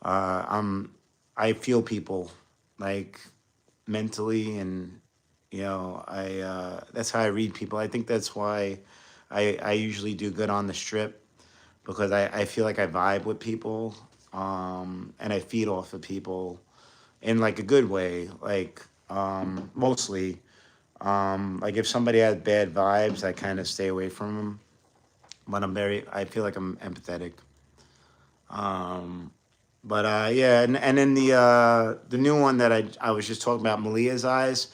I feel people like mentally and You know, that's how I read people. I think that's why I usually do good on the strip because I feel like I vibe with people, and I feed off of people in like a good way. Like mostly, like if somebody has bad vibes, I kind of stay away from them. But I feel like I'm empathetic. Um, but yeah, and then the new one that I was just talking about, Malia's Eyes.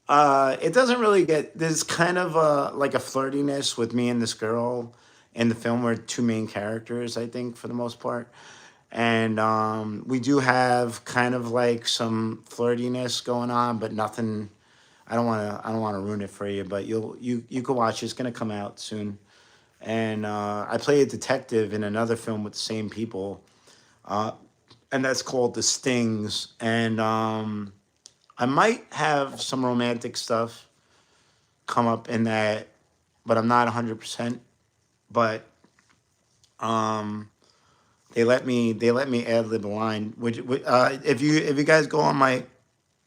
It doesn't really get. There's kind of like a flirtiness with me and this girl in the film. We're two main characters, I think, for the most part, and we do have kind of like some flirtiness going on, but nothing. I don't want to ruin it for you, but you can watch it. It's gonna come out soon. And I play a detective in another film with the same people, uh, and that's called The Stings. And I might have some romantic stuff come up in that, but I'm not 100%. But um, they let me ad lib a line. If you guys go on my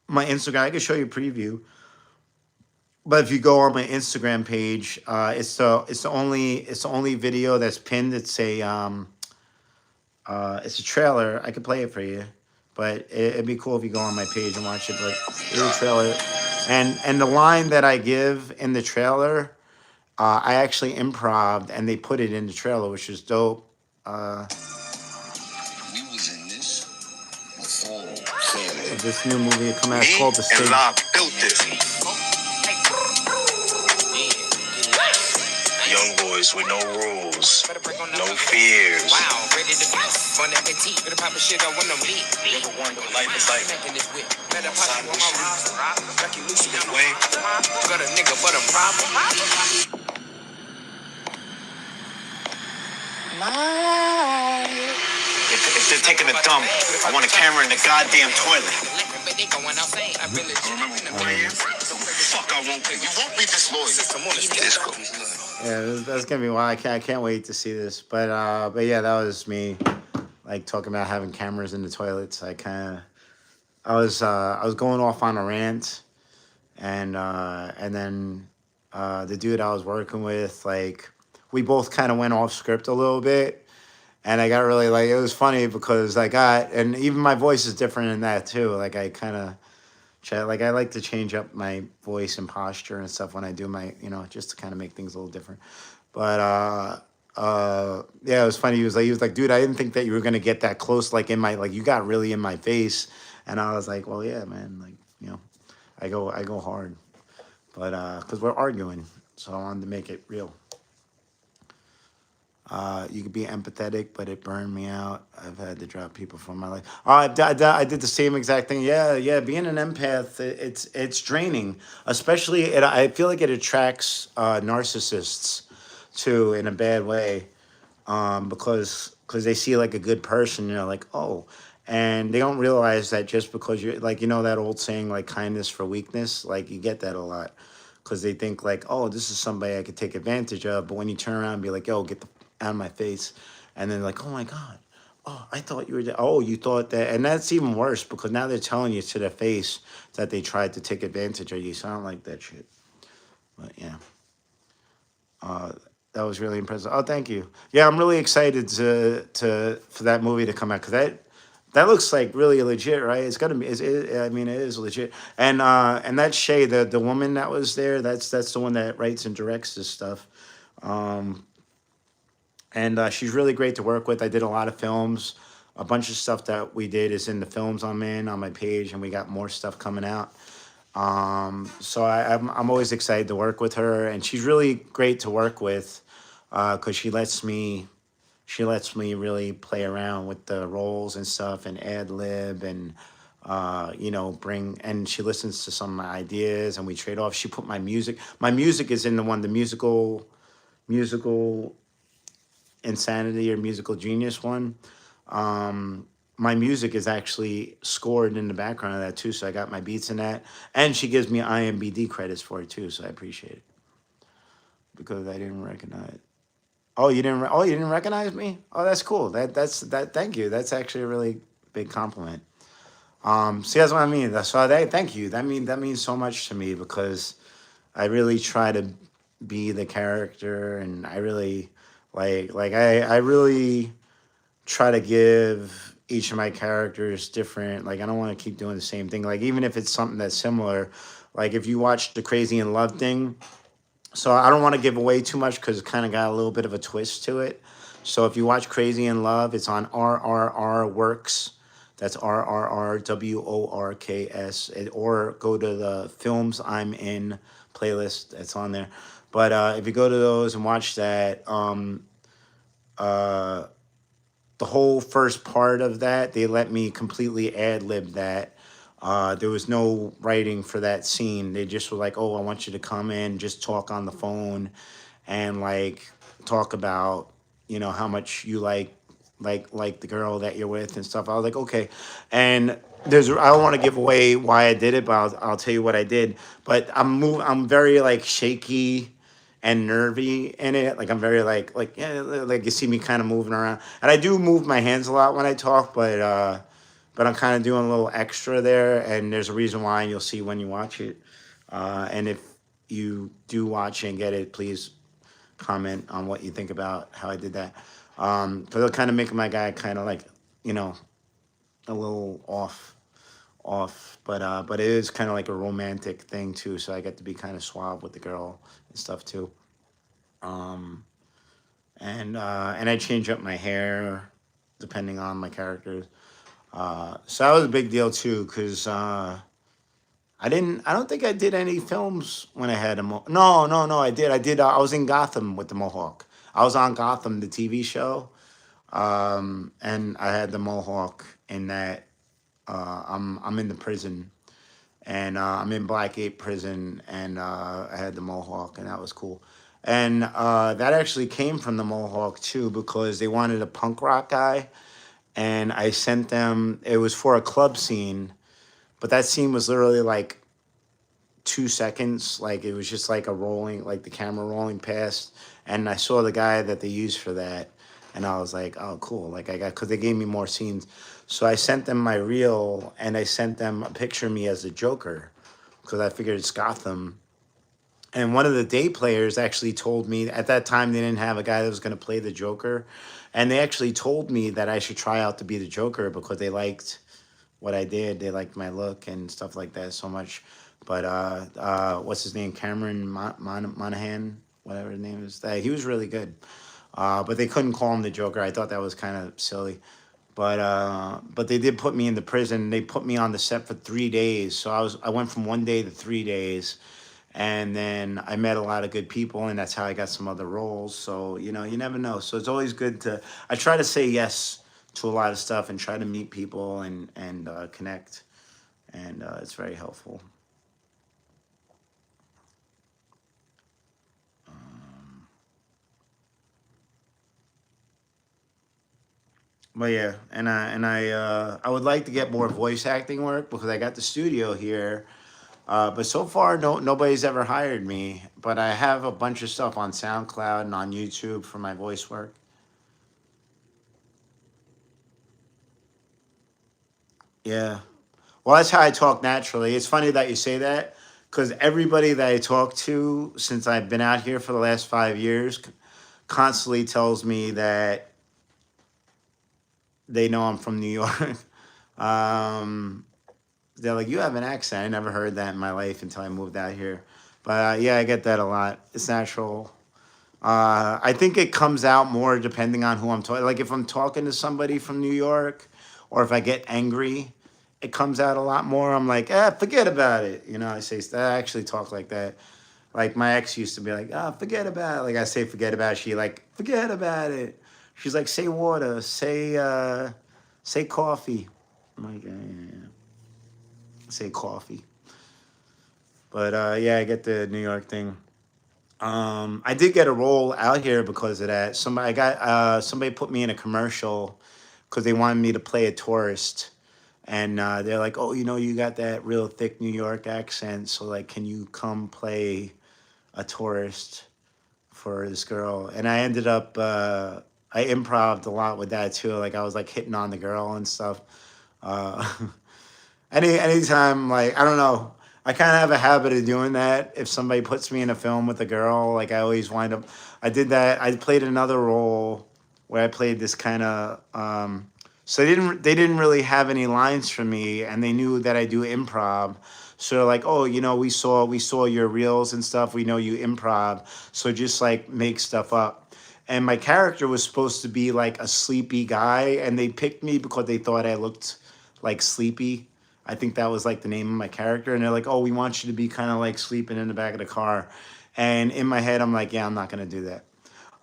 Instagram, I can show you a preview. But if you go on my Instagram page, it's the only video that's pinned. It's a trailer. I could play it for you, but it'd be cool if you go on my page and watch it. But it's a trailer, and the line that I give in the trailer, I actually improved, and they put it in the trailer, which is dope. We was in this before This new movie coming out, it's me called The and Sting. La built this. Young boys with no rules, no fears. Wow, ready to be fun and petite. Gonna pop a shit out when I'm lit. Never wonder what life is like. Making this whip. Better pop you on my roster. Lucky Lucy on the way. Got a nigga, but a problem. If they're taking a dump, I want a camera in the goddamn toilet. Remember 1 year? Fuck, I won't be. You won't be disloyal. Disco. Yeah, that's gonna be wild. I can't wait to see this. But yeah, that was me, like talking about having cameras in the toilets. I was going off on a rant, and then the dude I was working with, like, we both kind of went off script a little bit, and I got really like, it was funny because and even my voice is different in that too. Like I kind of like I like to change up my voice and posture and stuff when I do my, just to kind of make things a little different. But yeah, it was funny. He was like, dude, I didn't think that you were gonna get that close, like in my, like you got really in my face, and I was like, well, yeah, man, like I go hard, but because we're arguing, so I wanted to make it real. You could be empathetic, but it burned me out. I've had to drop people from my life. Oh, I did the same exact thing. Yeah. Being an empath, it's draining. Especially, I feel like it attracts narcissists too in a bad way, because they see like a good person, like, oh, and they don't realize that just because you're like, that old saying, like, kindness for weakness, like you get that a lot. Because they think like, oh, this is somebody I could take advantage of. But when you turn around and be like, yo, get the out of my face, and then like, oh my god, oh, I thought you were oh, you thought that. And that's even worse because now they're telling you to their face that they tried to take advantage of you. So I don't like that shit. But yeah, that was really impressive. Oh, thank you. Yeah, I'm really excited for that movie to come out, because that looks like really legit, right? It's gonna be. I mean, it is legit. And that's Shay, the woman that was there. That's the one that writes and directs this stuff. And she's really great to work with. I did a lot of films. A bunch of stuff that we did is in the films I'm in on my page, and we got more stuff coming out. So I'm always excited to work with her, and she's really great to work with, because she lets me really play around with the roles and stuff, and ad lib, and bring, and she listens to some of my ideas, and we trade off. She put my music. My music is in the musical insanity or musical genius one. My music is actually scored in the background of that too, so I got my beats in that, and she gives me IMBD credits for it too, so I appreciate it, because I didn't recognize. Oh, you didn't recognize me? Oh, that's cool. Thank you. That's actually a really big compliment. See, that's what I mean. That's why thank you. That means so much to me because I really try to be the character, and I really I really try to give each of my characters different. Like I don't want to keep doing the same thing. Like even if it's something that's similar, like if you watch the Crazy in Love thing, so I don't want to give away too much because it kind of got a little bit of a twist to it. So if you watch Crazy in Love, it's on RRR Works. That's RRRWORKS. Or go to the Films I'm In playlist. That's on there. But if you go to those and watch that, uh, the whole first part of that, they let me completely ad lib that. There was no writing for that scene. They just were like, "Oh, I want you to come in, just talk on the phone, and like talk about how much you like the girl that you're with and stuff." I was like, "Okay," and I don't want to give away why I did it, but I'll tell you what I did. But I'm very like shaky and nervy in it. Like I'm very yeah, like you see me kind of moving around, and I do move my hands a lot when I talk, but I'm kind of doing a little extra there, and there's a reason why, and you'll see when you watch it. And if you do watch and get it, please comment on what you think about how I did that. Because it'll kind of make my guy kind of like you know a little off, but it is kind of like a romantic thing too. So I get to be kind of suave with the girl and stuff too. Um, and I change up my hair depending on my characters. So that was a big deal too, because I don't think I did any films when I had a no, I did. I was in Gotham with the Mohawk. I was on Gotham, the TV show, and I had the Mohawk in that. I'm in the prison, and I'm in Blackgate prison, and I had the Mohawk, and that was cool. And that actually came from the Mohawk too, because they wanted a punk rock guy, and I sent them. It was for a club scene, but that scene was literally like 2 seconds. Like it was just like a rolling, like the camera rolling past, and I saw the guy that they used for that, and I was like, oh, cool. Like I got because they gave me more scenes, so I sent them my reel, and I sent them a picture of me as the Joker, because I figured it's Gotham. And one of the day players actually told me at that time they didn't have a guy that was going to play the Joker, and they actually told me that I should try out to be the Joker because they liked what I did. They liked my look and stuff like that so much. But what's his name? Cameron Monaghan, whatever his name is. That he was really good. But they couldn't call him the Joker. I thought that was kind of silly. But they did put me in the prison. They put me on the set for 3 days. So I went from 1 day to 3 days, and then I met a lot of good people, and that's how I got some other roles. So you never know. So it's always good to. I try to say yes to a lot of stuff and try to meet people and connect, and it's very helpful. But yeah, I would like to get more voice acting work because I got the studio here. But so far, nobody's ever hired me. But I have a bunch of stuff on SoundCloud and on YouTube for my voice work. Yeah. Well, that's how I talk naturally. It's funny that you say that because everybody that I talk to since I've been out here for the last 5 years constantly tells me that they know I'm from New York. um, they're like, you have an accent. I never heard that in my life until I moved out here. But yeah, I get that a lot. It's natural. I think it comes out more depending on who I'm talking. Like if I'm talking to somebody from New York, or if I get angry, it comes out a lot more. I'm like, forget about it. I actually talk like that. Like my ex used to be like, forget about it. Like I say, forget about it. She like, forget about it. She's like, say water, say coffee. I'm like, yeah. Say coffee. But yeah, I get the New York thing. I did get a role out here because of that. Somebody put me in a commercial because they wanted me to play a tourist, and they're like, "Oh, you got that real thick New York accent, so like, can you come play a tourist for this girl?" And I ended up I improved a lot with that too. Like I was like hitting on the girl and stuff. Uh, Anytime, like, I don't know, I kind of have a habit of doing that. If somebody puts me in a film with a girl, like, I always wind up. I did that. I played another role where I played this kind of. So they didn't really have any lines for me, and they knew that I do improv. So they're like, oh, we saw your reels and stuff. We know you improv, so just like make stuff up. And my character was supposed to be like a sleepy guy, and they picked me because they thought I looked like sleepy. I think that was like the name of my character. And they're like, oh, we want you to be kind of like sleeping in the back of the car. And in my head, I'm like, yeah, I'm not going to do that.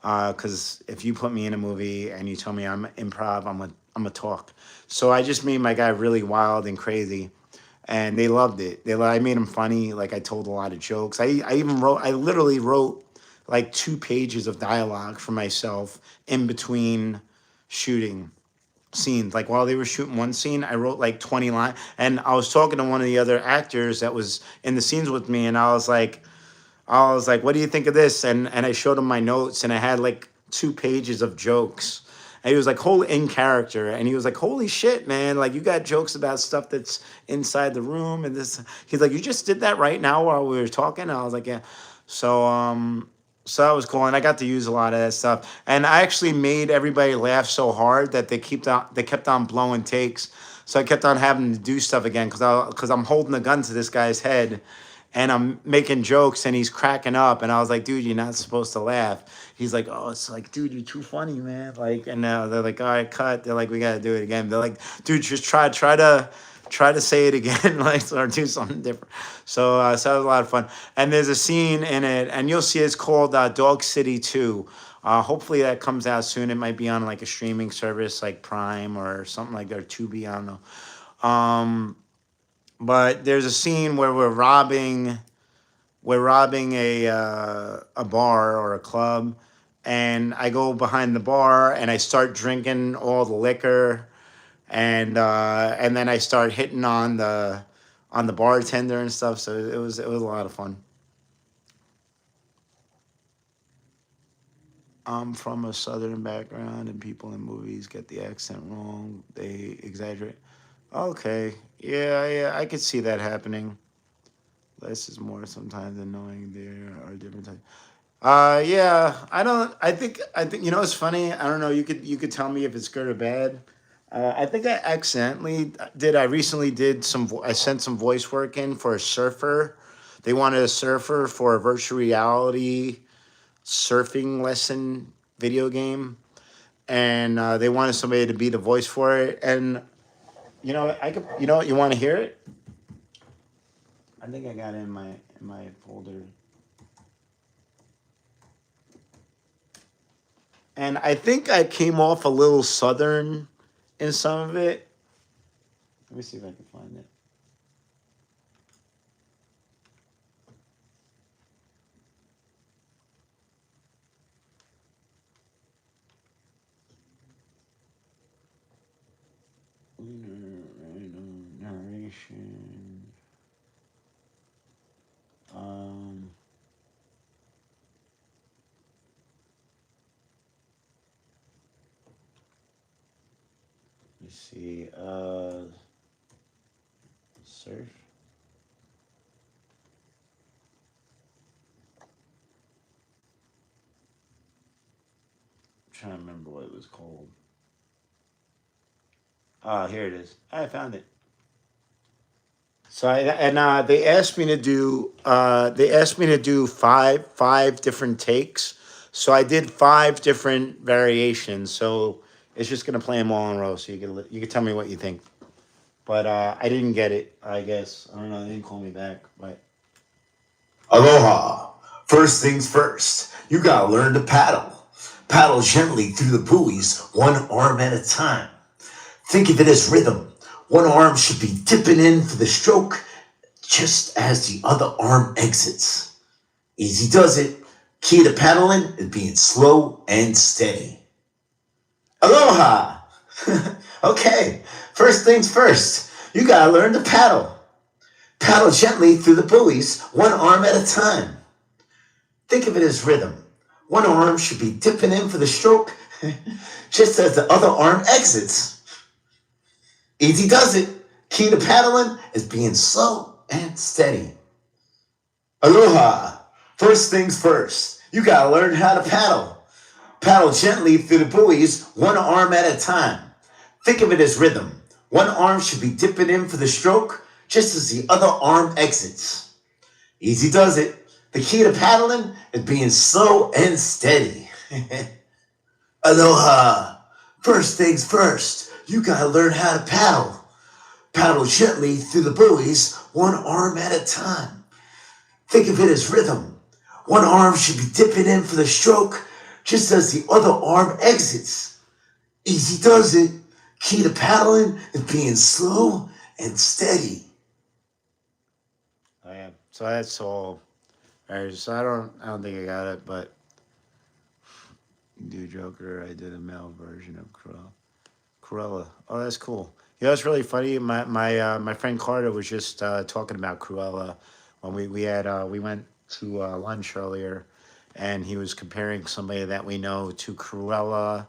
Because if you put me in a movie and you tell me I'm improv, I'm a talk. So I just made my guy really wild and crazy. And they loved it. I made him funny. Like I told a lot of jokes. I literally wrote like 2 pages of dialogue for myself in between shooting scenes. Like while they were shooting one scene, I wrote like 20 lines. And I was talking to one of the other actors that was in the scenes with me, and I was like, what do you think of this? And I showed him my notes, and I had like 2 pages of jokes. And he was like, whole in character. And he was like, holy shit, man. Like, you got jokes about stuff that's inside the room. And this, he's like, you just did that right now while we were talking. And I was like, yeah. So that was cool. And I got to use a lot of that stuff. And I actually made everybody laugh so hard that they kept on blowing takes. So I kept on having to do stuff again because I'm holding a gun to this guy's head and I'm making jokes and he's cracking up, and I was like, dude, you're not supposed to laugh. He's like, oh, it's like, dude, you're too funny, man. Like, and now they're like, all right, cut. They're like, we gotta do it again. They're like, dude, just try to say it again, like, or do something different. So that was a lot of fun. And there's a scene in it, and you'll see it's called Dog City 2. Hopefully that comes out soon. It might be on like a streaming service like Prime or something like that, or Tubi, I don't know. But there's a scene where we're robbing a bar or a club, and I go behind the bar and I start drinking all the liquor, and then I start hitting on the bartender and stuff. So it was a lot of fun. I'm from a southern background, and people in movies get the accent wrong. They exaggerate. Okay, yeah, I could see that happening. Less is more sometimes than knowing there are different types. Yeah, I don't. I think it's funny. I don't know. You could tell me if it's good or bad. I think I accidentally did. I recently did some. I sent some voice work in for a surfer. They wanted a surfer for a virtual reality surfing lesson video game, and they wanted somebody to be the voice for it. And I could. You want to hear it? I think I got it in my folder. And I think I came off a little southern in some of it. Let me see if I can find it. Narration. Um, let me see. Surf. I'm trying to remember what it was called. Here it is. I found it. So they asked me to do five different takes. So I did 5 different variations. So it's just gonna play them all in a row. So you can tell me what you think. But I didn't get it. I guess I don't know. They didn't call me back. But Aloha. First things first, you gotta learn to paddle. Paddle gently through the buoys, one arm at a time. Think of it as rhythm. One arm should be dipping in for the stroke just as the other arm exits. Easy does it. Key to paddling is being slow and steady. Aloha! Okay, first things first, you gotta learn to paddle. Paddle gently through the buoys, one arm at a time. Think of it as rhythm. One arm should be dipping in for the stroke just as the other arm exits. Easy does it. Key to paddling is being slow and steady. Aloha. First things first, you gotta learn how to paddle. Paddle gently through the buoys, one arm at a time. Think of it as rhythm. One arm should be dipping in for the stroke, just as the other arm exits. Easy does it. The key to paddling is being slow and steady. Aloha. First things first, you gotta learn how to paddle. Paddle gently through the buoys, one arm at a time. Think of it as rhythm. One arm should be dipping in for the stroke, just as the other arm exits. Easy does it. Key to paddling is being slow and steady. Oh, yeah. So that's all. Alright, so I don't think I got it, but do Joker. I did a male version of Cruella. Oh, that's cool. Yeah, it's really funny. My friend Carter was just talking about Cruella when we went to lunch earlier, and he was comparing somebody that we know to Cruella.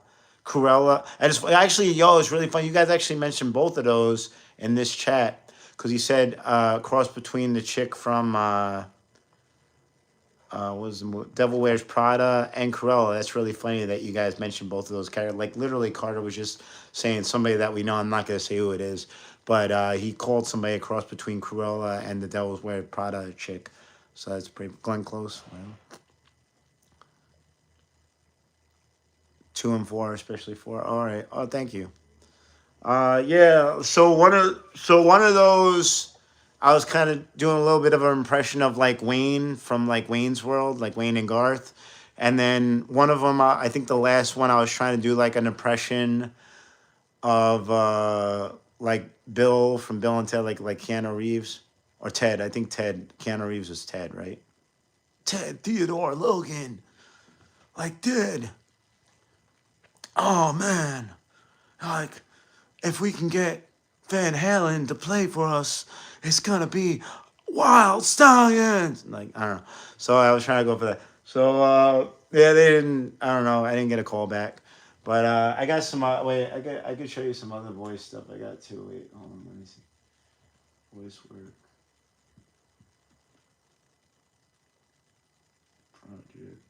And it's actually, it's really funny. You guys actually mentioned both of those in this chat because he said cross between the chick from what was the movie? Devil Wears Prada and Cruella. That's really funny that you guys mentioned both of those characters. Like literally, Carter was just saying somebody that we know. I'm not gonna say who it is, but he called somebody a cross between Cruella and the Devil Wears Prada chick. So that's pretty. Glenn Close. Well, 2 and 4, especially 4. All right. Oh, thank you. Yeah. So one of those. I was kind of doing a little bit of an impression of like Wayne from like Wayne's World, like Wayne and Garth. And then one of them, I think the last one, I was trying to do like an impression of like Bill from Bill and Ted, like Keanu Reeves or Ted. I think Keanu Reeves was Ted, right? Ted Theodore Logan, like Ted. Oh man, like if we can get Van Halen to play for us, it's gonna be Wild Stallions. Like I don't know. So I was trying to go for that. So yeah, they didn't. I don't know. I didn't get a call back, but I got some. Wait, I could show you some other voice stuff I got too. Wait, hold on. Let me see. Voice work. Projects.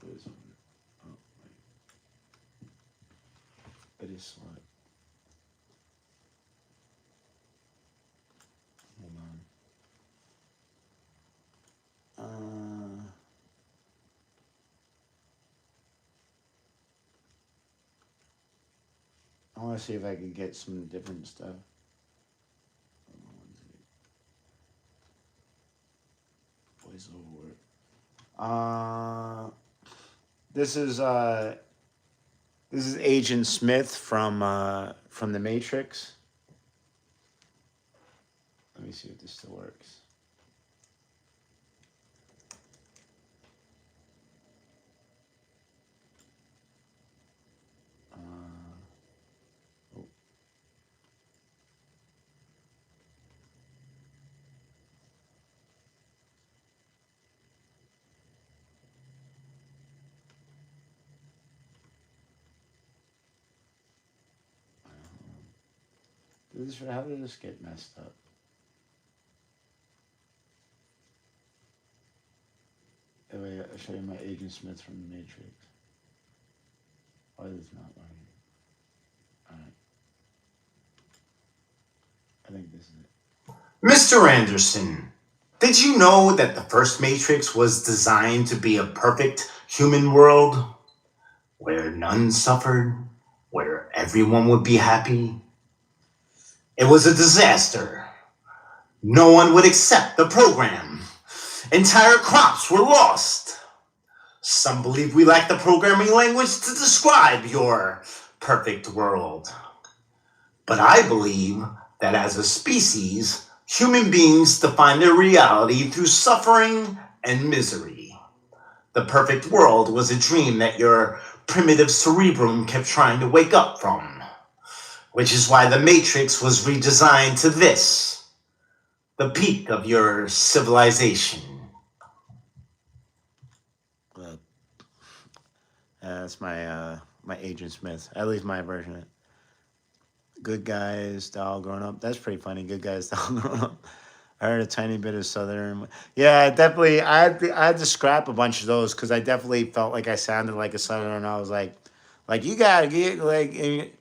Voice work. Oh wait. It is slow. Hold on. I want to see if I can get some different stuff. Voiceover work. This is Agent Smith from the Matrix. Let me see if this still works. Oh. How did this get messed up? Anyway, I'll show you my Agent Smith from the Matrix. Why is it not working? Alright. I think this is it. Mr. Anderson, did you know that the first Matrix was designed to be a perfect human world? Where none suffered? Where everyone would be happy? It was a disaster. No one would accept the program. Entire crops were lost. Some believe we lack the programming language to describe your perfect world. But I believe that as a species, human beings define their reality through suffering and misery. The perfect world was a dream that your primitive cerebrum kept trying to wake up from, which is why the Matrix was redesigned to this. the peak of your civilization. But that's my Agent Smith. At least my version of it. Good guys, doll growing up. That's pretty funny. Good guys, doll growing up. I heard a tiny bit of Southern. Yeah, definitely. I had to scrap a bunch of those because I definitely felt like I sounded like a Southerner. And I was like you gotta get like it's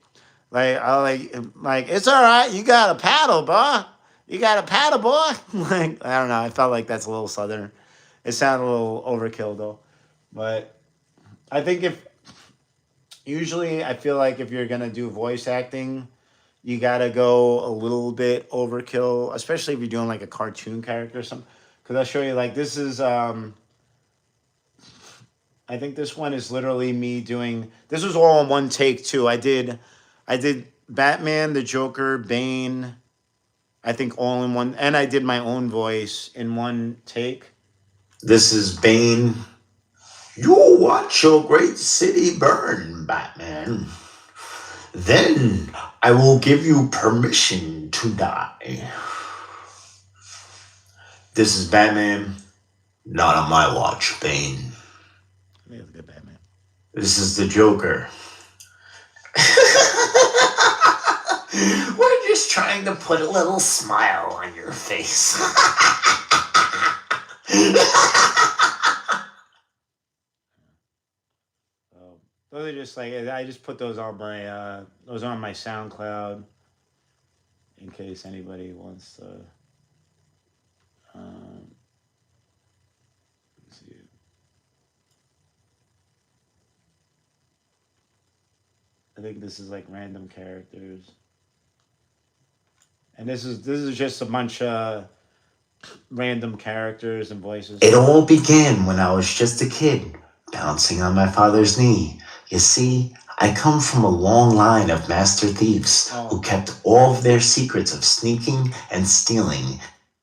all right. You got a paddle, boy. You got a paddle, boy. Like I don't know. I felt like that's a little Southern. It sounded a little overkill though, but I think if usually I feel like if you're gonna do voice acting, you gotta go a little bit overkill, especially if you're doing like a cartoon character or something. Because I'll show you like this is I think this one is literally me doing this was all in one take too. I did Batman, the Joker, Bane, I think all in one, and I did my own voice in one take. This is Bane. You'll watch your great city burn, Batman. Then I will give you permission to die. This is Batman. Not on my watch, Bane. I think it's a good Batman. This is the Joker. We're just trying to put a little smile on your face. So those are just like I just put those on my SoundCloud in case anybody wants to. Um, let's see. I think this is like random characters, and this is just a bunch of random characters and voices. It all began when I was just a kid, bouncing on my father's knee. You see, I come from a long line of master thieves who kept all of their secrets of sneaking and stealing.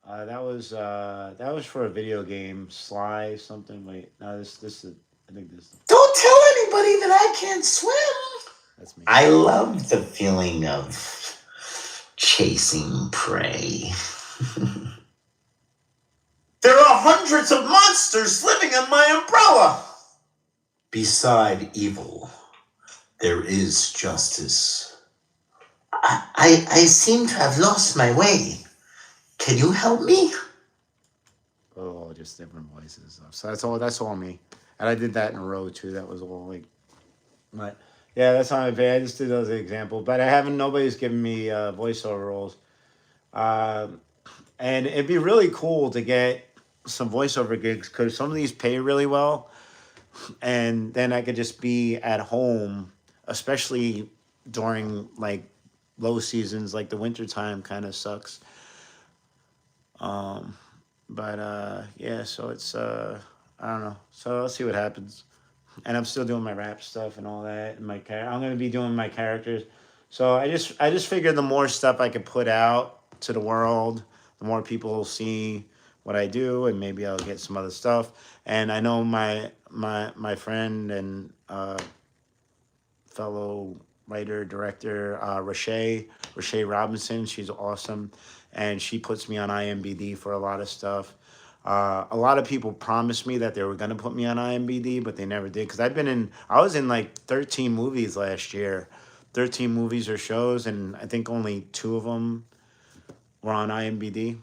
That was for a video game, Sly something. Wait, no, this is I think this. Don't tell anybody that I can't swim. That's me. I love the feeling of chasing prey. There are hundreds of monsters living in my umbrella. Beside evil, there is justice. I seem to have lost my way. Can you help me? Oh, just different voices and stuff. So that's all me. And I did that in a row too. That was all like, but yeah, that's not my bad. I just did those as an example. But I haven't. Nobody's given me voiceover roles. Um, and it'd be really cool to get some voiceover gigs because some of these pay really well, and then I could just be at home, especially during like low seasons, like the winter time kind of sucks. Um, but yeah, so it's I don't know. So I'll see what happens. And I'm still doing my rap stuff and all that. And I'm gonna be doing my characters. So I just figured the more stuff I could put out to the world, the more people will see what I do, and maybe I'll get some other stuff. And I know my friend and fellow writer director Rashay Robinson. She's awesome, and she puts me on IMBD for a lot of stuff. A lot of people promised me that they were gonna put me on IMBD, but they never did. Cause I was in like 13 movies last year, 13 movies or shows, and I think only two of them were on IMBD.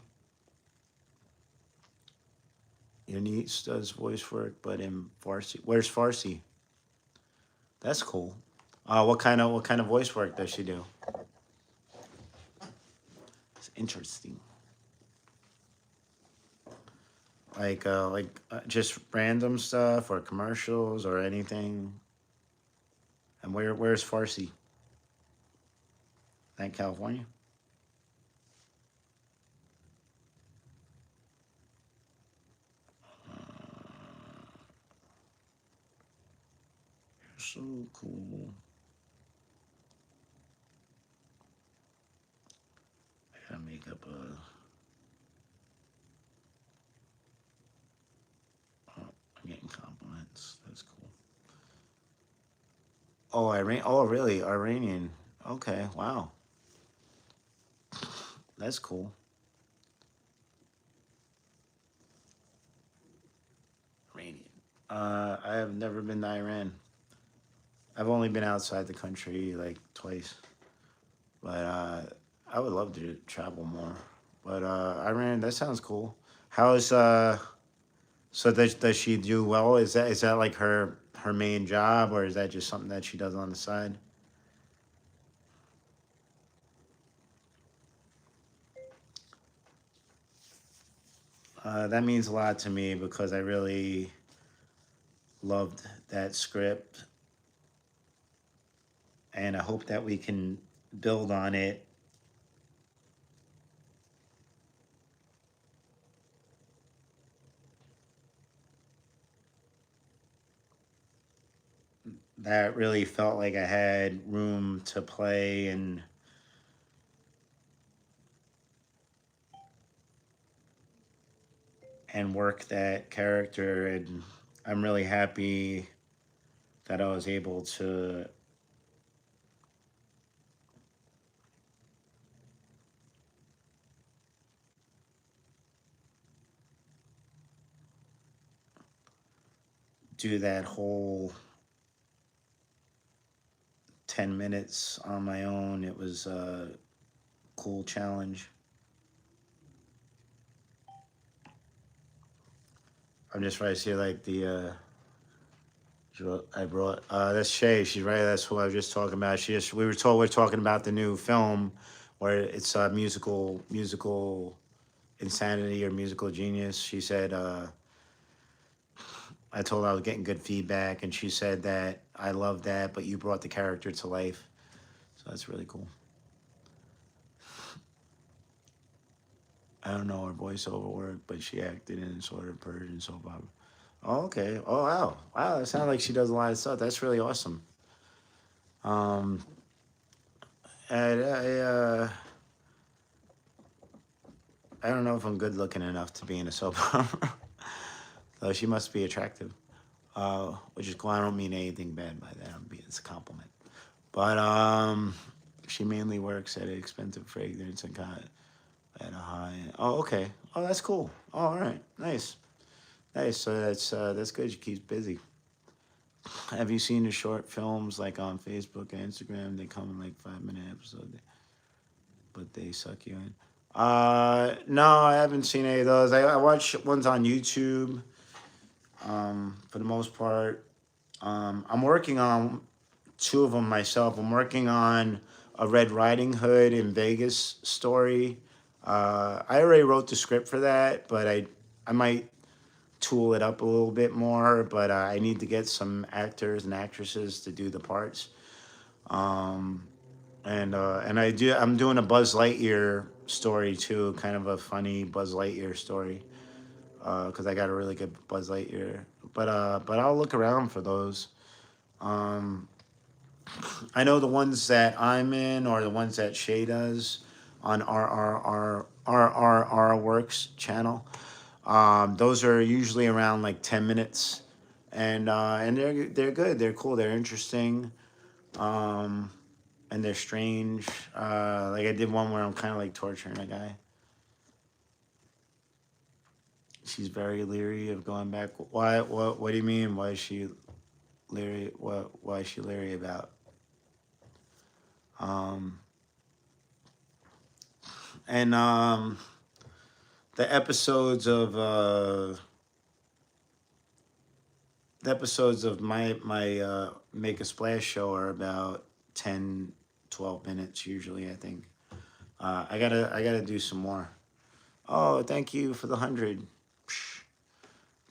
Your niece does voice work, but in Farsi. Where's Farsi? That's cool. What kind of voice work does she do? It's interesting. Like just random stuff or commercials or anything. And where's Farsi? Thank California. You're so cool. I gotta make up a. Oh, I'm getting compliments. That's cool. Oh, Iran. Oh, really? Iranian. Okay. Wow. That's cool. I have never been to Iran. I've only been outside the country like twice, but I would love to travel more. But Iran, that sounds cool. How's so does she do well? Is that like her main job, or is that just something that she does on the side? That means a lot to me because I really loved that script, and I hope that we can build on it. That really felt like I had room to play and work that character, and I'm really happy that I was able to do that whole 10 minutes on my own. It was a cool challenge. I'm just right here, like I brought that's Shay. She's right. That's who I was just talking about. We're talking about the new film where it's musical insanity or musical genius. She said I told her I was getting good feedback, and she said that I love that, but you brought the character to life. So that's really cool. I don't know her voiceover work, but she acted in sort of Persian soap opera. Oh, okay. Oh, wow. Wow, that sounds like she does a lot of stuff. That's really awesome. Um, I don't know if I'm good looking enough to be in a soap opera. Though she must be attractive. Which is cool. I don't mean anything bad by that. It's a compliment. But she mainly works at an expensive fragrance and got at a high. Oh, okay. Oh, that's cool. Oh, all right. Nice. Nice. So that's good. She keeps busy. Have you seen the short films like on Facebook and Instagram? They come in like 5 minute episodes, but they suck you in. No, I haven't seen any of those. I watch ones on YouTube. For the most part, I'm working on two of them myself. I'm working on a Red Riding Hood in Vegas story. I already wrote the script for that, but I might tool it up a little bit more. But I need to get some actors and actresses to do the parts. Um, and I'm doing a Buzz Lightyear story too, kind of a funny Buzz Lightyear story. Because I got a really good Buzz Lightyear. But I'll look around for those. Um, I know the ones that I'm in or the ones that Shay does on RRR Works channel. Those are usually around like 10 minutes, and they're good. They're cool. They're interesting. Um, and they're strange. Like I did one where I'm kind of like torturing a guy. She's very leery of going back. Why? What do you mean? Why is she leery? Why is she leery about? Um, and the episodes of my Make a Splash show are about 10, 12 minutes usually. I think. I gotta do some more. Oh, thank you for the 100.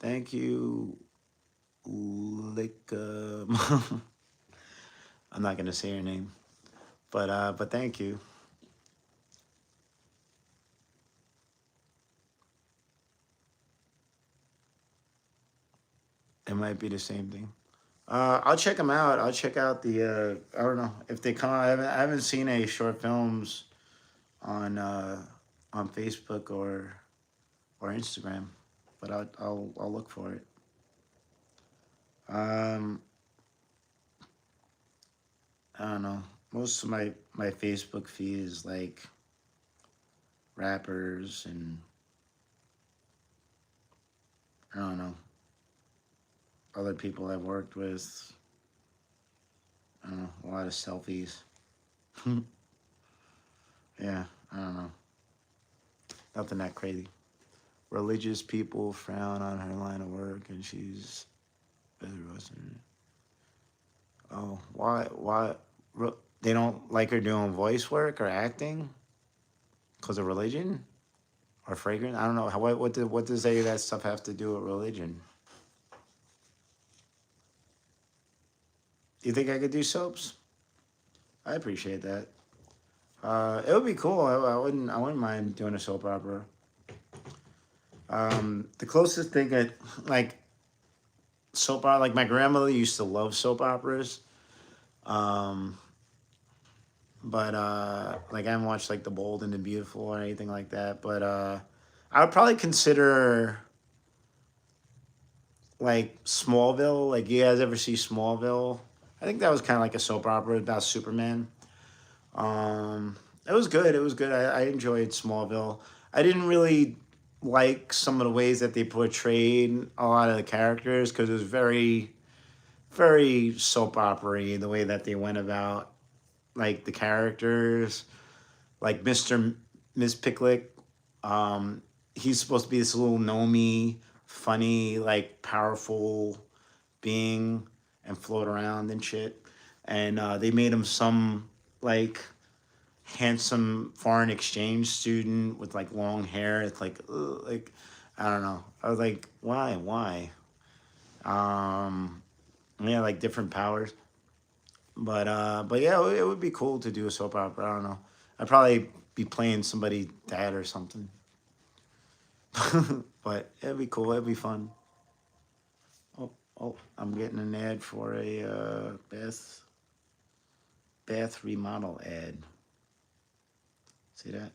Thank you, Lick. I'm not gonna say your name, but thank you. It might be the same thing. I'll check them out. I'll check out the. I don't know if they come. I haven't seen any short films on Facebook or Instagram, but I'll look for it. Um, I don't know. Most of my Facebook feed is like rappers and I don't know. other people I've worked with. I don't know, a lot of selfies. Yeah, I don't know. Nothing that crazy. Religious people frown on her line of work, and she's better Western. Oh, why? Why? They don't like her doing voice work or acting because of religion or fragrance. I don't know. How, what does any of that stuff have to do with religion? You think I could do soaps? I appreciate that. It would be cool. I wouldn't mind doing a soap opera. The closest thing that like soap opera, like my grandmother used to love soap operas. Um, but like I haven't watched like The Bold and the Beautiful or anything like that. But I would probably consider like Smallville. Like you guys ever see Smallville? I think that was kind of like a soap opera about Superman. It was good. It was good. I enjoyed Smallville. I didn't really like some of the ways that they portrayed a lot of the characters because it was very, very soap opera-y the way that they went about like the characters, like Miss Picklick. Um, he's supposed to be this little gnomey, funny, like powerful being and float around and shit. And they made him some like handsome foreign exchange student with like long hair. It's like, ugh, like I don't know. I was like, why? Um, yeah, like different powers. But yeah, it would be cool to do a soap opera. I don't know. I'd probably be playing somebody dad or something. But it'd be cool. It'd be fun. Oh, oh, I'm getting an ad for a bath remodel ad. See that?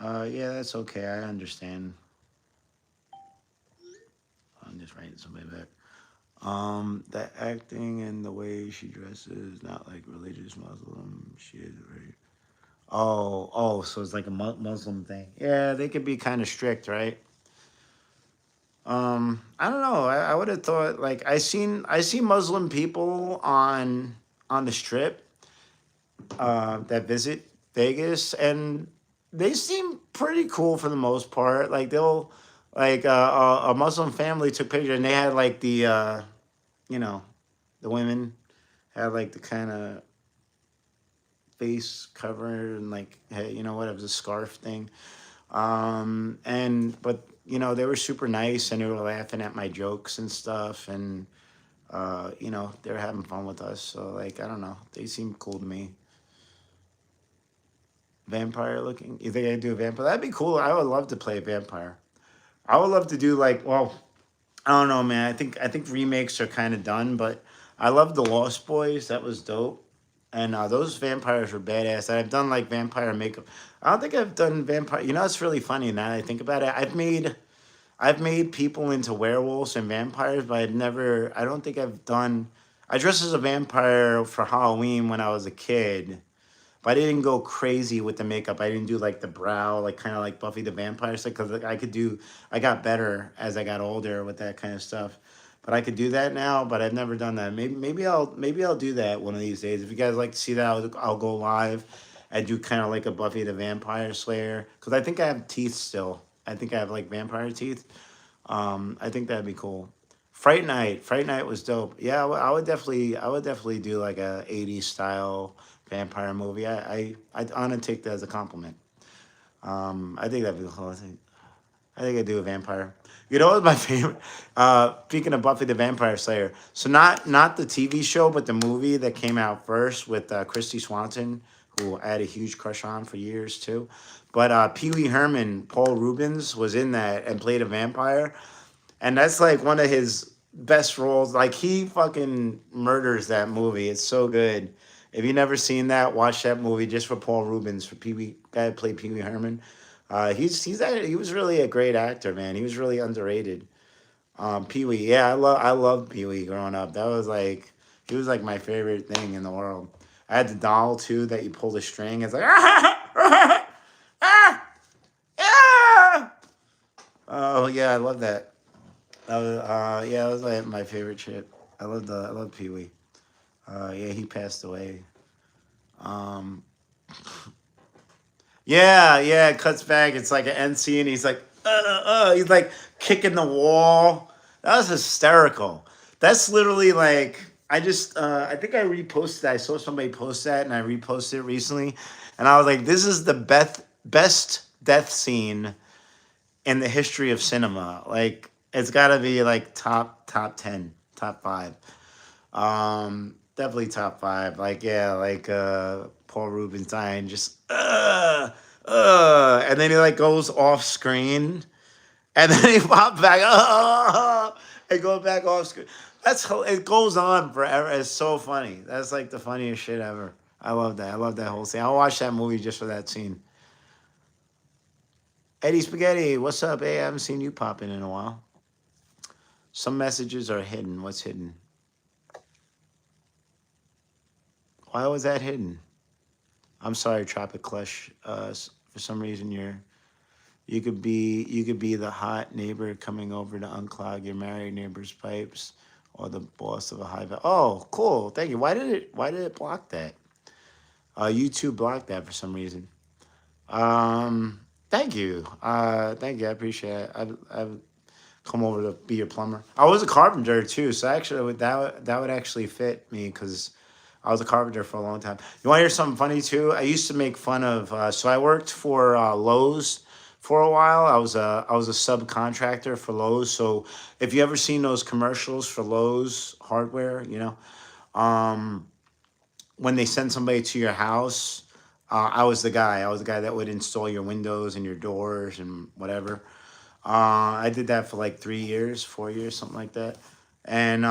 Yeah, that's okay. I understand. I'm just writing somebody back. The acting and the way she dresses, not like religious Muslim. She is very. Oh, so it's like a Muslim thing. Yeah, they could be kind of strict, right? I don't know. I would have thought like I see Muslim people on the strip that visit Vegas, and they seem pretty cool for the most part. Like they'll like a Muslim family took pictures, and they had like the you know the women had like the kind of face cover and like hey, whatever the scarf thing. And but they were super nice and they were laughing at my jokes and stuff, and they were having fun with us. So like I don't know, they seem cool to me. Vampire looking. You think I could do a vampire? That'd be cool. I would love to play a vampire. I would love to do like well, I don't know, man. I think remakes are kind of done, but I love the Lost Boys. That was dope. And those vampires were badass. I've done like vampire makeup. I don't think I've done vampire. It's really funny now that I think about it. I've made people into werewolves and vampires, but I've never. I don't think I've done. I dressed as a vampire for Halloween when I was a kid, but I didn't go crazy with the makeup. I didn't do like the brow, like kind of like Buffy the Vampire Slayer, because like, I could do. I got better as I got older with that kind of stuff. But I could do that now, but I've never done that. Maybe I'll do that one of these days. If you guys like to see that, I'll go live and do kind of like a Buffy the Vampire Slayer, because I think I have teeth still. I think I have like vampire teeth. I think that'd be cool. Fright Night was dope. Yeah, I would definitely do like a '80s style vampire movie. I'd honestly take that as a compliment. I think that'd be cool. I think I'd do a vampire. What's my favorite? Speaking of Buffy the Vampire Slayer, so not the TV show, but the movie that came out first with Christy Swanson, who I had a huge crush on for years too. But Pee Wee Herman, Paul Rubens, was in that and played a vampire, and that's like one of his best roles. Like he fucking murders that movie. It's so good. If you never seen that, watch that movie just for Paul Rubens, for Pee Wee guy that played Pee Wee Herman. He was really a great actor, man. He was really underrated. Pee Wee, yeah, I loved Pee Wee growing up. That was like he was like my favorite thing in the world. I had the doll too that you pull the string. It's like ah, ah, ah. yeah, I love that. Yeah, that was like my favorite shit. I love Pee Wee. Yeah, he passed away. Um, yeah, yeah, it cuts back. It's like an end scene. He's like, he's like kicking the wall. That was hysterical. That's literally like, I think I reposted that. I saw somebody post that and I reposted it recently. And I was like, this is the best death scene in the history of cinema. Like, it's got to be like top 10, top 5. Definitely top 5. Like, yeah, like Paul Rubens dying, just and then he like goes off screen, and then he pops back, and goes back off screen. It goes on forever. It's so funny. That's like the funniest shit ever. I love that. I love that whole scene. I'll watch that movie just for that scene. Eddie Spaghetti, what's up? Hey, I haven't seen you pop in a while. Some messages are hidden. What's hidden? Why was that hidden? I'm sorry, Tropic Clutch. For some reason, you could be the hot neighbor coming over to unclog your married neighbor's pipes, or the boss of a Oh, cool. Thank you. Why did it block that? YouTube blocked that for some reason. Thank you. Thank you. I appreciate it. I've come over to be your plumber. I was a carpenter too, so actually that would actually fit me because I was a carpenter for a long time. You want to hear something funny too? I used to make fun of. So I worked for Lowe's for a while. I was a subcontractor for Lowe's. So if you ever seen those commercials for Lowe's hardware, when they send somebody to your house, I was the guy. I was the guy that would install your windows and your doors and whatever. I did that for like 3 years, 4 years, something like that. And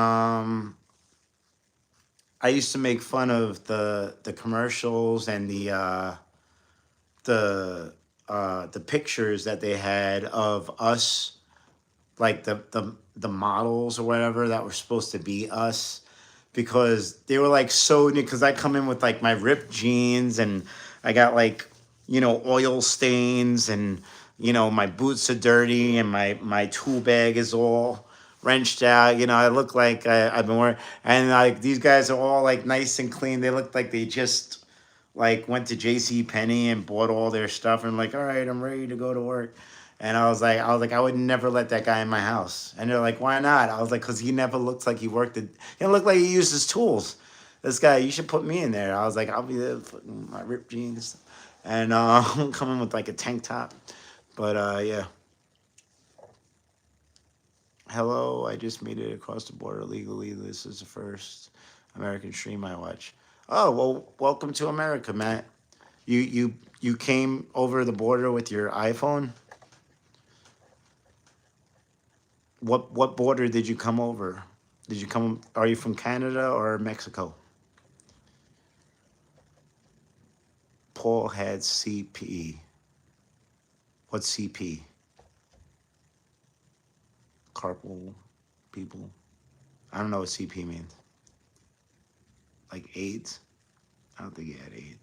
I used to make fun of the commercials and the pictures that they had of us, like the models or whatever that were supposed to be us, because they were like so, because I come in with like my ripped jeans and I got like oil stains, and my boots are dirty, and my tool bag is all wrenched out. I look like I've been wearing, and like these guys are all like nice and clean. They look like they just like went to J.C. Penney and bought all their stuff, and like, all right, I'm ready to go to work. And I was like, I would never let that guy in my house. And they're like, why not? I was like, because he never looks like he worked. He didn't look like he used his tools. This guy, you should put me in there. I was like, I'll be there, with my ripped jeans, and I'm coming with like a tank top. But yeah. Hello, I just made it across the border legally. This is the first American stream I watch. Oh, well, welcome to America, Matt. You came over the border with your iPhone? What border did you come over? Are you from Canada or Mexico? Paul had CP. What's CP? Carpal people. I don't know what CP means. Like AIDS? I don't think he had AIDS.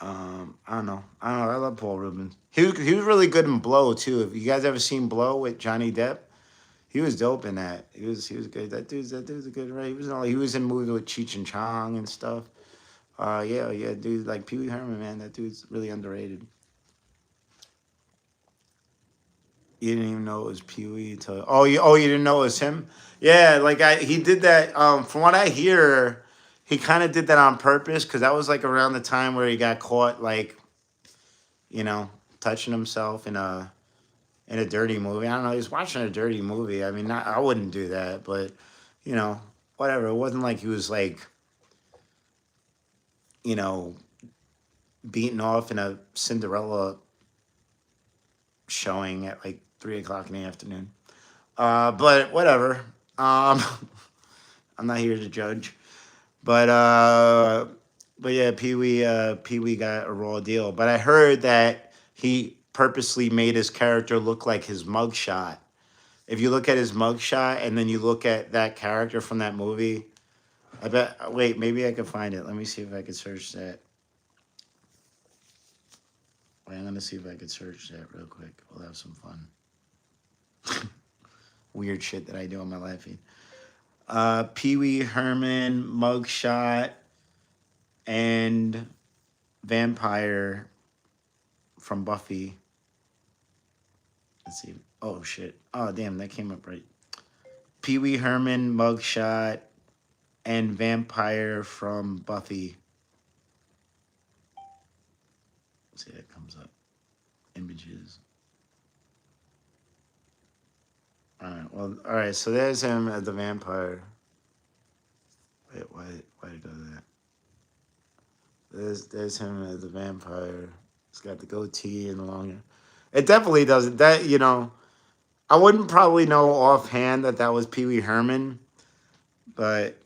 I don't know. I love Paul Rubens. He was really good in Blow too. If you guys ever seen Blow with Johnny Depp, he was dope in that. He was good. That dude's a good, right? He was in movies with Cheech and Chong and stuff. Yeah, dude, like Pee Wee Herman, man. That dude's really underrated. You didn't even know it was Pee Wee until you didn't know it was him? Yeah, like he did that. From what I hear, he kind of did that on purpose, because that was like around the time where he got caught like, touching himself in a dirty movie. I don't know. He was watching a dirty movie. I mean, I wouldn't do that, but whatever. It wasn't like he was like, beaten off in a Cinderella showing at like 3 o'clock in the afternoon. But whatever. I'm not here to judge. But yeah, Pee Wee got a raw deal. But I heard that he purposely made his character look like his mugshot. If you look at his mugshot and then you look at that character from that movie, wait, maybe I can find it. Let me see if I can search that. Wait, I'm gonna see if I could search that real quick. We'll have some fun. Weird shit that I do on my live feed. Pee Wee Herman mugshot and vampire from Buffy. Let's see. Oh shit. Oh damn, that came up right. Pee Wee Herman mugshot and vampire from Buffy. Let's see, that comes up. Images. Alright, well, alright, so there's him as the vampire. Wait, why did it go to that? There's him as the vampire. He's got the goatee and the long hair. It definitely doesn't. That, you know, I wouldn't probably know offhand that that was Pee Wee Herman, but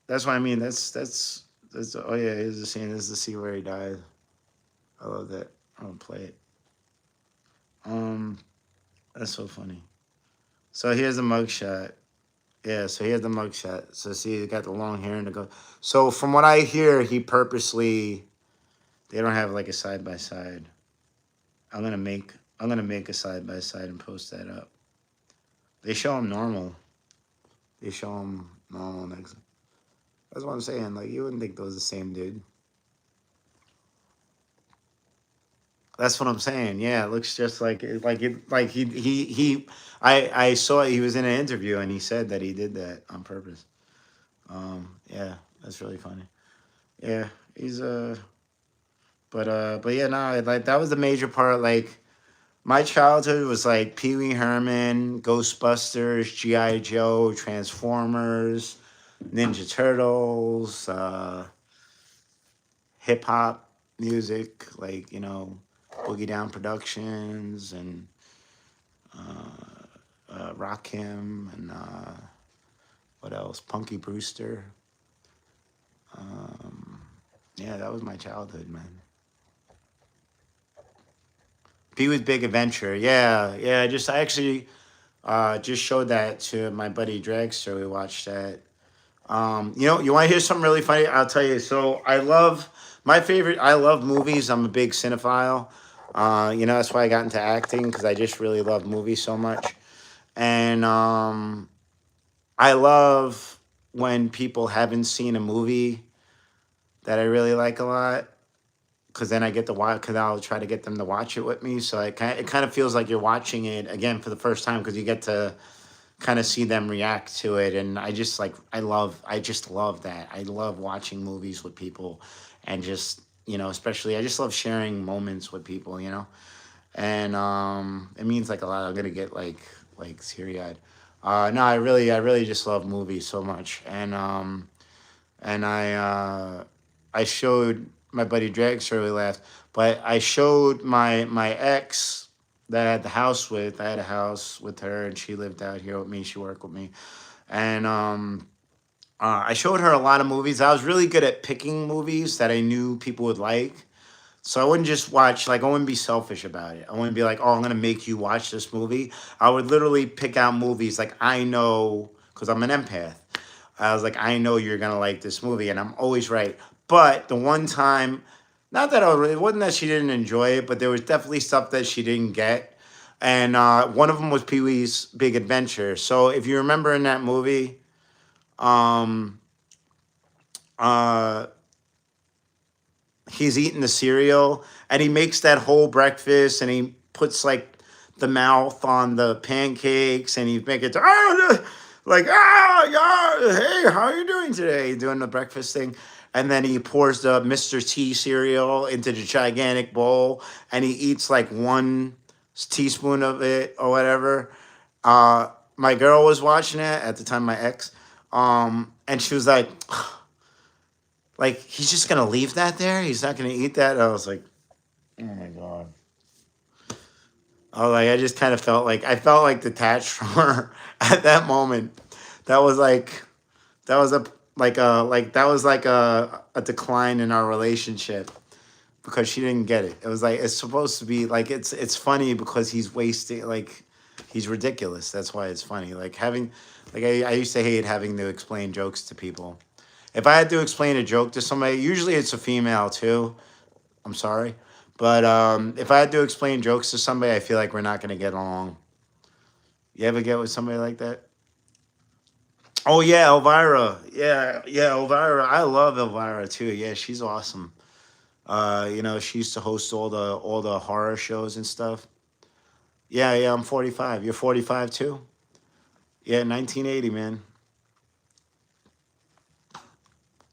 that's what I mean. That's oh yeah, here's the scene. This is the scene where he died. I love that. I'm gonna play it. That's so funny. So here's the mugshot. Yeah, so here's the mugshot. So see, he got the long hair and the go. So from what I hear, he purposely, they don't have like a side by side. I'm gonna make a side by side and post that up. They show him normal. They show him normal next. That's what I'm saying. Like, you wouldn't think those the same dude. That's what I'm saying. Yeah, it looks just like he. I saw he was in an interview and he said that he did that on purpose. Yeah, that's really funny. Yeah, he's but yeah, no, like that was the major part. Like my childhood was like Pee Wee Herman, Ghostbusters, GI Joe, Transformers, Ninja Turtles, hip hop music, like, you know, Boogie Down Productions and Rakim and what else? Punky Brewster. Yeah, that was my childhood, man. Pee Wee's Big Adventure. Yeah, yeah. I actually just showed that to my buddy Dragster. We watched that. You know, you want to hear something really funny? I'll tell you. So I love movies. I'm a big cinephile. You know, that's why I got into acting, because I just really love movies so much. And I love when people haven't seen a movie that I really like a lot, because then I get to watch, because I'll try to get them to watch it with me. So it kind of feels like you're watching it again for the first time, because you get to kind of see them react to it. And I just just love that. I love watching movies with people, and just, you know, especially I just love sharing moments with people, you know. And it means like a lot. I'm gonna get like teary-eyed. No, I really just love movies so much. And I showed my buddy Dragster, really laughed, but I showed my ex that I had the house with. I had a house with her, and she lived out here with me. She worked with me, and I showed her a lot of movies. I was really good at picking movies that I knew people would like. So I wouldn't just watch, like, I wouldn't be selfish about it. I wouldn't be like, oh, I'm going to make you watch this movie. I would literally pick out movies like I know, because I'm an empath. I was like, I know you're going to like this movie, and I'm always right. But the one time, not that it wasn't that she didn't enjoy it, but there was definitely stuff that she didn't get. And one of them was Pee Wee's Big Adventure. So if you remember in that movie, he's eating the cereal, and he makes that whole breakfast, and he puts like the mouth on the pancakes, and he's making yeah, hey, how are you doing today? Doing the breakfast thing. And then he pours the Mr. T cereal into the gigantic bowl, and he eats like 1 teaspoon of it or whatever. My girl was watching it at the time, my ex, and she was like, he's just gonna leave that there? He's not gonna eat that? I was like, oh my God. I just kind of felt like detached from her at that moment. That was a decline in our relationship, because she didn't get it. It was like, it's supposed to be like, it's funny because he's wasting, like, he's ridiculous. That's why it's funny. Like having, like I used to hate having to explain jokes to people. If I had to explain a joke to somebody, usually it's a female too. I'm sorry. But if I had to explain jokes to somebody, I feel like we're not gonna get along. You ever get with somebody like that? Oh yeah, Elvira. Yeah, Elvira. I love Elvira too. Yeah, she's awesome. She used to host all the horror shows and stuff. Yeah, I'm 45. You're 45 too? Yeah, 1980, man.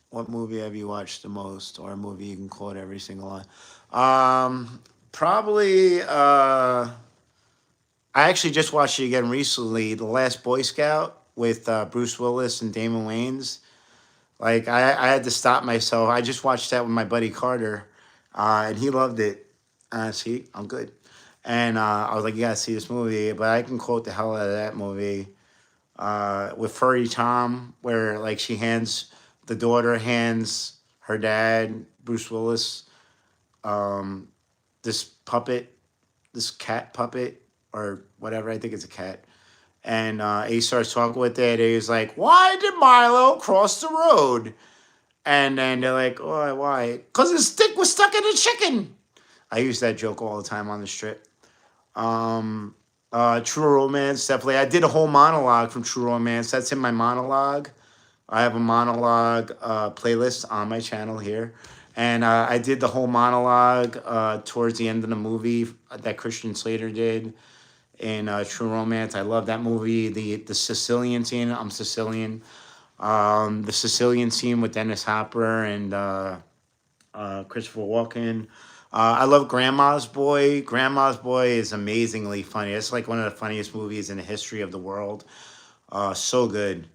What movie have you watched the most, or a movie you can quote every single line? Probably. I actually just watched it again recently. The Last Boy Scout with Bruce Willis and Damon Wayans. Like I had to stop myself. I just watched that with my buddy Carter, and he loved it. See, I'm good. And I was like, "You gotta see this movie." But I can quote the hell out of that movie with Furry Tom, where like the daughter hands her dad, Bruce Willis, um, this puppet, this cat puppet or whatever. I think it's a cat. And he starts talking with it. And he's like, "Why did Milo cross the road?" And then they're like, "Oh, why? Because his stick was stuck in a chicken." I use that joke all the time on the strip. Um, True Romance, definitely. I did a whole monologue from True Romance. That's in my monologue. I have a monologue playlist on my channel here. And I did the whole monologue towards the end of the movie that Christian Slater did in True Romance. I love that movie. The Sicilian scene. I'm Sicilian. The Sicilian scene with Dennis Hopper and Christopher Walken. I love Grandma's Boy. Grandma's Boy is amazingly funny. It's like one of the funniest movies in the history of the world. So good.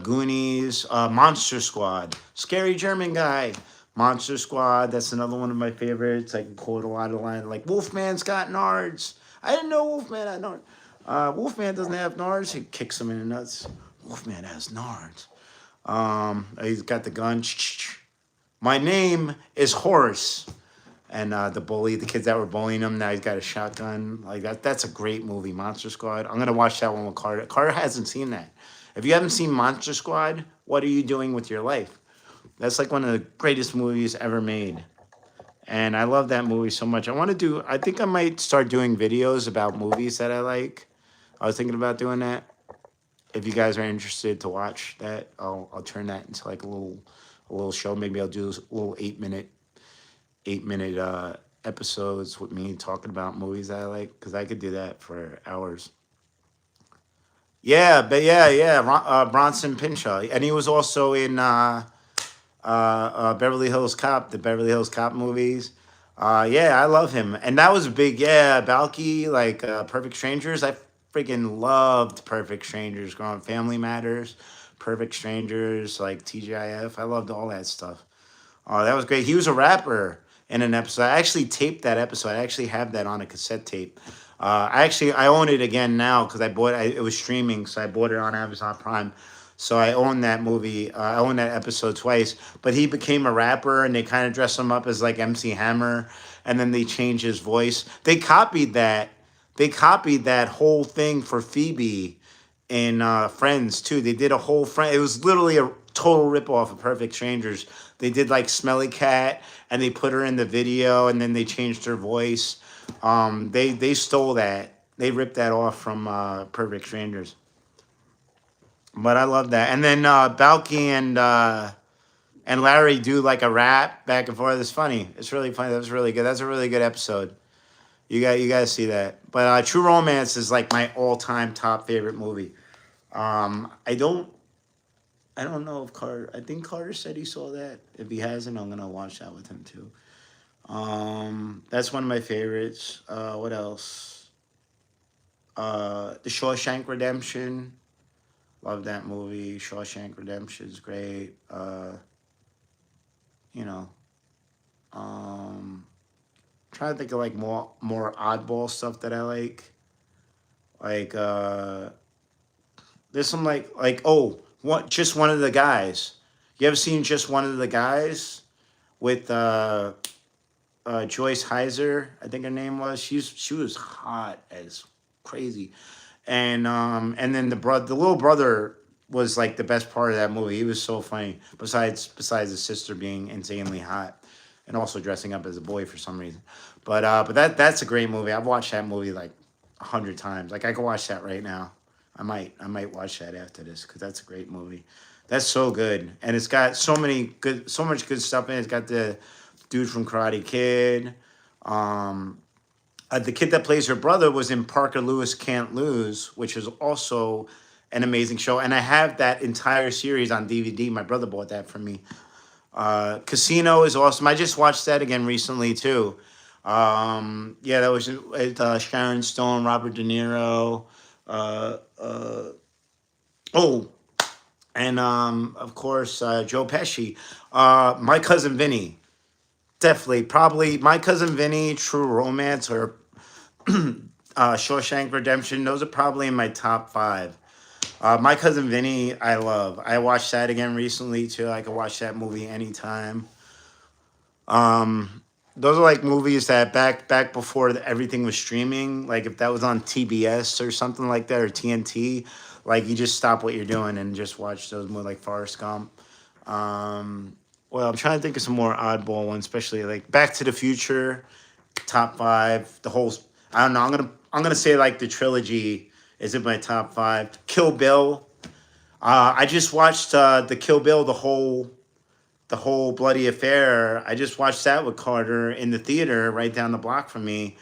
Goonies, Monster Squad, Scary German Guy, Monster Squad. That's another one of my favorites. I can quote a lot of lines like Wolfman's got nards. I didn't know Wolfman had nards. Wolfman doesn't have nards. He kicks him in the nuts. Wolfman has nards. He's got the gun. My name is Horace. And the kids that were bullying him, now he's got a shotgun. Like that's a great movie, Monster Squad. I'm gonna watch that one with Carter. Carter hasn't seen that. If you haven't seen Monster Squad, what are you doing with your life? That's like one of the greatest movies ever made. And I love that movie so much. I think I might start doing videos about movies that I like. I was thinking about doing that. If you guys are interested to watch that, I'll turn that into like a little show. Maybe I'll do a little 8-minute episodes with me talking about movies that I like, because I could do that for hours. Yeah, but yeah, Bronson Pinchot, and he was also in Beverly Hills Cop, the Beverly Hills Cop movies. Yeah, I love him, and that was a big Balky, like Perfect Strangers. I freaking loved Perfect Strangers. Growing Family Matters, Perfect Strangers, like TGIF. I loved all that stuff. Oh, that was great. He was a rapper in an episode. I actually taped that episode. I actually have that on a cassette tape. I own it again now because it was streaming, so I bought it on Amazon Prime. So I own that movie. I own that episode twice. But he became a rapper, and they kind of dressed him up as like MC Hammer, and then they changed his voice. They copied that. They copied that whole thing for Phoebe in Friends too. They did a whole Friend. It was literally a total ripoff of Perfect Strangers. They did like Smelly Cat, and they put her in the video, and then they changed her voice. They stole that. They ripped that off from Perfect Strangers. But I love that. And then Balky and Larry do like a rap back and forth. It's funny. It's really funny. That was really good. That's a really good episode. You got to see that. But True Romance is like my all-time top favorite movie. I don't know if Carter. I think Carter said he saw that. If he hasn't, I'm gonna watch that with him too. That's one of my favorites. What else? The Shawshank Redemption. Love that movie. Shawshank Redemption is great. You know, trying to think of like more oddball stuff that I like. Like there's some just one of the guys. You ever seen Just One of the Guys with Joyce Heiser? I think her name was. She was hot as crazy, and then the little brother was like the best part of that movie. He was so funny. Besides the sister being insanely hot, and also dressing up as a boy for some reason. But that's a great movie. I've watched that movie like 100 times. Like I could watch that right now. I might watch that after this because that's a great movie. That's so good, and it's got so much good stuff in it. It's got the dude from Karate Kid. Um, the kid that plays her brother was in Parker Lewis Can't Lose, which is also an amazing show. And I have that entire series on DVD. My brother bought that for me. Casino is awesome. I just watched that again recently too. Yeah, that was with Sharon Stone, Robert De Niro. Uh, uh, oh, and of course Joe Pesci. My cousin Vinny, definitely, probably my cousin Vinny, True Romance, or Shawshank Redemption. Those are probably in my top five. My cousin Vinny, I love. I watched that again recently too. I could watch that movie anytime. Those are like movies that back before everything was streaming. Like if that was on TBS or something like that or TNT, like you just stop what you're doing and just watch those movies like Forrest Gump. Well, I'm trying to think of some more oddball ones, especially like Back to the Future, top five. The whole I don't know. I'm gonna say like the trilogy is in my top five. Kill Bill. I just watched the Kill Bill, the whole bloody affair. I just watched that with Carter in the theater right down the block from me.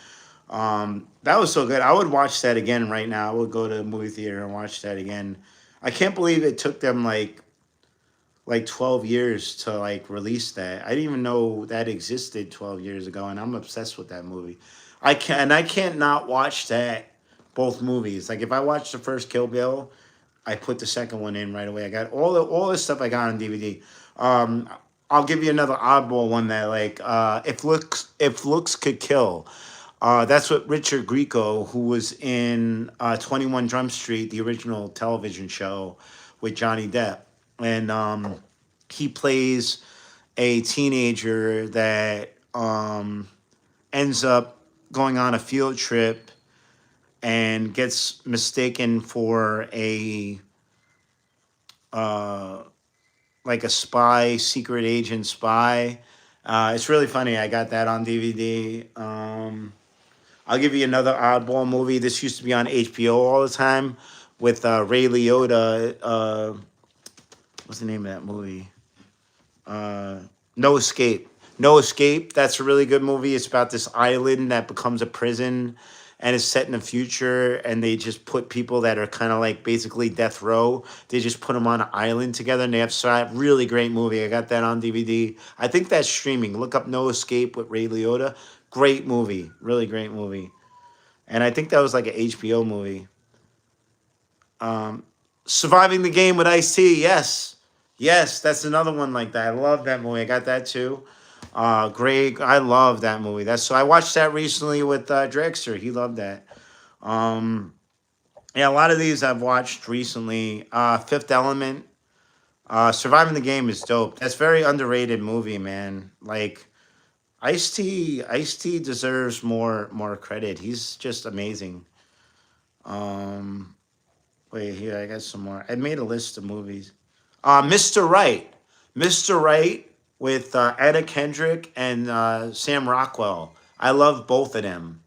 That was so good. I would watch that again right now. I would go to the movie theater and watch that again. I can't believe it took them like 12 years to like release that. I didn't even know that existed 12 years ago, and I'm obsessed with that movie. I can't not watch that both movies. Like if I watch the first Kill Bill, I put the second one in right away. I got all the stuff I got on DVD. Um, I'll give you another oddball one that like if looks could kill. That's what Richard Grieco, who was in 21 Drum Street, the original television show with Johnny Depp, and he plays a teenager that ends up going on a field trip and gets mistaken for a like a spy, secret agent spy. It's really funny. I got that on DVD. I'll give you another oddball movie. This used to be on HBO all the time with Ray Liotta. What's the name of that movie? No Escape. No Escape. That's a really good movie. It's about this island that becomes a prison and it's set in the future. And they just put people that are kind of like basically death row. They just put them on an island together and they have really great movie. I got that on DVD. I think that's streaming. Look up No Escape with Ray Liotta. Great movie. Really great movie. And I think that was like an HBO movie. Surviving the Game with Ice-T. Yes. Yes, that's another one like that. I love that movie. I got that too. Great. I love that movie. So I watched that recently with Drexler. He loved that. Yeah, a lot of these I've watched recently. Fifth Element. Surviving the Game is dope. That's a very underrated movie, man. Like Ice-T deserves more credit. He's just amazing. Wait, here I got some more. I made a list of movies. Mr. Right. Mr. Right with Anna Kendrick and Sam Rockwell. I love both of them.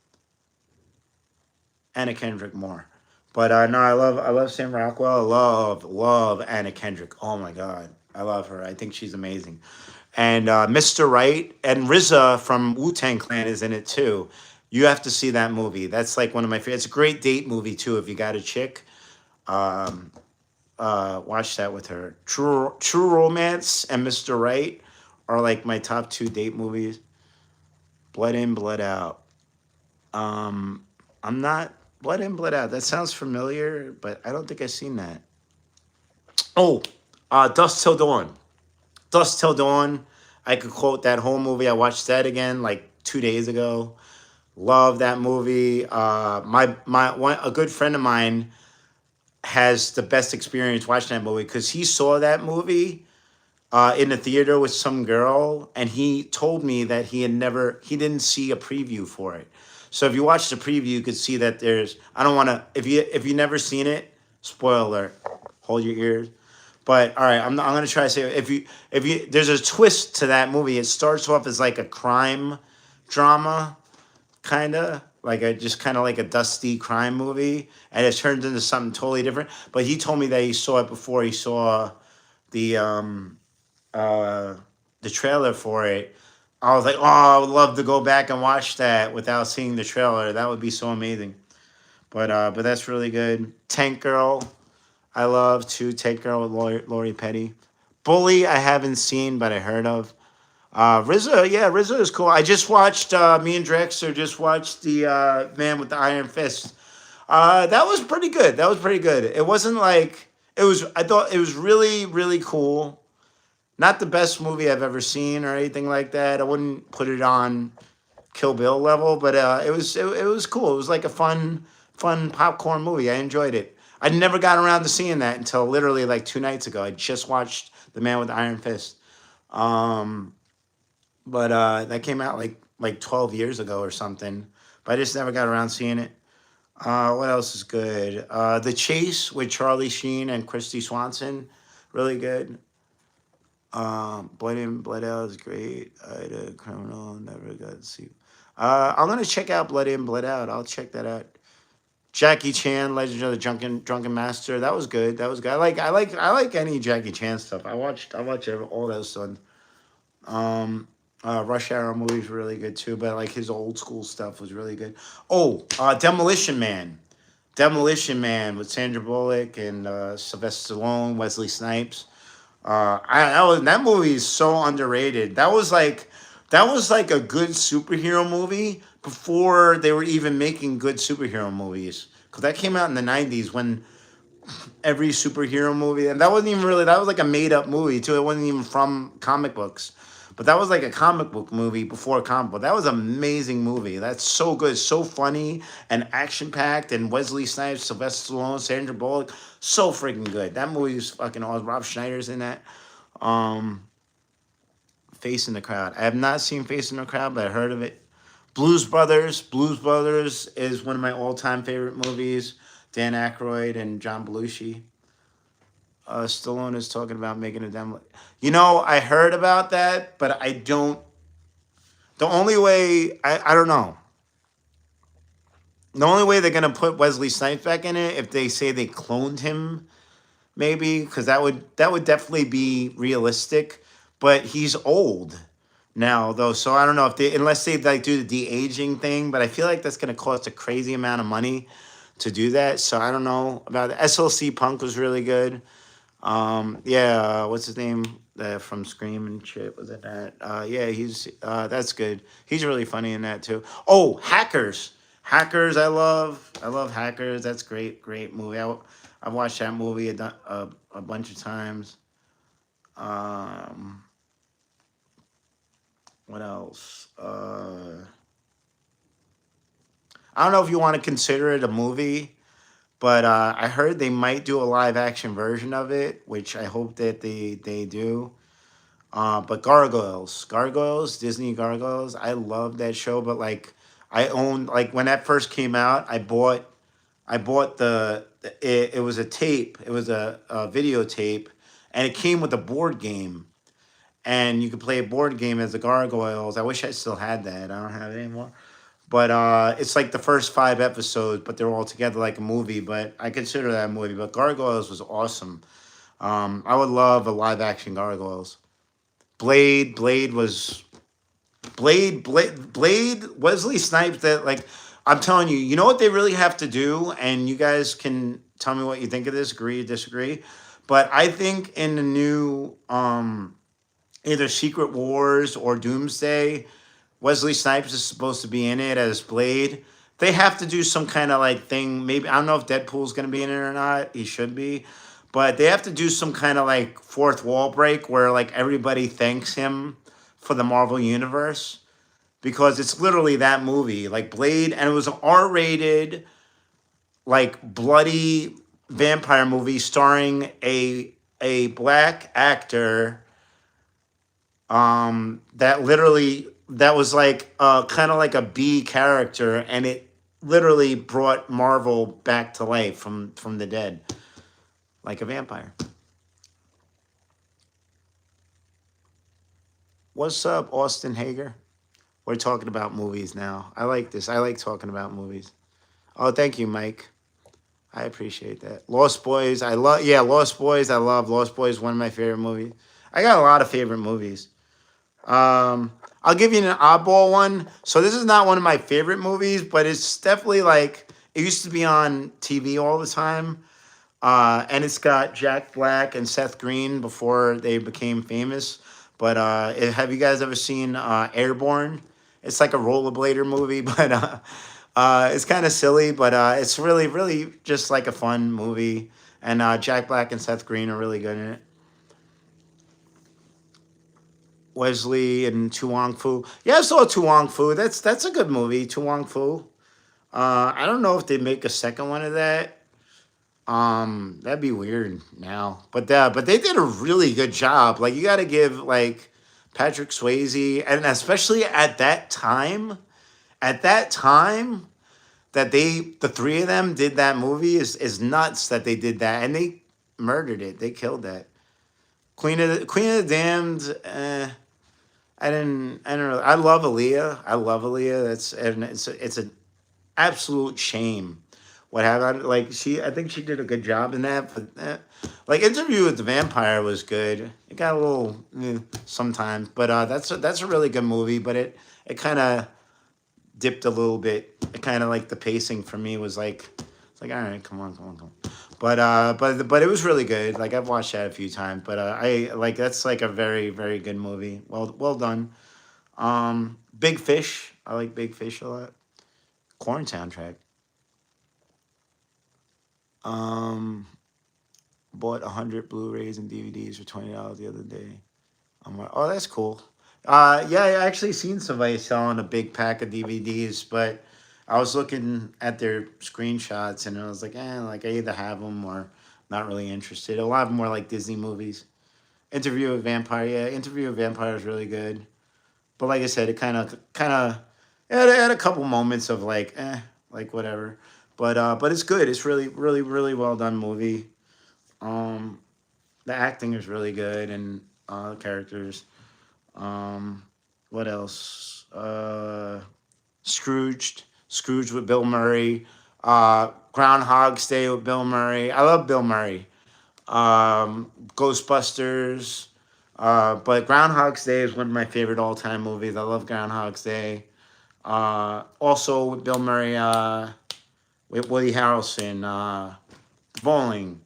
Anna Kendrick more. But no, I love Sam Rockwell. I love Anna Kendrick. Oh my God. I love her. I think she's amazing. And Mr. Right and RZA from Wu-Tang Clan is in it too. You have to see that movie. That's like one of my favorites. It's a great date movie too if you got a chick. Watch that with her. True Romance and Mr. Right are like my top two date movies. Blood In, Blood Out. I'm not Blood In, Blood Out. That sounds familiar, but I don't think I've seen that. Oh, Dusk Till Dawn. Dusk Till Dawn. I could quote that whole movie. I watched that again like 2 days ago. Love that movie. A good friend of mine has the best experience watching that movie because he saw that movie in the theater with some girl, and he told me that he didn't see a preview for it. So if you watch the preview, you could see that I don't want to, if you never seen it, spoiler alert, hold your ears. But all right, I'm gonna try to say if you there's a twist to that movie. It starts off as like a crime drama, kind of like a just kind of like a dusty crime movie, and it turns into something totally different. But he told me that he saw it before he saw the um uh the trailer for it. I was like, oh, I would love to go back and watch that without seeing the trailer. That would be so amazing. But that's really good. Tank Girl, I love too. Tank Girl with Lori Petty. Bully, I haven't seen, but I heard of. RZA, yeah, RZA is cool. I just watched. Me and Drexler just watched the Man with the Iron Fist. That was pretty good. That was pretty good. It wasn't like it was. I thought it was really, really cool. Not the best movie I've ever seen or anything like that. I wouldn't put it on Kill Bill level, but it was cool. It was like a fun popcorn movie. I enjoyed it. I never got around to seeing that until literally like 2 nights ago. I just watched The Man with the Iron Fist. Um, but that came out like 12 years ago or something. But I just never got around seeing it. What else is good? The Chase with Charlie Sheen and Christy Swanson, really good. Blood In, Blood Out is great. I had a criminal, never got to see. I'm gonna check out Blood In, Blood Out. I'll check that out. Jackie Chan, Legend of the Drunken Master. That was good. That was good. I like any Jackie Chan stuff. I watch all those stuff. Rush Hour movies were really good too, but like his old school stuff was really good. Oh, Demolition Man. Demolition Man with Sandra Bullock and Sylvester Stallone, Wesley Snipes. That movie is so underrated. That was like a good superhero movie before they were even making good superhero movies. Because that came out in the '90s when every superhero movie, and that wasn't even really, that was like a made up movie too. It wasn't even from comic books. But that was like a comic book movie before comic book. That was an amazing movie. That's so good, so funny and action packed. And Wesley Snipes, Sylvester Stallone, Sandra Bullock, so freaking good. That movie is fucking awesome. Rob Schneider's in that. Um, Face in the Crowd. I have not seen Face in the Crowd, but I heard of it. Blues Brothers. Blues Brothers is one of my all time favorite movies. Dan Aykroyd and John Belushi. Stallone is talking about making a demo. I heard about that, but I don't. The only way I don't know. The only way they're gonna put Wesley Snipes back in it if they say they cloned him, maybe, because that would definitely be realistic. But he's old now, though, so I don't know if they unless they like do the de-aging thing. But I feel like that's gonna cost a crazy amount of money to do that. So I don't know about that. SLC Punk was really good. Yeah, what's his name? From Scream and shit. Was it that? Yeah, he's that's good. He's really funny in that too. Oh, Hackers. Hackers, I love Hackers. That's great movie. I've watched that movie a bunch of times. Um, what else? I don't know if you want to consider it a movie. But I heard they might do a live action version of it, which I hope that they do. But Gargoyles, Disney Gargoyles, I love that show. But like, I owned like when that first came out, I bought it was a tape, it was a videotape, and it came with a board game, and you could play a board game as the Gargoyles. I wish I still had that. I don't have it anymore. But it's like the first 5 episodes, but they're all together like a movie. But I consider that a movie. But Gargoyles was awesome. I would love a live action Gargoyles. Blade was Blade. Wesley Snipes. That like I'm telling you, you know what they really have to do, and you guys can tell me what you think of this. Agree, disagree. But I think in the new either Secret Wars or Doomsday, Wesley Snipes is supposed to be in it as Blade. They have to do some kind of like thing. Maybe I don't know if Deadpool's gonna be in it or not. He should be, but they have to do some kind of like fourth wall break where like everybody thanks him for the Marvel universe because it's literally that movie, like Blade, and it was an R-rated, like bloody vampire movie starring a black actor that was like kind of like a B character, and it literally brought Marvel back to life from the dead, like a vampire. What's up, Austin Hager? We're talking about movies now. I like this. I like talking about movies. Oh, thank you, Mike. I appreciate that. Lost Boys. I love. Yeah, Lost Boys. I love Lost Boys. One of my favorite movies. I got a lot of favorite movies. I'll give you an oddball one. So this is not one of my favorite movies, but it's definitely like it used to be on TV all the time. And it's got Jack Black and Seth Green before they became famous. But have you guys ever seen Airborne? It's like a rollerblader movie, but it's kind of silly, but it's really, really just like a fun movie. And Jack Black and Seth Green are really good in it. Wesley and Tu Wong Fu. Yeah, I saw Tu Wong Fu. That's a good movie, Tu Wong Fu. I don't know if they make a second one of that. That'd be weird now. But they did a really good job. Like you got to give like Patrick Swayze, and especially at that time that the three of them did that movie is nuts that they did that, and they murdered it. They killed that. Queen of the Damned. I don't really, I love Aaliyah. I love Aaliyah. It's an absolute shame what happened. Like I think she did a good job in that. But like Interview with the Vampire was good. It got a little sometimes, but that's a really good movie. But it kind of dipped a little bit. It kind of like the pacing for me was like it's like all right, come on. But it was really good. Like I've watched that a few times. But I like that's like a very very good movie. Well done. Big Fish. I like Big Fish a lot. Corn soundtrack. Um, Bought 100 Blu-rays and DVDs for $20 the other day. I'm like, oh, that's cool. Yeah, I actually seen somebody selling a big pack of DVDs, but I was looking at their screenshots and I was like I either have them or not really interested. A lot of them were like Disney movies. Interview with Vampire, yeah, Interview with Vampire is really good. But like I said, it it had a couple moments of like whatever. But it's good. It's really, really, really well done movie. Um, the acting is really good and the characters. Um, what else? Scrooged with Bill Murray. Groundhog's Day with Bill Murray. I love Bill Murray. Ghostbusters. But Groundhog's Day is one of my favorite all time movies. I love Groundhog's Day. Also with Bill Murray, with Woody Harrelson, Bowling,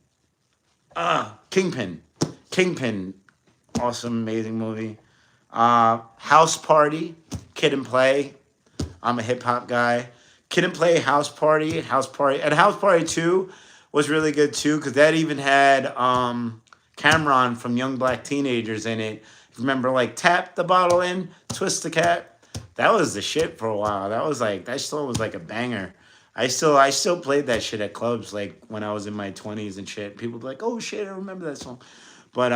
Kingpin, awesome, amazing movie. House Party, Kid and Play. I'm a hip hop guy. Kid and Play, House Party, and House Party 2 was really good too because that even had Cameron from Young Black Teenagers in it. Remember, like tap the bottle in, twist the cap. That was the shit for a while. That still was like a banger. I still played that shit at clubs like when I was in my 20s and shit. People be like, "Oh shit, I remember that song." But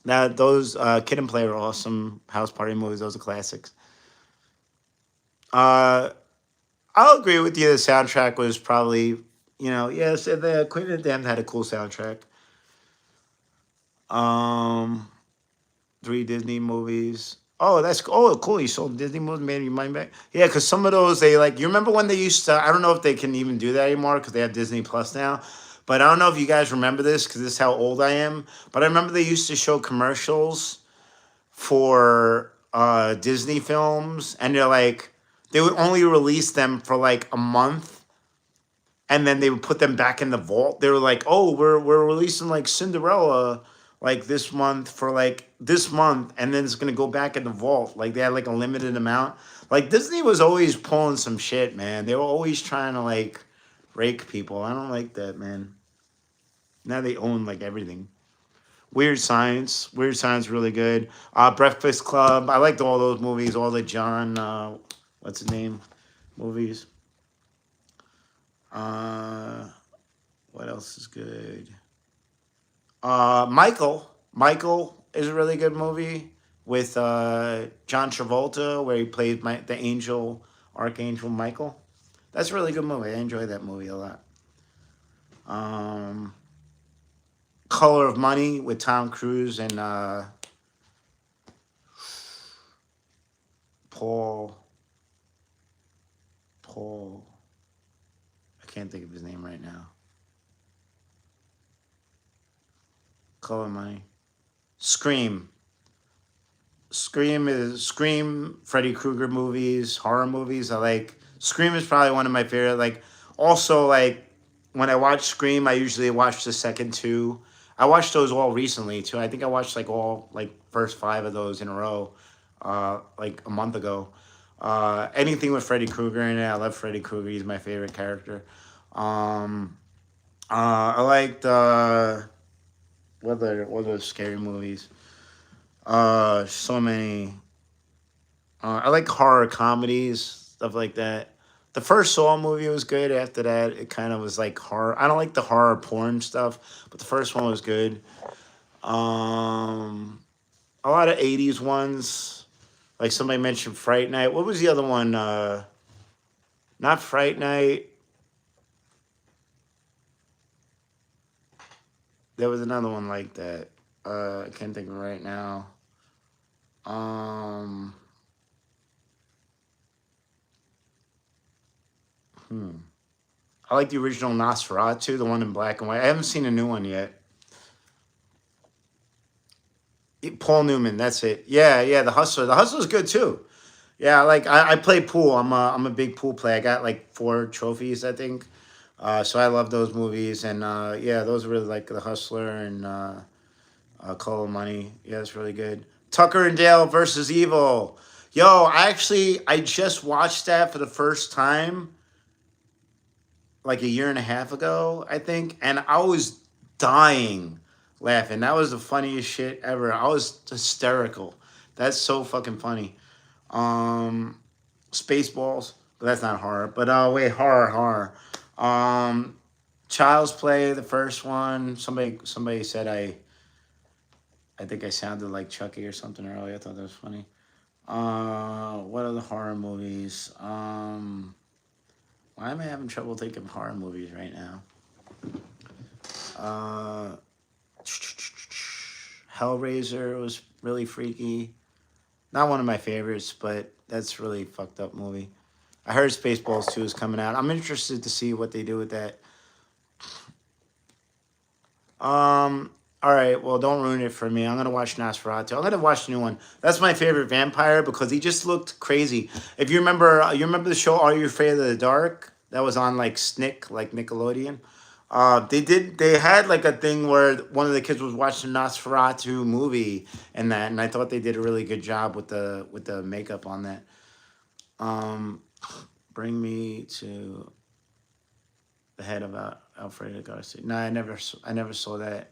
that those Kid and Play are awesome. House Party movies, those are classics. Uh, I'll agree with you. The soundtrack was probably, yes, the Queen of the Damned had a cool soundtrack. Um, Three Disney movies. Oh, cool. You sold Disney movies, made your mind back. Yeah, because some of those they like. You remember when they used to? I don't know if they can even do that anymore because they have Disney Plus now. But I don't know if you guys remember this because this is how old I am. But I remember they used to show commercials for Disney films, and they would only release them for like a month, and then they would put them back in the vault. They were like, "Oh, we're releasing like Cinderella like this month for like this month, and then it's gonna go back in the vault." Like they had like a limited amount. Like Disney was always pulling some shit, man. They were always trying to like rake people. I don't like that, man. Now they own like everything. Weird Science. Weird Science really good. Breakfast Club. I liked all those movies. All the John what's his name movies. Uh what else is good? Michael. Michael is a really good movie with John Travolta where he played the angel, Archangel Michael. That's a really good movie. I enjoy that movie a lot. Um Color of Money with Tom Cruise and Paul. I can't think of his name right now. Color Money. Scream. Scream, Freddy Krueger movies, horror movies. I like Scream is probably one of my favorite. Like also like when I watch Scream, I usually watch the second two. I watched those all recently too. I think I watched like all like first five of those in a row, like a month ago. Anything with Freddy Krueger in it, I love Freddy Krueger. He's my favorite character. Um, I liked what are those scary movies? So many. I like horror comedies, stuff like that. The first Saw movie was good. After that, it kind of was like horror. I don't like the horror porn stuff, but the first one was good. Um, a lot of '80s ones, like somebody mentioned Fright Night. What was the other one? Not Fright Night. There was another one like that. I can't think of it right now. Um, I like the original Nosferatu, the one in black and white. I haven't seen a new one yet. Paul Newman, that's it. Yeah, yeah, The Hustler. The Hustler's good too. Yeah, like I play pool. I'm a big pool player. I got like 4 trophies, I think. So I love those movies, and yeah, those are really like The Hustler and Color Money. Yeah, it's really good. Tucker and Dale versus Evil. Yo, I just watched that for the first time like a year and a half ago, I think, and I was dying laughing. That was the funniest shit ever. I was hysterical. That's so fucking funny. Um, Spaceballs, but that's not horror. But wait, horror. Um, Child's Play, the first one. Somebody said I think I sounded like Chucky or something earlier. I thought that was funny. What other horror movies? Why am I having trouble thinking of horror movies right now? Uh, Hellraiser was really freaky. Not one of my favorites, but that's really fucked up movie. I heard Spaceballs 2 is coming out. I'm interested to see what they do with that. All right, well, don't ruin it for me. I'm gonna watch Nosferatu. I'm gonna watch the new one. That's my favorite vampire because he just looked crazy. If you remember the show Are You Afraid of the Dark? That was on like Snick, like Nickelodeon. They had like a thing where one of the kids was watching Nosferatu movie and that, and I thought they did a really good job with the makeup on that. Um, Bring me to the head of Alfredo Garcia. No, I never saw that.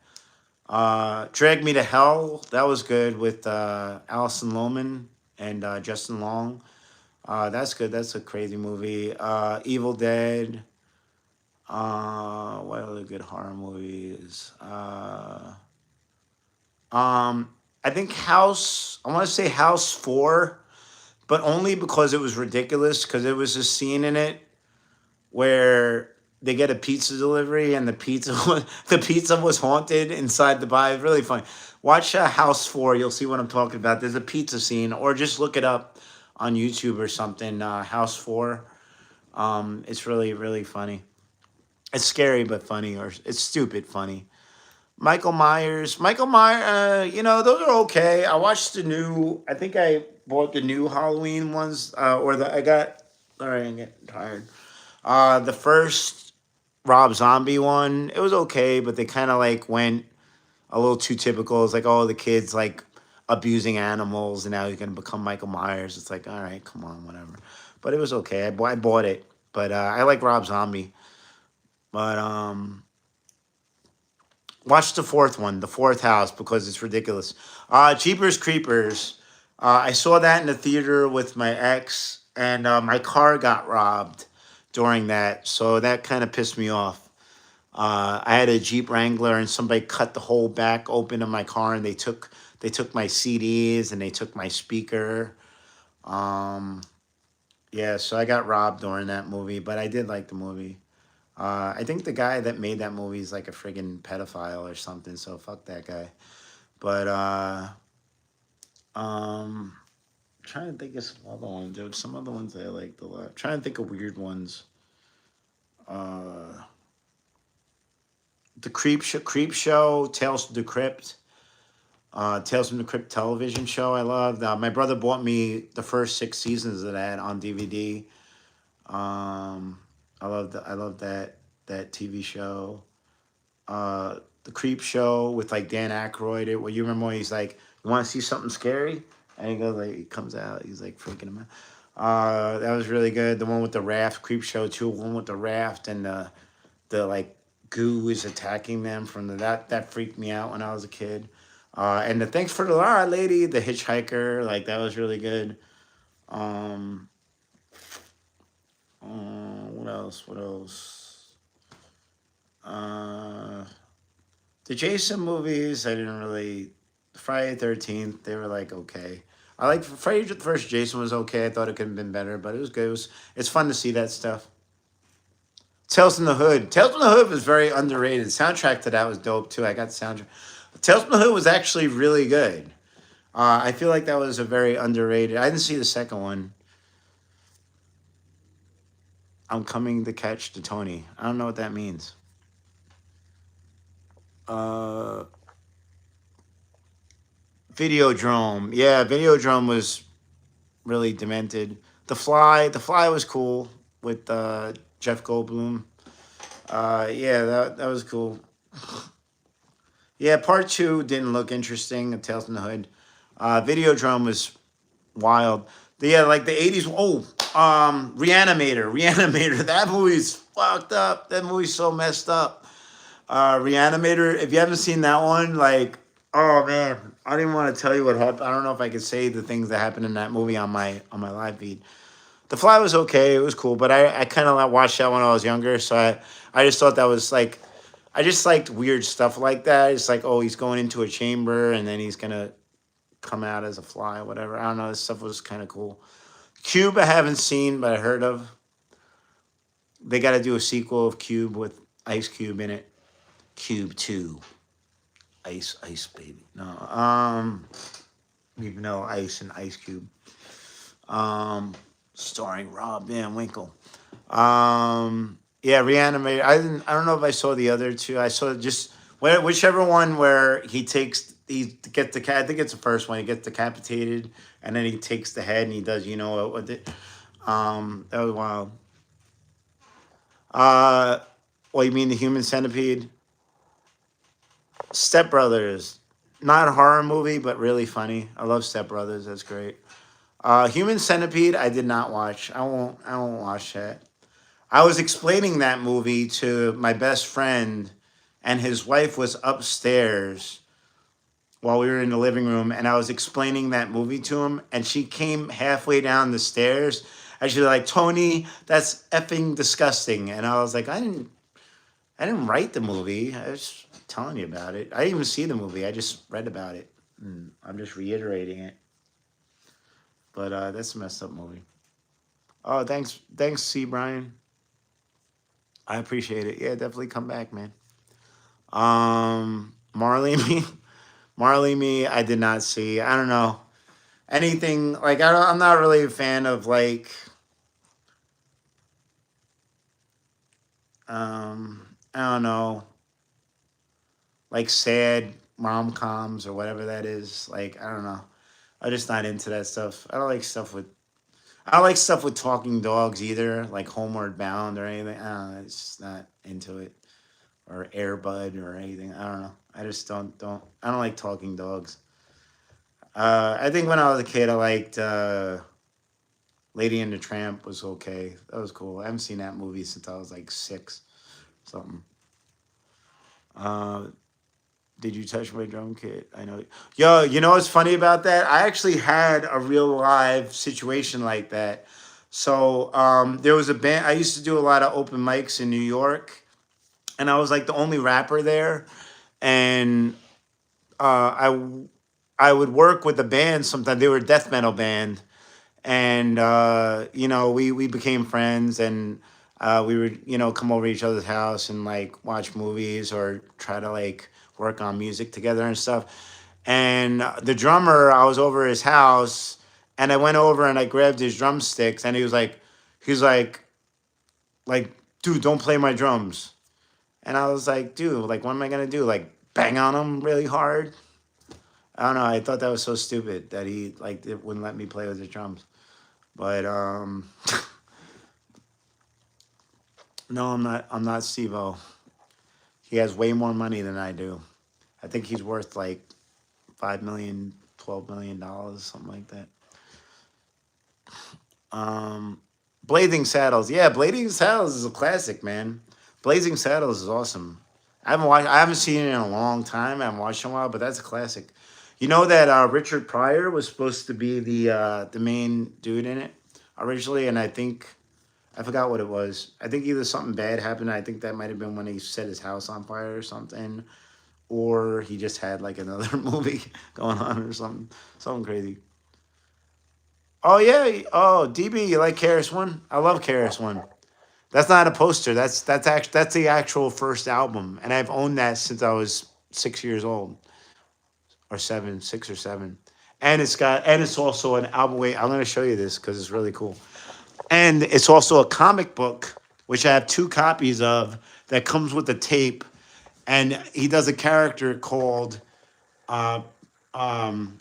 Drag Me to Hell. That was good with Alison Lohman and Justin Long. That's good. That's a crazy movie. Evil Dead. What other good horror movies? I think House. I want to say House 4, but only because it was ridiculous. Because there was a scene in it where they get a pizza delivery and the pizza was haunted inside the box. It's really funny. Watch House 4. You'll see what I'm talking about. There's a pizza scene, or just look it up on YouTube or something. House 4. It's really really funny. It's scary but funny, or it's stupid funny. Michael Myers. Those are okay. I watched the new. I think I bought the new Halloween ones, or the I got. All right, I'm getting tired. The first Rob Zombie one, it was okay, but they kind of like went a little too typical. It's like, oh, the kid's like abusing animals, and now he's gonna become Michael Myers. It's like, all right, come on, whatever. But it was okay. I bought it, but I like Rob Zombie. But watch the fourth one, the fourth house, because it's ridiculous. Jeepers Creepers. I saw that in the theater with my ex, and my car got robbed during that, so that kind of pissed me off. I had a Jeep Wrangler, and somebody cut the whole back open of my car, and they took my CDs and they took my speaker. Um, yeah, so I got robbed during that movie, but I did like the movie. I think the guy that made that movie is like a friggin' pedophile or something, so fuck that guy. But trying to think of some other ones. There was some other ones that I liked a lot. Trying to think of weird ones. Uh, the Creep Show, Tales from the Crypt. Tales from the Crypt television show I loved. My brother bought me the first 6 seasons of that on DVD. I love that TV show. The Creep Show with like Dan Aykroyd. Well, you remember when he's like, "You want to see something scary?" And he goes like, he comes out, he's like freaking him out. That was really good. The one with the raft, Creep Show 2, one with the raft and the like goo is attacking them from that freaked me out when I was a kid. And the Thanks for the Ride Lady, the Hitchhiker, like that was really good. Um, what else? What else? The Jason movies, I didn't really. Friday the 13th, they were like okay. I like Friday the first Jason was okay. I thought it could have been better, but it was good. It's fun to see that stuff. Tales from the Hood. Tales from the Hood was very underrated. The soundtrack to that was dope too. I got the soundtrack. Tales from the Hood was actually really good. I feel like that was a very underrated. I didn't see the second one. I'm coming to catch the Tony. I don't know what that means. Videodrome. Yeah, Videodrome was really demented. The Fly was cool with Jeff Goldblum. Yeah, that was cool. Yeah, part 2 didn't look interesting of Tales from the Hood. Videodrome was wild. Yeah, like the 80s. Oh, Reanimator. That movie's fucked up. That movie's so messed up. Reanimator. If you haven't seen that one, like, oh man, I didn't want to tell you what happened. I don't know if I could say the things that happened in that movie on my live feed. The Fly was okay. It was cool, but I kind of watched that when I was younger, so I just thought that was like, I just liked weird stuff like that. It's like, oh, he's going into a chamber and then he's gonna come out as a fly, whatever. I don't know. This stuff was kind of cool. Cube, I haven't seen, but I heard of. They got to do a sequel of Cube with Ice Cube in it. Cube 2. Ice, baby. No, even though Ice and Ice Cube. Starring Rob Van Winkle. Yeah, Reanimator. I don't know if I saw the other two. I saw just whichever one where he gets I think it's the first one. He gets decapitated and then he takes the head and he does what with it. That was wild. Well, you mean the Human Centipede? Step Brothers, not a horror movie, but really funny. I love Step Brothers. That's great. Human Centipede, I did not watch. I won't watch that. I was explaining that movie to my best friend, and his wife was upstairs while we were in the living room, and I was explaining that movie to him, and she came halfway down the stairs, and she was like, "Tony, that's effing disgusting." And I was like, I didn't write the movie. I was telling you about it. I didn't even see the movie. I just read about it. And I'm just reiterating it. But that's a messed up movie. Oh, thanks, C. Brian. I appreciate it. Yeah, definitely come back, man. Marley Me, I did not see. I don't know anything like I'm not really a fan of like I don't know, like sad rom-coms or whatever that is. Like I don't know. I'm just not into that stuff. I don't like stuff with talking dogs either, like Homeward Bound or anything. I don't know. It's just not into it. Or Air Bud or anything. I don't know. I just don't. I don't like talking dogs. I think when I was a kid, I liked Lady and the Tramp was okay. That was cool. I haven't seen that movie since I was like 6, something. Did you touch my drum kit? I know. Yo, you know what's funny about that? I actually had a real live situation like that. So there was a band. I used to do a lot of open mics in New York, and I was like the only rapper there. And I would work with a band sometimes. They were a death metal band, and we became friends, and we would come over to each other's house and like watch movies or try to like work on music together and stuff. And the drummer, I was over his house, And I went over and I grabbed his drumsticks, and he's like, dude, don't play my drums. And I was like, dude, like, what am I gonna do? Like, bang on him really hard? I don't know. I thought that was so stupid that he like it wouldn't let me play with his drums. But no, I'm not. I'm not Steve-O. He has way more money than I do. I think he's worth like 5 million, $12 million, something like that. Blazing Saddles. Yeah, Blazing Saddles is a classic, man. Blazing Saddles is awesome. I haven't seen it in a long time. I haven't watched it in a while, but that's a classic. You know that Richard Pryor was supposed to be the main dude in it originally, and I think I forgot what it was. I think either something bad happened. I think that might have been when he set his house on fire or something, or he just had like another movie going on or something crazy. Oh yeah. Oh, DB, you like KRS One? I love KRS One. That's not a poster. That's the actual first album, and I've owned that since I was 6 years old or seven, 6 or 7. And it's also an album. Wait, I'm gonna show you this because it's really cool. And it's also a comic book, which I have 2 copies of that comes with the tape. And he does a character called uh, um,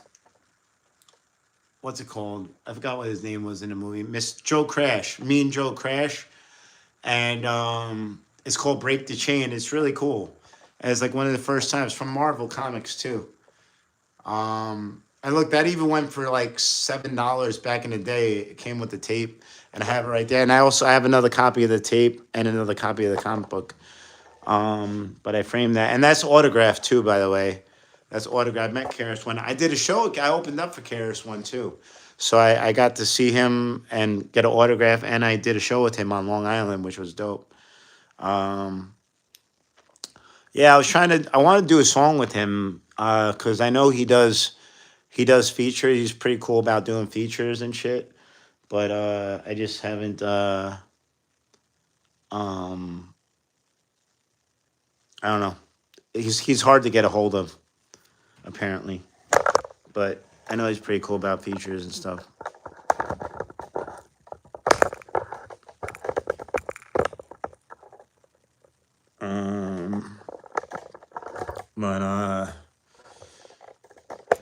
what's it called? I forgot what his name was in the movie. Miss Joe Crash, Me and Joe Crash, and it's called Break the Chain. It's really cool. And it's like one of the first times from Marvel Comics too. And look, that even went for like $7 back in the day. It came with the tape, and I have it right there. And I have another copy of the tape and another copy of the comic book. But I framed that, and that's autographed too, by the way. That's autographed. I met KRS One. I did a show. I opened up for KRS One too, so I got to see him and get an autograph, and I did a show with him on Long Island, which was dope. Yeah, I want to do a song with him because I know he does features. He's pretty cool about doing features and shit. But I just haven't. I don't know. He's hard to get a hold of, apparently. But I know he's pretty cool about features and stuff. But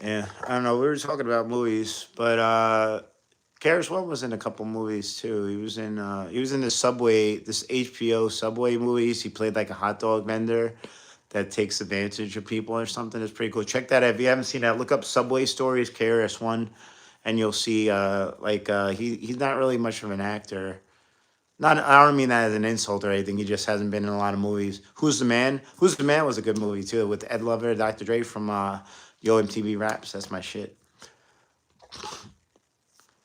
yeah, I don't know. We were talking about movies, but KRS One was in a couple movies too. He was in this HBO Subway movies. He played like a hot dog vendor that takes advantage of people or something. It's pretty cool. Check that out if you haven't seen that. Look up Subway Stories KRS One, and you'll see he's not really much of an actor. Not I don't mean that as an insult or anything. He just hasn't been in a lot of movies. Who's the Man? Who's the Man was a good movie too with Ed Lover, Dr. Dre from Yo MTV Raps. That's my shit.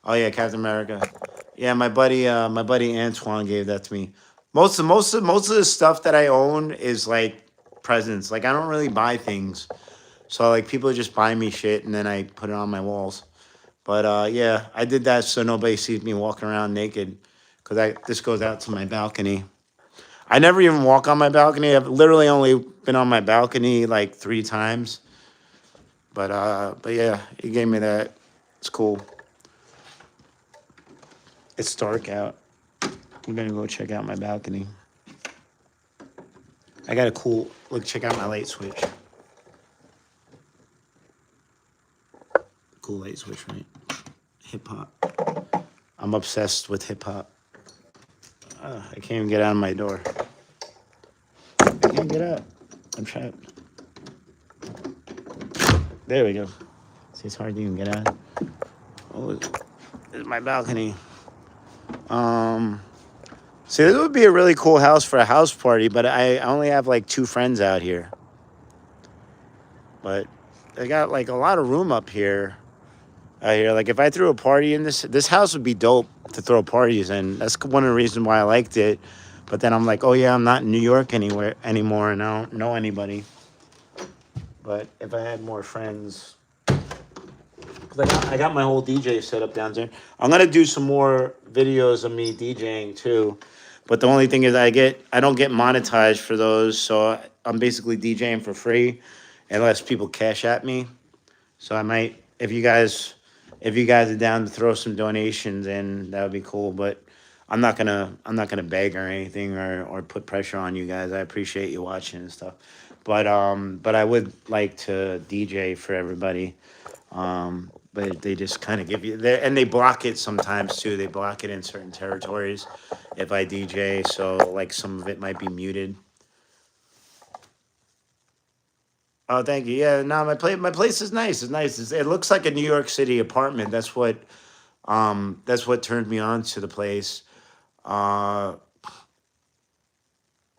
Oh yeah, Captain America. Yeah, my buddy Antoine gave that to me. Most of the stuff that I own is like presents. Like I don't really buy things, so like people just buy me shit and then I put it on my walls. But yeah, I did that so nobody sees me walking around naked, because this goes out to my balcony. I never even walk on my balcony. I've literally only been on my balcony like 3 times. But yeah, he gave me that. It's cool. It's dark out. I'm gonna go check out my balcony. I got a cool look. Check out my light switch. Cool light switch, right? Hip hop. I'm obsessed with hip hop. I can't even get out of my door. I can't get out. I'm trapped. There we go. See, it's hard to even get out. Oh, this is my balcony. See, this would be a really cool house for a house party, but I only have like 2 friends out here. But they got like a lot of room up here. Out here, like if I threw a party in this house would be dope to throw parties in. That's one of the reasons why I liked it. But then I'm like, oh yeah, I'm not in New York anymore, and I don't know anybody. But if I had more friends, because I got my whole DJ set up down there. I'm gonna do some more videos of me DJing too. But the only thing is I don't get monetized for those, so I'm basically DJing for free, unless people cash at me. So I might, if you guys if you guys are down to throw some donations in, that would be cool. But I'm not gonna beg or anything or put pressure on you guys. I appreciate you watching and stuff. But I would like to DJ for everybody. But they just kind of give you there, and they block it sometimes too. They block it in certain territories if I DJ, so like some of it might be muted. Oh, thank you. Yeah, no, my place is nice. It's nice. It looks like a New York City apartment. That's what turned me on to the place. Uh,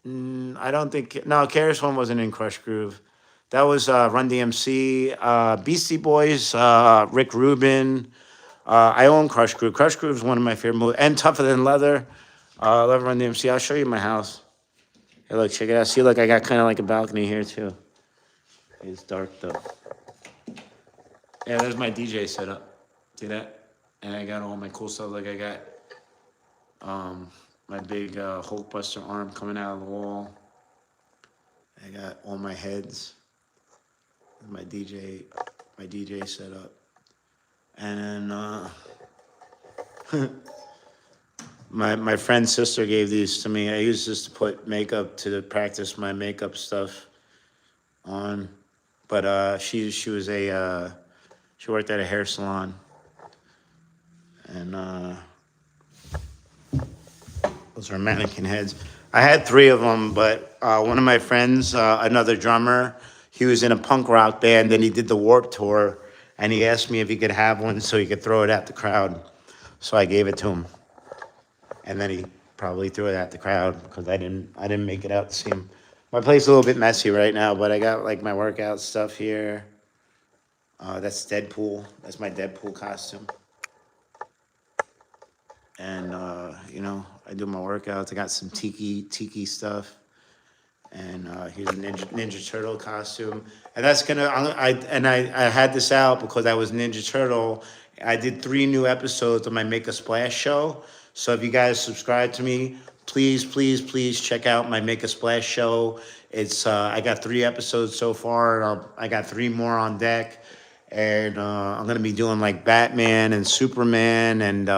I don't think no, Karis one wasn't in Crush Groove. That was Run DMC, Beastie Boys, Rick Rubin. I own Crush Groove. Crush Groove is one of my favorite movies, and Tougher Than Leather. I love Run DMC. I'll show you my house. Hey, look, check it out. See, look, I got kind of like a balcony here too. It's dark though. Yeah, there's my DJ setup. See that? And I got all my cool stuff. Like I got my big Hulkbuster arm coming out of the wall. I got all my heads. My DJ setup. And my friend's sister gave these to me. I used this to put makeup to practice my makeup stuff on. But she was she worked at a hair salon. And those are mannequin heads. I had three of them, but one of my friends, another drummer, he was in a punk rock band, and he did the Warped Tour, and he asked me if he could have one so he could throw it at the crowd. So I gave it to him, and then he probably threw it at the crowd because I didn't make it out to see him. My place is a little bit messy right now, but I got like my workout stuff here. That's Deadpool. That's my Deadpool costume. And I do my workouts. I got some tiki stuff, and here's a Ninja Turtle costume. And that's gonna. I had this out because I was Ninja Turtle. I did 3 new episodes of my Make a Splash show. So if you guys subscribe to me, please check out my Make a Splash show. It's I got 3 episodes so far. I got 3 more on deck, and I'm gonna be doing like Batman and Superman and.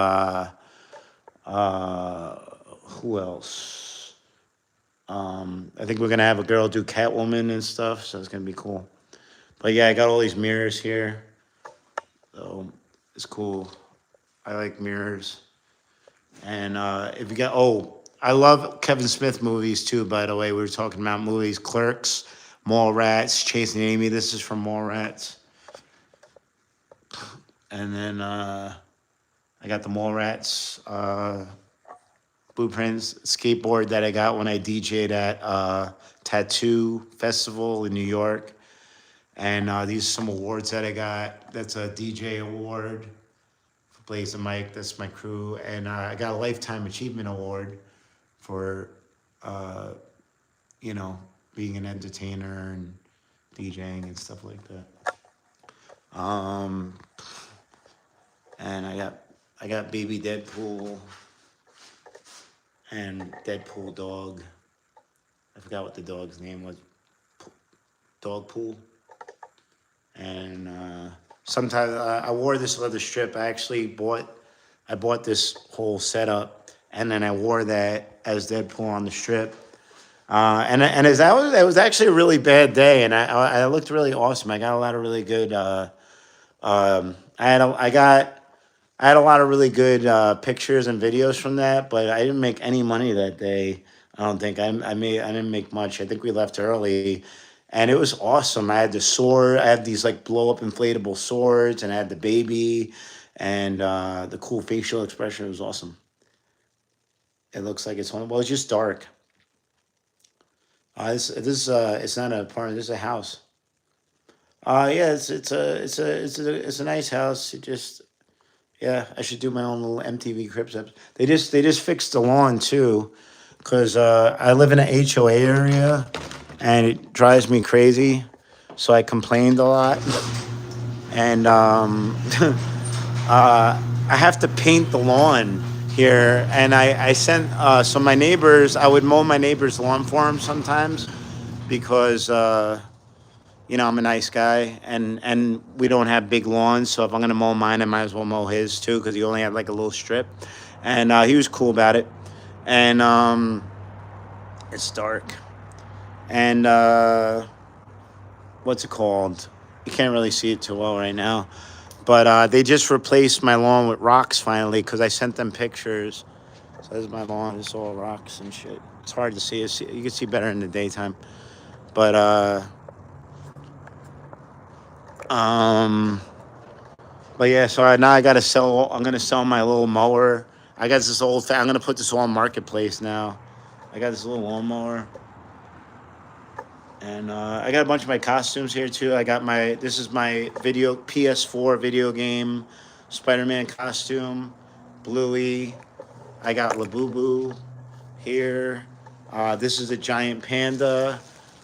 Who else? I think we're gonna have a girl do Catwoman and stuff, so it's gonna be cool. But yeah, I got all these mirrors here, so it's cool. I like mirrors, and if you got I love Kevin Smith movies too. By the way, we were talking about movies: Clerks, Mallrats, Chasing Amy. This is from Mallrats, and then I got the Mallrats blueprints skateboard that I got when I DJ'd at Tattoo Festival in New York. And these are some awards that I got. That's a DJ award for Blaze and Mike. That's my crew. And I got a Lifetime Achievement Award for, being an entertainer and DJing and stuff like that. And I got Baby Deadpool and Deadpool dog. I forgot what the dog's name was. Dogpool. And sometimes I wore this leather strip. I bought this whole setup, and then I wore that as Deadpool on the strip. And as it was actually a really bad day, and I looked really awesome. I got a lot of really good. I had a lot of really good pictures and videos from that, but I didn't make any money that day. I don't think I didn't make much. I think we left early, and it was awesome. I had the sword. I had these like blow up inflatable swords, and I had the baby, and the cool facial expression. It was awesome. It looks like it's on. Well, it's just dark. It's not an apartment. This is a house. Yeah, it's a nice house. Yeah, I should do my own little MTV Cribs episode. They just fixed the lawn too, because I live in an HOA area, and it drives me crazy. So I complained a lot, and I have to paint the lawn here, and I sent so my neighbors. I would mow my neighbor's lawn for them sometimes, because you know, I'm a nice guy, and we don't have big lawns, so if I'm gonna mow mine, I might as well mow his too, because he only had like a little strip, and he was cool about it, and it's dark, and what's it called? You can't really see it too well right now, but they just replaced my lawn with rocks finally, because I sent them pictures. So this is my lawn. It's all rocks and shit. It's hard to see. You can see better in the daytime, but um. But yeah, so now I gotta sell. I'm gonna sell my little mower. I got this old. I'm gonna put this all on marketplace now. I got this little lawnmower, and I got a bunch of my costumes here too. I got my. This is my video PS4 video game, Spider-Man costume, Bluey. I got Labubu here. This is a giant panda.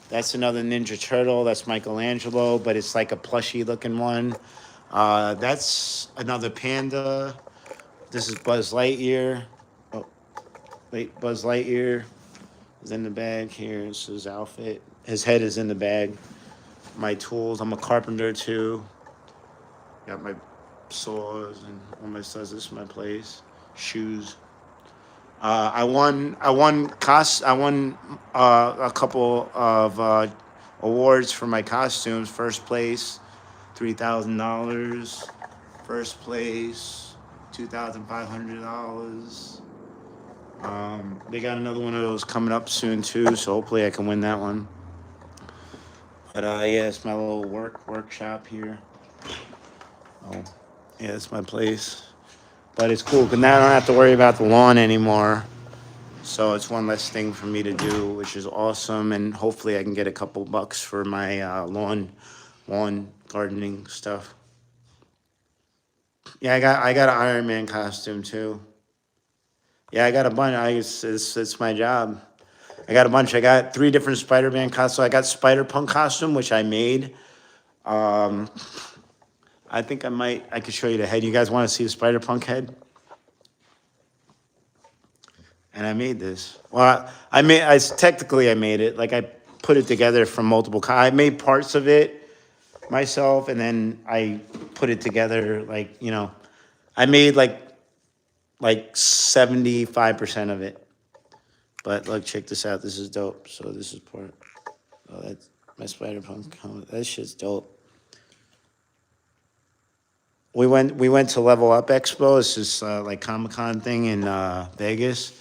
That's another Ninja Turtle. That's Michelangelo, but it's like a plushy looking one. That's another panda. This is Buzz Lightyear. Oh, wait, Buzz Lightyear is in the bag here. This is his outfit. His head is in the bag. My tools. I'm a carpenter too. Got my saws and all my stuff. This is my place. Shoes. I won a couple of awards for my costumes. First place, $3,000. First place, $2,500. They got another one of those coming up soon too, so hopefully I can win that one. But yeah, it's my little workshop here. Oh, yeah, it's my place. But it's cool because now I don't have to worry about the lawn anymore. So it's one less thing for me to do, which is awesome. And hopefully I can get a couple bucks for my lawn gardening stuff. Yeah, I got an Iron Man costume too. Yeah, I got a bunch. It's my job. I got a bunch. I got 3 different Spider-Man costumes. I got Spider-Punk costume, which I made. I think I could show you the head. You guys want to see the Spider-Punk head? And I made this. Well, I made it. Like I put it together from multiple. I made parts of it myself, and then I put it together. Like, you know, I made like 75% of it. But look, check this out. This is dope. So this is part. Oh, that's my Spider-Punk helmet. That shit's dope. We went to Level Up Expo. It's this like Comic-Con thing in Vegas.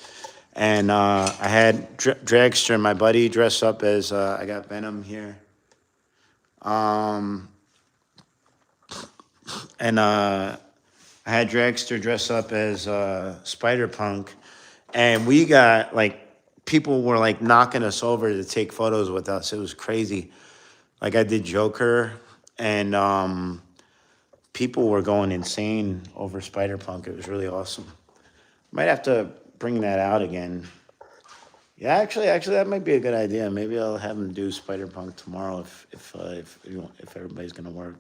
And I had Dragster, my buddy, dress up as I got Venom here. And I had Dragster dress up as Spider-Punk. And we got like people were like knocking us over to take photos with us. It was crazy. Like I did Joker, and people were going insane over Spider-Punk. It was really awesome. Might have to bring that out again. Yeah, actually, that might be a good idea. Maybe I'll have him do Spider-Punk tomorrow if everybody's gonna work.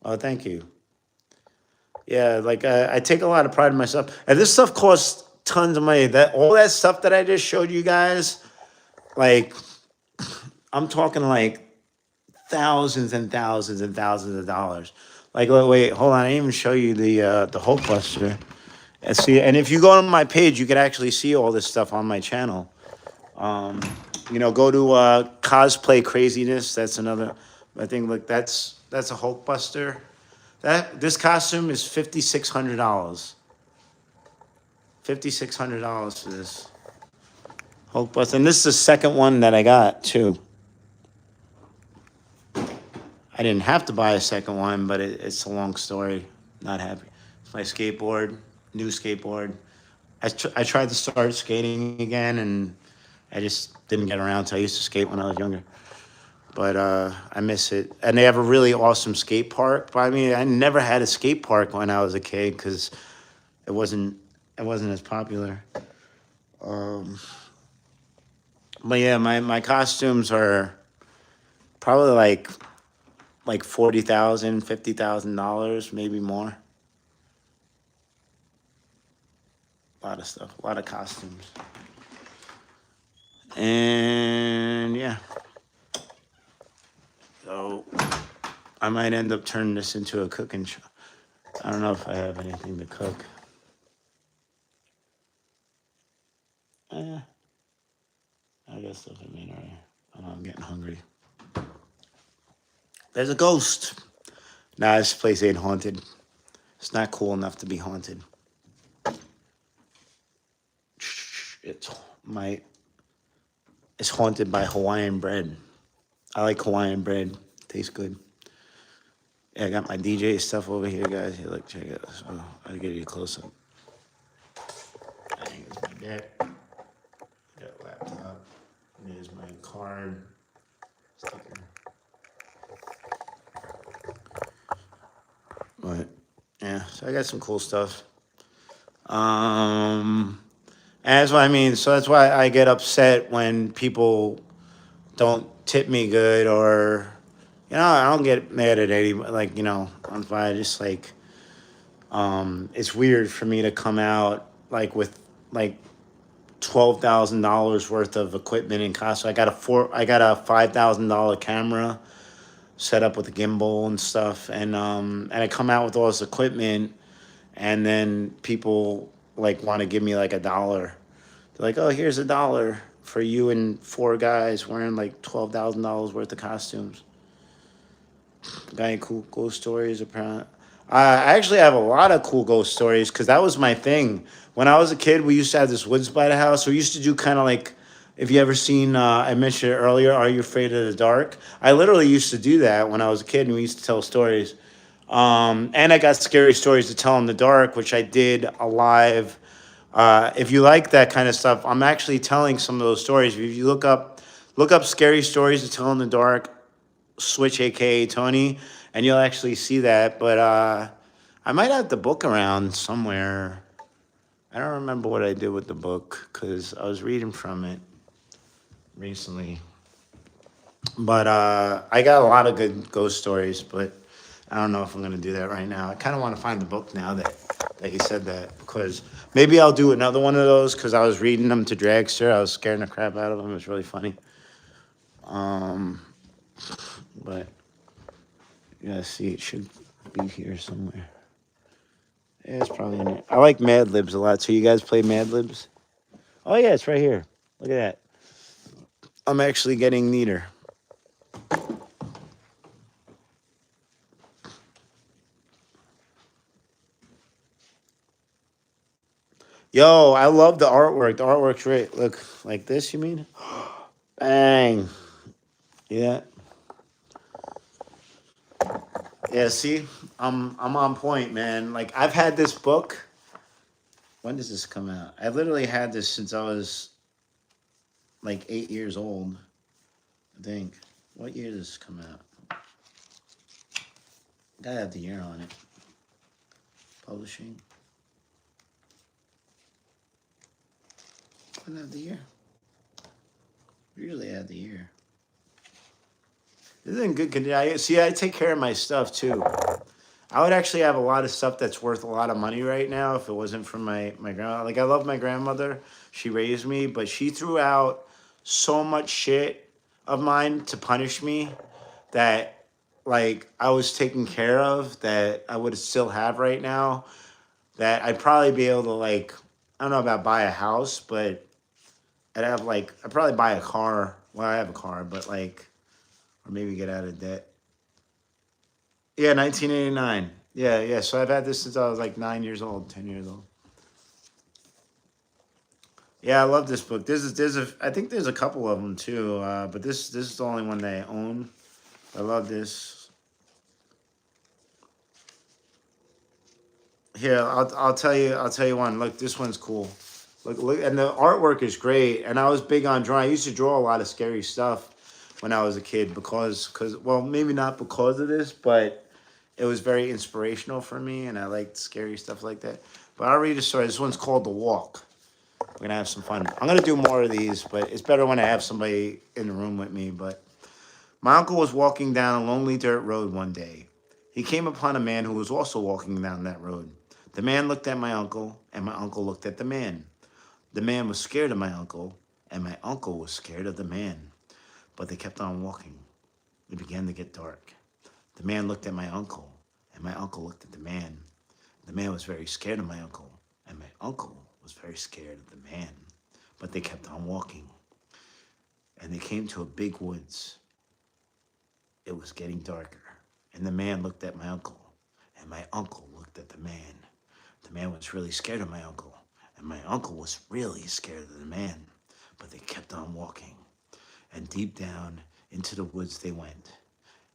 Oh, thank you. Yeah, like I take a lot of pride in myself, and this stuff costs tons of money. All that stuff that I just showed you guys, like I'm talking like thousands and thousands and thousands of dollars. Like, wait, hold on, I didn't even show you the Hulkbuster. And see, and if you go on my page, you can actually see all this stuff on my channel. You know, go to Cosplay Craziness. That's another. I think look, that's a Hulkbuster. This costume is $5,600. $5,600 for this Hulkbuster, and this is the second one that I got too. I didn't have to buy a second one, but it's a long story. Not happy. It's my skateboard, new skateboard. I tried to start skating again, and I just didn't get around to. I used to skate when I was younger, but I miss it. And they have a really awesome skate park by me. I never had a skate park when I was a kid because it wasn't as popular. But yeah, my costumes are probably like $40,000, $50,000, maybe more. A lot of stuff, a lot of costumes. And yeah. So I might end up turning this into a cooking show. I don't know if I have anything to cook. Eh, I guess doesn't mean I'm getting hungry. There's a ghost. Nah, this place ain't haunted. It's not cool enough to be haunted. It's my. It's haunted by Hawaiian bread. I like Hawaiian bread. Tastes good. Yeah, I got my DJ stuff over here, guys. Here, look, check it out. So I'll give you a close up. Here's my deck. Got laptop. There's my card sticker. But yeah, so I got some cool stuff. And that's what I mean. So that's why I get upset when people don't tip me good, or I don't get mad at anybody. Like I'm fine. Just like it's weird for me to come out like with like $12,000 worth of equipment in cost. So I got a $5,000 camera set up with a gimbal and stuff, and I come out with all this equipment, and then people like want to give me like $1. They're like, "Oh, here's $1 for you and 4 guys wearing like $12,000 worth of costumes." Got any cool ghost stories? Apparently, I actually have a lot of cool ghost stories because that was my thing. When I was a kid, we used to have this woods by the house. We used to do kind of like, if you ever seen, I mentioned it earlier, Are You Afraid of the Dark? I literally used to do that when I was a kid, and we used to tell stories. And I got scary stories to tell in the dark, which I did live. If you like that kind of stuff, I'm actually telling some of those stories. If you look up scary stories to tell in the dark, switch a.k.a. Tony, and you'll actually see that. But I might have the book around somewhere. I don't remember what I did with the book because I was reading from it recently. But I got a lot of good ghost stories, but I don't know if I'm going to do that right now. I kind of want to find the book now that you said that, because maybe I'll do another one of those because I was reading them to Dragster. I was scaring the crap out of them. It was really funny. But yeah, see, it should be here somewhere. Yeah, it's probably in there. I like Mad Libs a lot. So you guys play Mad Libs? Oh yeah, it's right here. Look at that. I'm actually getting neater. Yo, I love the artwork. The artwork's great. Look, like this, you mean? Bang. Yeah. Yeah, see? I'm on point, man. Like I've had this book. When does this come out? I literally had this since I was like 8 years old, I think. What year does this come out? Gotta have the year on it. Publishing. I don't have the year. Usually I have the year. This is in good condition. See, I take care of my stuff too. I would actually have a lot of stuff that's worth a lot of money right now if it wasn't for my grandma. Like I love my grandmother. She raised me, but she threw out so much shit of mine to punish me that like I was taken care of that I would still have right now, that I'd probably be able to like, I don't know about buy a house, but I'd probably buy a car. Well, I have a car, but like, or maybe get out of debt. Yeah, 1989. Yeah. So I've had this since I was like 9 years old, 10 years old. Yeah, I love this book. I think there's a couple of them too, but this is the only one that I own. I love this. Here, I'll tell you one. Look, this one's cool. Look, and the artwork is great. And I was big on drawing. I used to draw a lot of scary stuff when I was a kid because well, maybe not because of this, but it was very inspirational for me, and I liked scary stuff like that. But I'll read a story. This one's called The Walk. We're gonna have some fun. I'm gonna do more of these, but it's better when I have somebody in the room with me. But my uncle was walking down a lonely dirt road one day. He came upon a man who was also walking down that road. The man looked at my uncle, and my uncle looked at the man. The man was scared of my uncle, and my uncle was scared of the man, but they kept on walking. It began to get dark. The man looked at my uncle, and my uncle looked at the man. The man was very scared of my uncle, and my uncle was very scared of the man, but they kept on walking. And they came to a big woods. It was getting darker, and the man looked at my uncle, and my uncle looked at the man. The man was really scared of my uncle, and my uncle was really scared of the man, but they kept on walking. And deep down into the woods they went.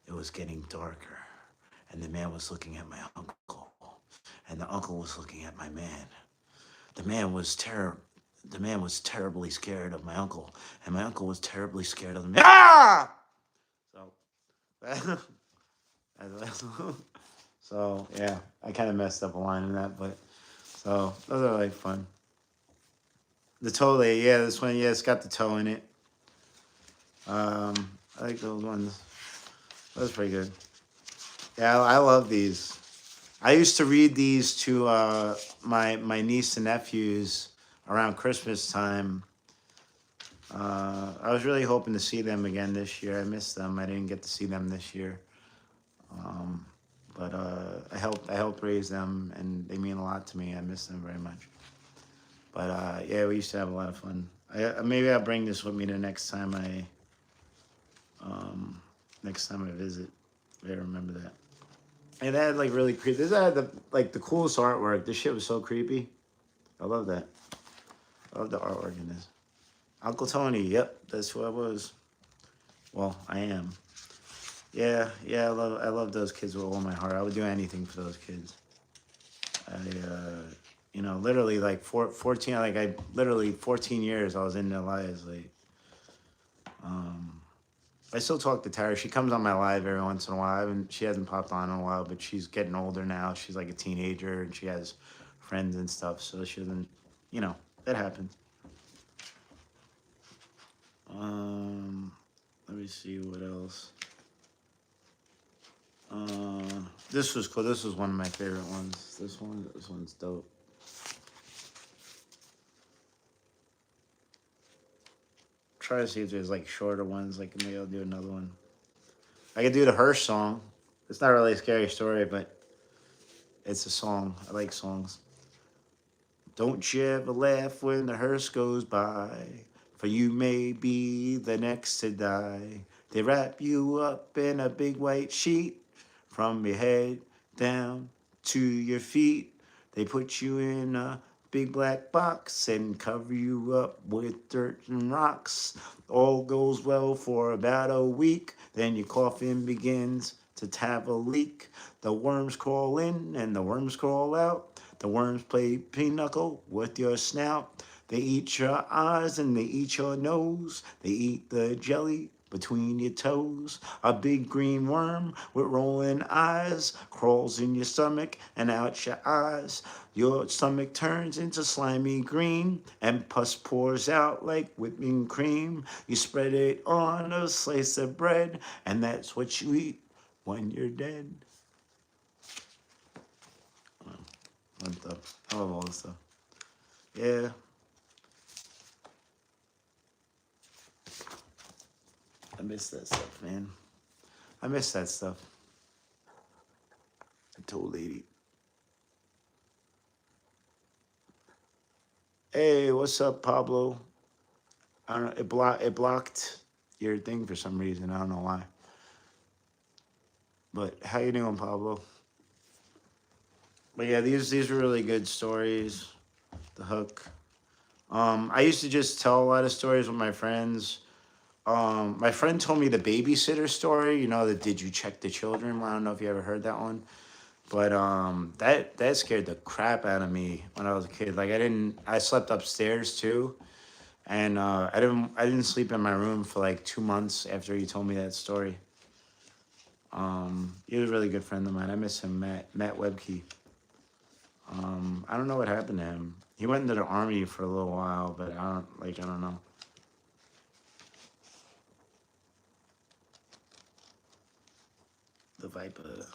It was getting darker, and the man was looking at my uncle, and the uncle was looking at my man. The man was The man was terribly scared of my uncle, and my uncle was terribly scared of the man. Ah! So, so yeah, I kind of messed up a line in that, but so those are like fun. The toe lay, yeah, this one, yeah, it's got the toe in it. I like those ones. That's pretty good. Yeah, I love these. I used to read these to my niece and nephews around Christmas time. I was really hoping to see them again this year. I missed them. I didn't get to see them this year. But I helped raise them, and they mean a lot to me. I miss them very much. But yeah, we used to have a lot of fun. Maybe I'll bring this with me the next time I visit. I remember that. And they had like really creepy. This had the coolest artwork. This shit was so creepy. I love that. I love the artwork in this. Uncle Tony. Yep, that's who I was. Well, I am. Yeah. I love those kids with all my heart. I would do anything for those kids. Literally like 14. Like I literally 14 years I was in their lives. Like, I still talk to Tara. She comes on my live every once in a while. She hasn't popped on in a while, but she's getting older now. She's like a teenager, and she has friends and stuff. So she doesn't, that happens. Let me see what else. This was cool. This was one of my favorite ones. This one's dope. Try to see if there's like shorter ones. Like maybe I'll do another one. I could do the Hirsch song. It's not really a scary story, but it's a song. I like songs. Don't you ever laugh when the hearse goes by, for you may be the next to die. They wrap you up in a big white sheet, from your head down to your feet. They put you in a big black box and cover you up with dirt and rocks. All goes well for about a week, then your coffin begins to have a leak. The worms crawl in and the worms crawl out. The worms play pinochle with your snout. They eat your eyes and they eat your nose. They eat the jelly between your toes. A big green worm with rolling eyes crawls in your stomach and out your eyes. Your stomach turns into slimy green, and pus pours out like whipping cream. You spread it on a slice of bread, and that's what you eat when you're dead. Fun stuff. I love all this stuff. Yeah. I miss that stuff, man. I miss that stuff. I told lady. Hey, what's up, Pablo? I don't know. It blocked your thing for some reason. I don't know why. But how you doing, Pablo? But yeah, these are really good stories. The Hook. I used to just tell a lot of stories with my friends. My friend told me the babysitter story. The Did You Check the Children? I don't know if you ever heard that one. But that scared the crap out of me when I was a kid. Like I slept upstairs too. And I didn't sleep in my room for like 2 months after he told me that story. He was a really good friend of mine. I miss him, Matt Webke. I don't know what happened to him. He went into the army for a little while, but I don't know. The Viper.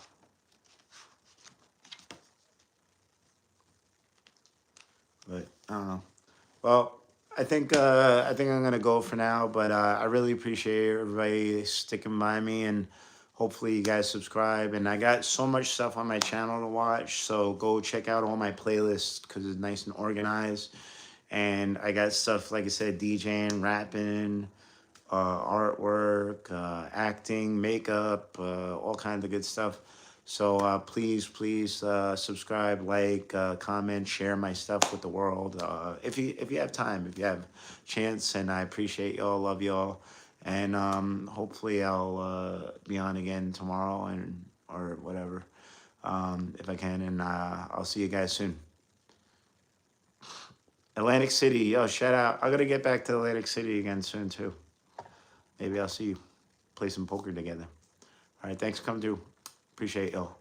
But I don't know. Well, I think I'm gonna go for now. But I really appreciate everybody sticking by me, and hopefully you guys subscribe. And I got so much stuff on my channel to watch, so go check out all my playlists because it's nice and organized. And I got stuff like I said, DJing, rapping, artwork, acting, makeup, all kinds of good stuff. So please subscribe, like, comment, share my stuff with the world. If you have time, if you have chance, and I appreciate y'all, love y'all, and hopefully I'll be on again tomorrow and or whatever if I can, and I'll see you guys soon. Atlantic City, yo, shout out! I gotta get back to Atlantic City again soon too. Maybe I'll see you, play some poker together. All right, thanks for coming through. Appreciate y'all.